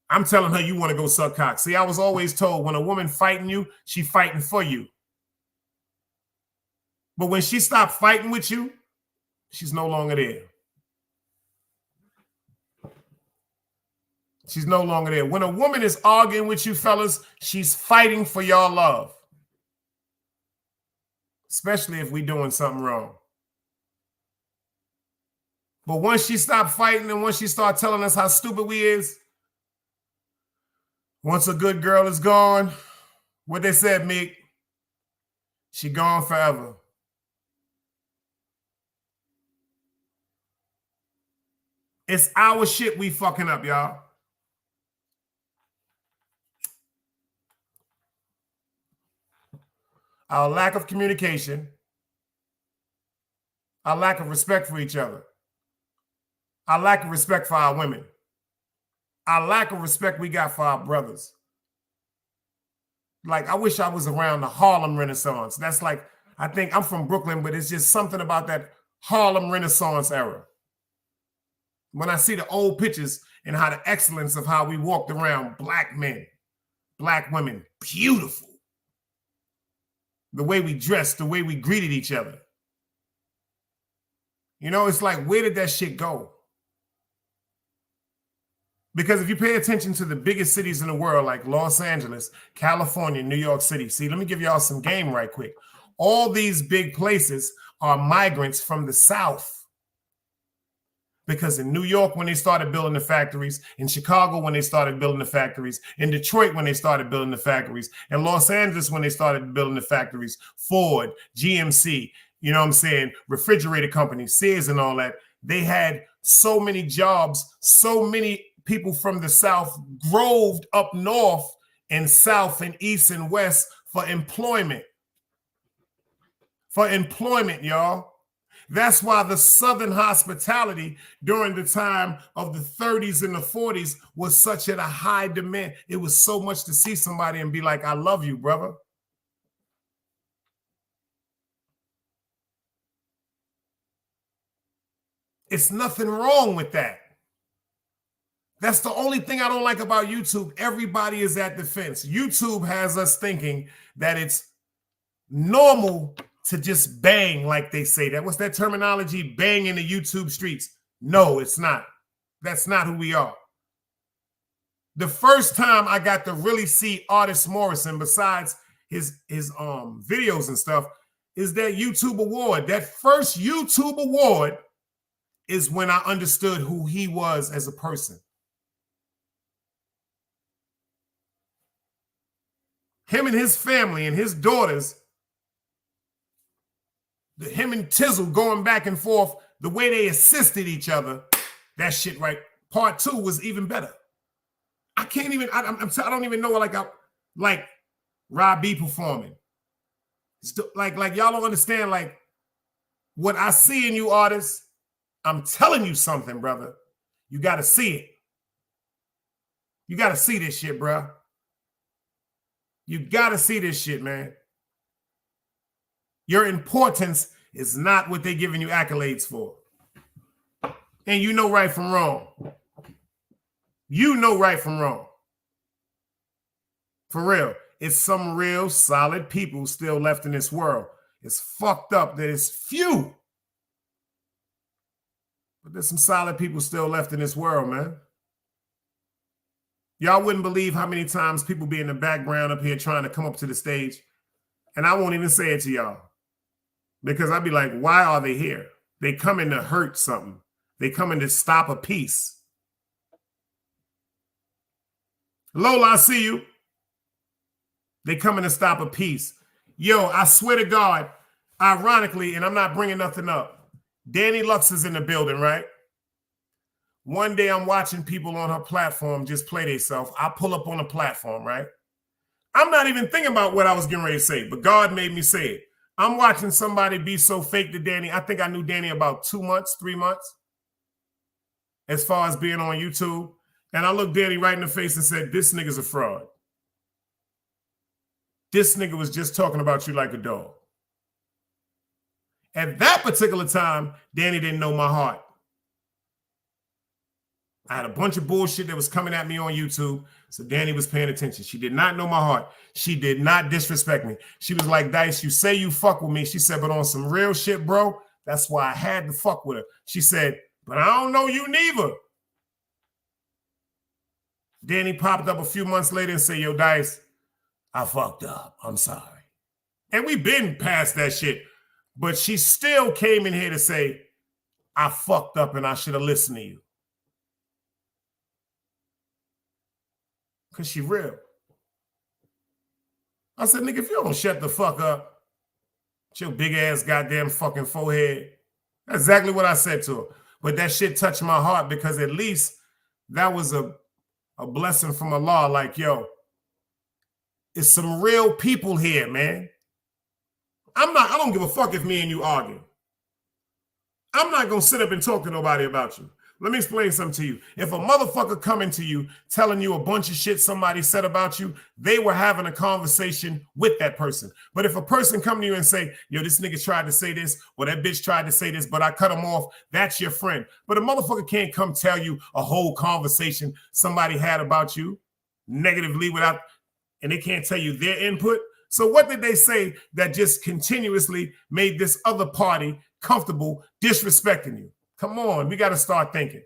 I'm telling her you want to go suck cock. See, I was always told when a woman fighting you, she fighting for you. But when she stopped fighting with you, she's no longer there. She's no longer there. When a woman is arguing with you, fellas, she's fighting for your love. Especially if we doing something wrong. But once she stopped fighting and once she started telling us how stupid we is, once a good girl is gone, what they said, Meek, she gone forever. It's our shit we fucking up, y'all. Our lack of communication, our lack of respect for each other, our lack of respect for our women, our lack of respect we got for our brothers. Like, I wish I was around the Harlem Renaissance. That's like, I think I'm from Brooklyn, but it's just something about that Harlem Renaissance era. When I see the old pictures and how the excellence of how we walked around, black men, black women, beautiful. The way we dressed, the way we greeted each other. You know, it's like, where did that shit go? Because if you pay attention to the biggest cities in the world, like Los Angeles, California, New York City. See, let me give y'all some game right quick. All these big places are migrants from the South. Because in New York, when they started building the factories, in Chicago, when they started building the factories, in Detroit, when they started building the factories, in Los Angeles, when they started building the factories, Ford, GMC, you know what I'm saying, refrigerator companies, Sears and all that, they had so many jobs, so many people from the South groved up north and south and east and west for employment. For employment, y'all. That's why the Southern hospitality during the time of the 30s and the 40s was such at a high demand. It was so much to see somebody and be like, I love you, brother. It's nothing wrong with that. That's the only thing I don't like about YouTube. Everybody is at the fence. YouTube has us thinking that it's normal to just bang like they say that. What's that terminology? Bang in the YouTube streets. No, it's not. That's not who we are. The first time I got to really see Artist Morrison, besides his videos and stuff, is that YouTube award. That first YouTube award is when I understood who he was as a person. Him and his family and his daughters, him and Tizzle going back and forth, the way they assisted each other, that shit right. Part 2 was even better. I can't even, I don't even know, like Rob B performing. Like y'all don't understand, like, what I see in you artists. I'm telling you something, brother. You got to see it. You got to see this shit, bro. You got to see this shit, man. Your importance is not what they're giving you accolades for. And you know right from wrong. You know right from wrong. For real. It's some real solid people still left in this world. It's fucked up that it's few. But there's some solid people still left in this world, man. Y'all wouldn't believe how many times people be in the background up here trying to come up to the stage. And I won't even say it to y'all. Because I'd be like, why are they here? They come in to hurt something. They come in to stop a peace. Lola, I see you. They come in to stop a peace. Yo, I swear to God, ironically, and I'm not bringing nothing up, Danny Lux is in the building, right? One day I'm watching people on her platform just play themselves. I pull up on the platform, right? I'm not even thinking about what I was getting ready to say, but God made me say it. I'm watching somebody be so fake to Danny. I think I knew Danny about 2 months, 3 months, as far as being on YouTube. And I looked Danny right in the face and said, this nigga's a fraud. This nigga was just talking about you like a dog. At that particular time, Danny didn't know my heart. I had a bunch of bullshit that was coming at me on YouTube, so Danny was paying attention. She did not know my heart. She did not disrespect me. She was like, Dice, you say you fuck with me. She said, but on some real shit, bro, that's why I had to fuck with her. She said, but I don't know you neither. Danny popped up a few months later and said, yo, Dice, I fucked up. I'm sorry. And we've been past that shit. But she still came in here to say, I fucked up and I should have listened to you. Because she real. I said, nigga, if you don't shut the fuck up, with your big ass goddamn fucking forehead. That's exactly what I said to her. But that shit touched my heart because at least that was a blessing from Allah. Like, yo, it's some real people here, man. I don't give a fuck if me and you argue. I'm not going to sit up and talk to nobody about you. Let me explain something to you. If a motherfucker coming to you telling you a bunch of shit somebody said about you, they were having a conversation with that person. But if a person come to you and say, yo, this nigga tried to say this, or that bitch tried to say this, but I cut him off, that's your friend. But a motherfucker can't come tell you a whole conversation somebody had about you negatively and they can't tell you their input. So what did they say that just continuously made this other party comfortable disrespecting you? Come on, we got to start thinking.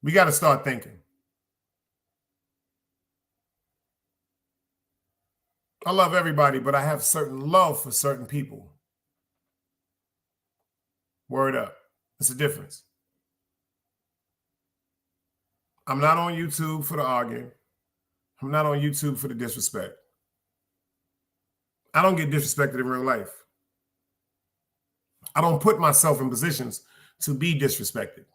We got to start thinking. I love everybody, but I have certain love for certain people. Word up. It's a difference. I'm not on YouTube for the arguing. I'm not on YouTube for the disrespect. I don't get disrespected in real life. I don't put myself in positions to be disrespected.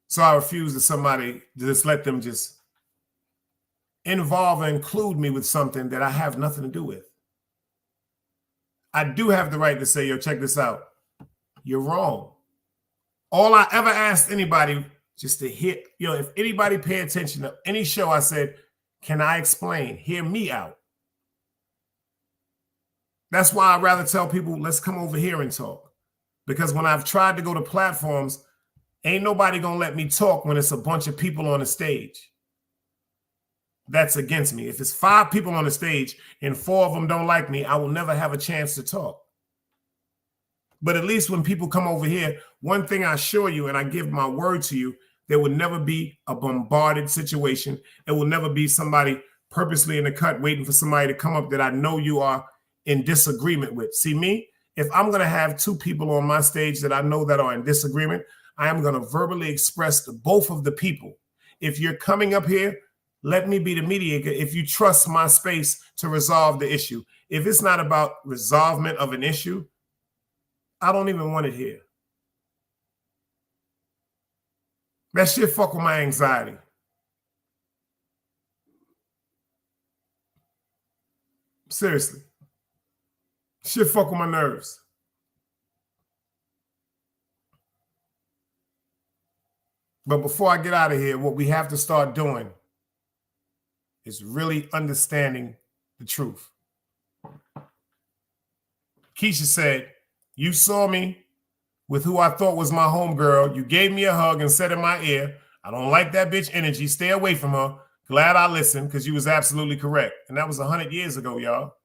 So I refuse to somebody to just let them just involve and include me with something that I have nothing to do with. I do have the right to say, yo, check this out. You're wrong. All I ever asked anybody just to hit, if anybody pay attention to any show, I said, can I explain? Hear me out. That's why I'd rather tell people, let's come over here and talk. Because when I've tried to go to platforms, Ain't nobody gonna let me talk when it's a bunch of people on the stage. That's against me. If it's 5 people on the stage and 4 of them don't like me, I will never have a chance to talk. But at least when people come over here, one thing I assure you, and I give my word to you, there will never be a bombarded situation. It will never be somebody purposely in the cut waiting for somebody to come up that I know you are in disagreement with. See me, if I'm going to have 2 people on my stage that I know that are in disagreement, I am going to verbally express to both of the people. If you're coming up here, let me be the mediator if you trust my space to resolve the issue. If it's not about resolvement of an issue, I don't even want it here. That shit fuck with my anxiety. Seriously. Shit fuck with my nerves. But before I get out of here, what we have to start doing is really understanding the truth. Keisha said, you saw me with who I thought was my homegirl. You gave me a hug and said in my ear, I don't like that bitch energy. Stay away from her. Glad I listened because you was absolutely correct. And that was 100 years ago, y'all.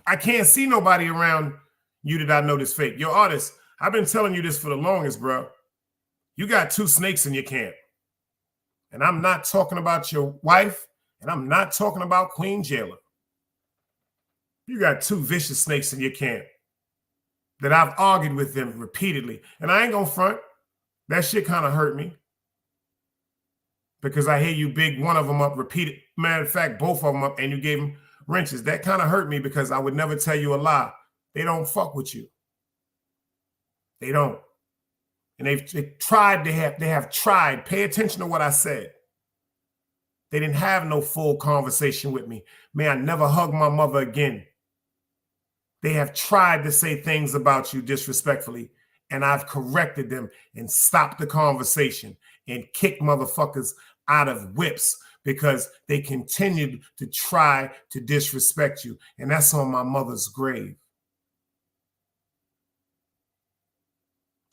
I can't see nobody around you that I know this fake. Yo, artist, I've been telling you this for the longest, bro. You got 2 snakes in your camp. And I'm not talking about your wife, and I'm not talking about Queen Jailer. You got 2 vicious snakes in your camp that I've argued with them repeatedly. And I ain't gonna front. That shit kind of hurt me. Because I hear you big one of them up repeated. Matter of fact, both of them up, and you gave them wrenches. That kind of hurt me because I would never tell you a lie. They don't fuck with you. They don't. And they have tried. Pay attention to what I said. They didn't have no full conversation with me. May I never hug my mother again. They have tried to say things about you disrespectfully, and I've corrected them and stopped the conversation and kicked motherfuckers out of whips because they continued to try to disrespect you. And that's on my mother's grave.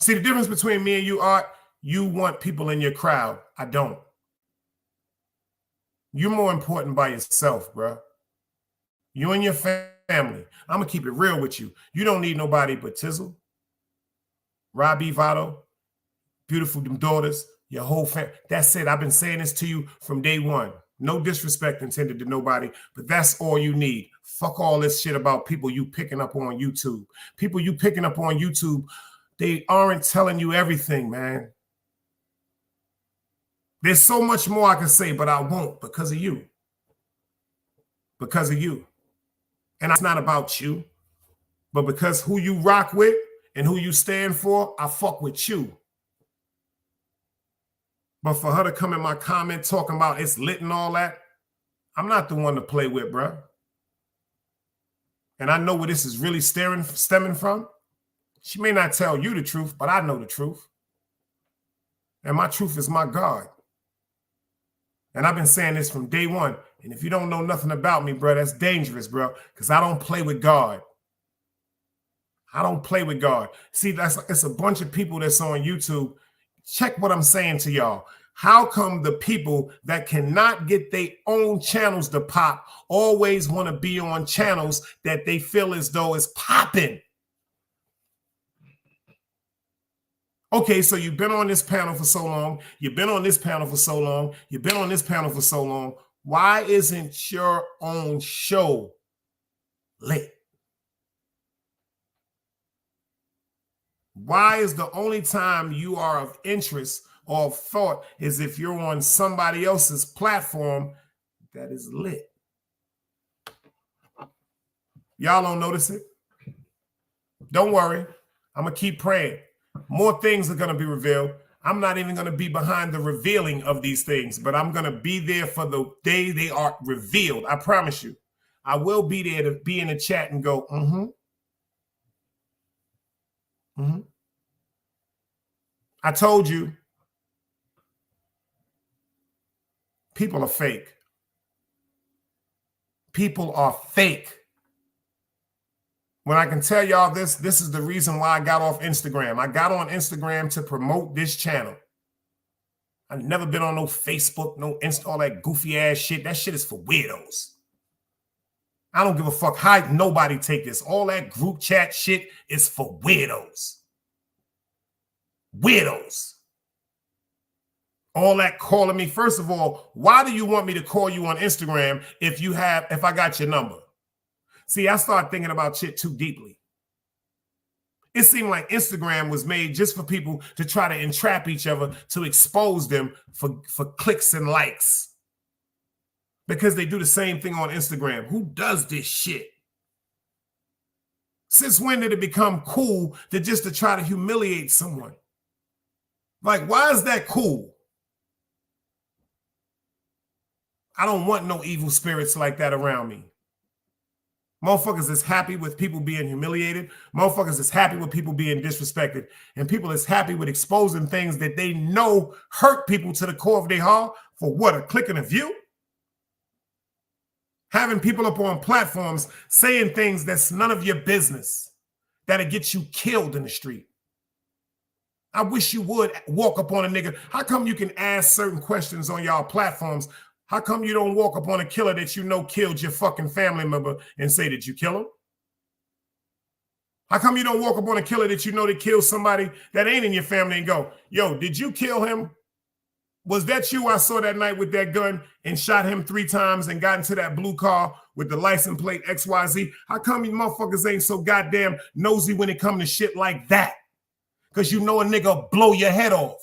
See, the difference between me and you, Art, you want people in your crowd. I don't. You're more important by yourself, bro. You and your family. I'm going to keep it real with you. You don't need nobody but Tizzle, Robbie Votto, beautiful daughters, your whole family. That's it. I've been saying this to you from day one. No disrespect intended to nobody, but that's all you need. Fuck all this shit about people you picking up on YouTube. People you picking up on YouTube, they aren't telling you everything, man. There's so much more I can say, but I won't because of you. Because of you. And it's not about you, but because who you rock with and who you stand for, I fuck with you. But for her to come in my comment talking about it's lit and all that, I'm not the one to play with, bro. And I know where this is really stemming from. She may not tell you the truth, but I know the truth. And my truth is my God. And I've been saying this from day one. And if you don't know nothing about me, bro, that's dangerous, bro, because I don't play with God. I don't play with God. See, it's a bunch of people that's on YouTube. Check what I'm saying to y'all. How come the people that cannot get their own channels to pop always want to be on channels that they feel as though is popping? Okay, so you've been on this panel for so long. You've been on this panel for so long. You've been on this panel for so long. Why isn't your own show lit? Why is the only time you are of interest or of thought is if you're on somebody else's platform that is lit? Y'all don't notice it? Don't worry. I'm going to keep praying. More things are going to be revealed. I'm not even going to be behind the revealing of these things, but I'm going to be there for the day they are revealed. I promise you. I will be there to be in the chat and go, I told you, people are fake. People are fake. When I can tell y'all this is the reason why I got off Instagram. I got on Instagram to promote this channel. I've never been on no Facebook, no Insta, all that goofy ass shit. That shit is for weirdos. I don't give a fuck how nobody take this. All that group chat shit is for weirdos. Weirdos. All that calling me. First of all, why do you want me to call you on Instagram if I got your number? See, I started thinking about shit too deeply. It seemed like Instagram was made just for people to try to entrap each other, to expose them for clicks and likes. Because they do the same thing on Instagram. Who does this shit? Since when did it become cool to try to humiliate someone? Like, why is that cool? I don't want no evil spirits like that around me. Motherfuckers is happy with people being humiliated. Motherfuckers is happy with people being disrespected. And people is happy with exposing things that they know hurt people to the core of their heart for what, a click and a view? Having people up on platforms saying things that's none of your business, that'll get you killed in the street. I wish you would walk up on a nigga. How come you can ask certain questions on y'all platforms? How come you don't walk up on a killer that you know killed your fucking family member and say that you kill him? How come you don't walk up on a killer that you know that killed somebody that ain't in your family and go, yo, did you kill him? Was that you I saw that night with that gun and shot him 3 times and got into that blue car with the license plate XYZ? How come you motherfuckers ain't so goddamn nosy when it comes to shit like that? Because you know a nigga blow your head off.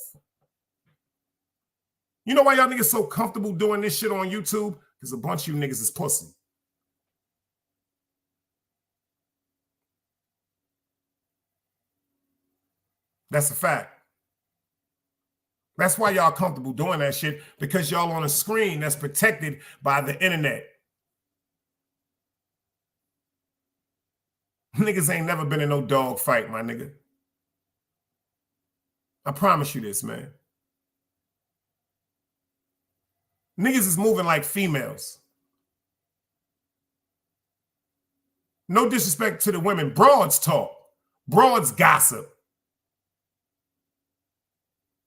You know why y'all niggas so comfortable doing this shit on YouTube? Because a bunch of you niggas is pussy. That's a fact. That's why y'all comfortable doing that shit, because y'all on a screen that's protected by the internet. Niggas ain't never been in no dog fight, my nigga. I promise you this, man. Niggas is moving like females. No disrespect to the women. Broads talk. Broads gossip.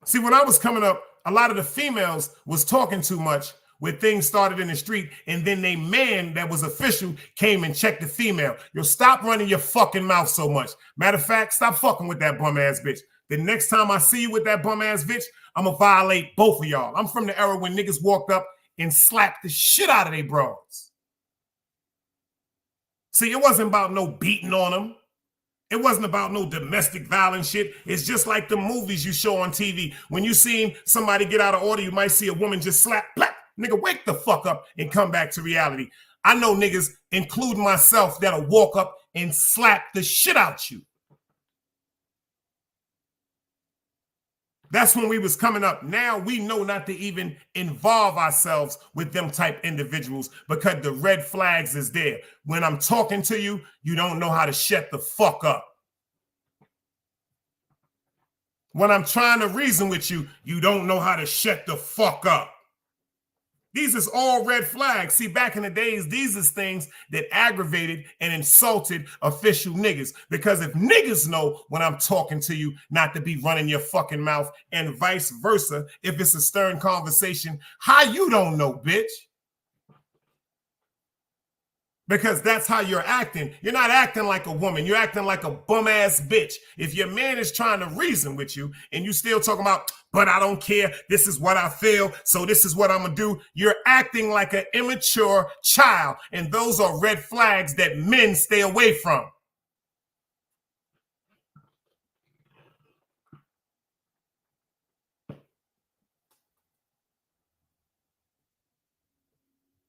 See, when I was coming up, a lot of the females was talking too much when things started in the street, and then they man that was official came and checked the female. Yo, stop running your fucking mouth so much. Matter of fact, stop fucking with that bum ass bitch. The next time I see you with that bum ass bitch, I'm gonna violate both of y'all. I'm from the era when niggas walked up and slapped the shit out of their broads. See, it wasn't about no beating on them. It wasn't about no domestic violence shit. It's just like the movies you show on TV. When you seen somebody get out of order, you might see a woman just slap, black. Nigga, wake the fuck up and come back to reality. I know niggas, including myself, that'll walk up and slap the shit out you. That's when we was coming up. Now we know not to even involve ourselves with them type individuals because the red flags is there. When I'm talking to you, you don't know how to shut the fuck up. When I'm trying to reason with you, you don't know how to shut the fuck up. These is all red flags. See, back in the days, these is things that aggravated and insulted official niggas. Because if niggas know when I'm talking to you not to be running your fucking mouth, and vice versa, if it's a stern conversation, how you don't know, bitch? Because that's how you're acting. You're not acting like a woman. You're acting like a bum-ass bitch. If your man is trying to reason with you and you still talking about, but I don't care, this is what I feel, so this is what I'm going to do, you're acting like an immature child. And those are red flags that men stay away from.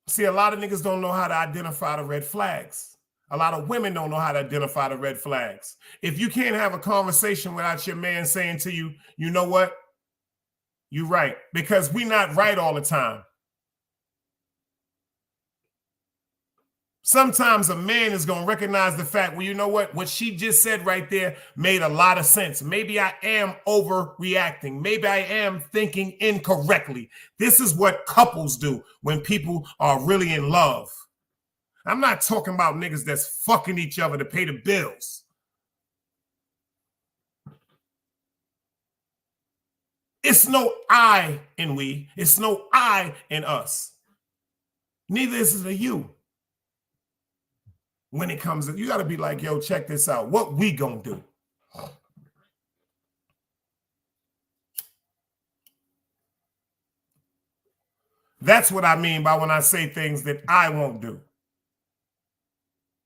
See, a lot of niggas don't know how to identify the red flags. A lot of women don't know how to identify the red flags. If you can't have a conversation without your man saying to you, you know what? You're right. Because we not right all the time. Sometimes a man is going to recognize the fact, well, you know what? What she just said right there made a lot of sense. Maybe I am overreacting. Maybe I am thinking incorrectly. This is what couples do when people are really in love. I'm not talking about niggas that's fucking each other to pay the bills. It's no I in we. It's no I in us. Neither is it a you. When it comes to, you got to be like, yo, check this out. What we gonna do? That's what I mean by when I say things that I won't do.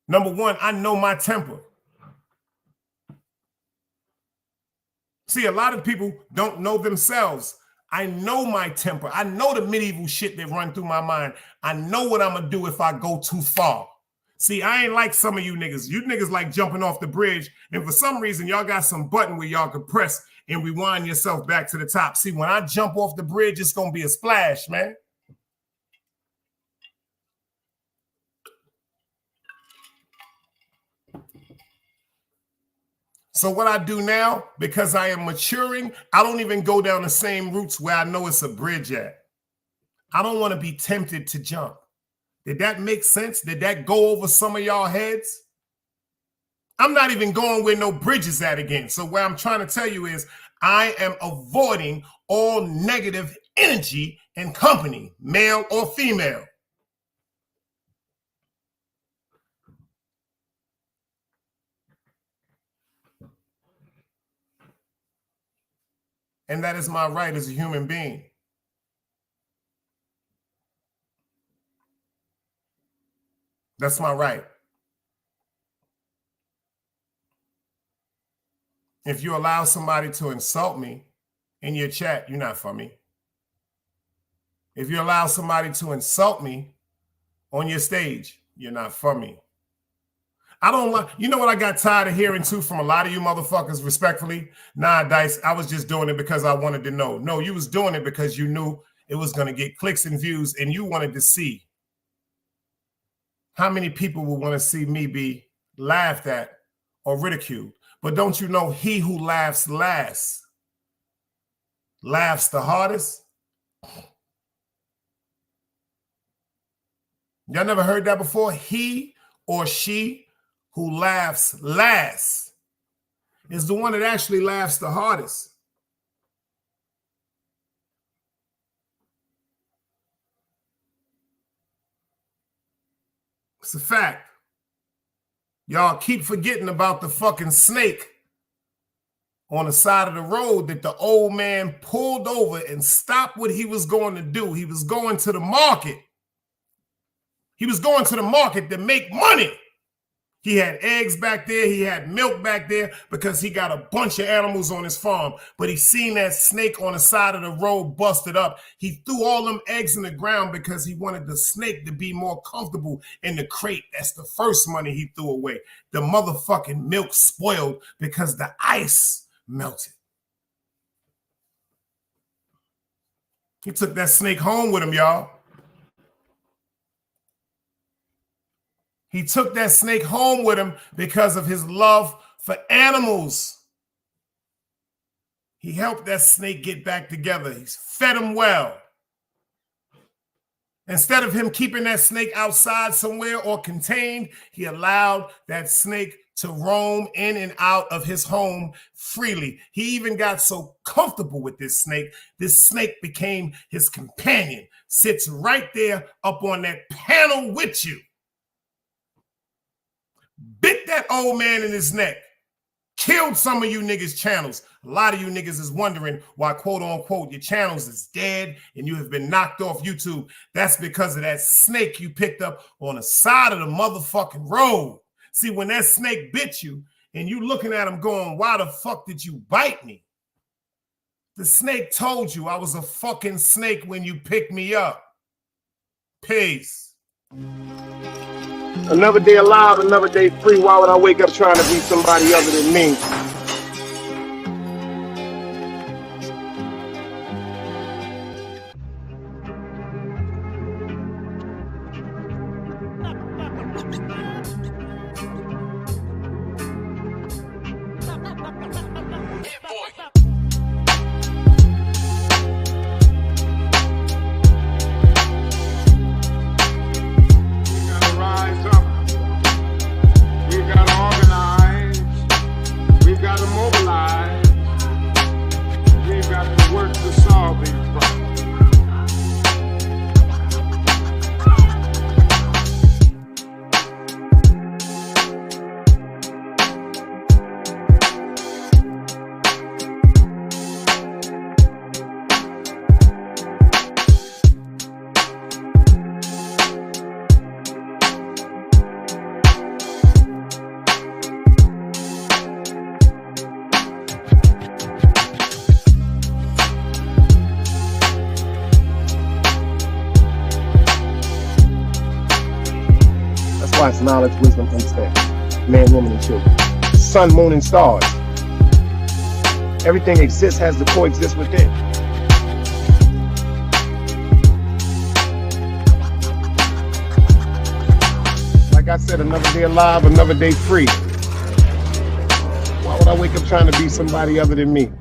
Number one, I know my temper. See, a lot of people don't know themselves. I know my temper. I know the medieval shit that run through my mind. I know what I'm going to do if I go too far. See, I ain't like some of you niggas. You niggas like jumping off the bridge, and for some reason, y'all got some button where y'all can press and rewind yourself back to the top. See, when I jump off the bridge, it's going to be a splash, man. So what I do now, because I am maturing, I don't even go down the same routes where I know it's a bridge at. I don't want to be tempted to jump. Did that make sense? Did that go over some of y'all heads? I'm not even going where no bridges at again. So what I'm trying to tell you is I am avoiding all negative energy and company, male or female. And that is my right as a human being. That's my right. If you allow somebody to insult me in your chat, you're not for me. If you allow somebody to insult me on your stage, you're not for me. I don't like, you know what I got tired of hearing too from a lot of you motherfuckers, respectfully? Nah, Dice, I was just doing it because I wanted to know. No, you was doing it because you knew it was going to get clicks and views, and you wanted to see how many people would want to see me be laughed at or ridiculed. But don't you know, he who laughs last laughs the hardest? Y'all never heard that before? He or she who laughs last is the one that actually laughs the hardest. It's a fact. Y'all keep forgetting about the fucking snake on the side of the road that the old man pulled over and stopped what he was going to do. He was going to the market. He was going to the market to make money. He had eggs back there. He had milk back there because he got a bunch of animals on his farm. But he seen that snake on the side of the road busted up. He threw all them eggs in the ground because he wanted the snake to be more comfortable in the crate. That's the first money he threw away. The motherfucking milk spoiled because the ice melted. He took that snake home with him, y'all. He took that snake home with him because of his love for animals. He helped that snake get back together. He's fed him well. Instead of him keeping that snake outside somewhere or contained, he allowed that snake to roam in and out of his home freely. He even got so comfortable with this snake became his companion, sits right there up on that panel with you. Bit that old man in his neck. Killed some of you niggas' channels. A lot of you niggas is wondering why, quote unquote, your channels is dead and you have been knocked off YouTube. That's because of that snake you picked up on the side of the motherfucking road. See, when that snake bit you and you looking at him going, why the fuck did you bite me? The snake told you I was a fucking snake when you picked me up. Peace. Another day alive, another day free. Why would I wake up trying to be somebody other than me? Rise up. Thoughts, knowledge, wisdom, understanding. Man, woman, and children. Sun, moon, and stars. Everything exists has to coexist within. Like I said, another day alive, another day free. Why would I wake up trying to be somebody other than me?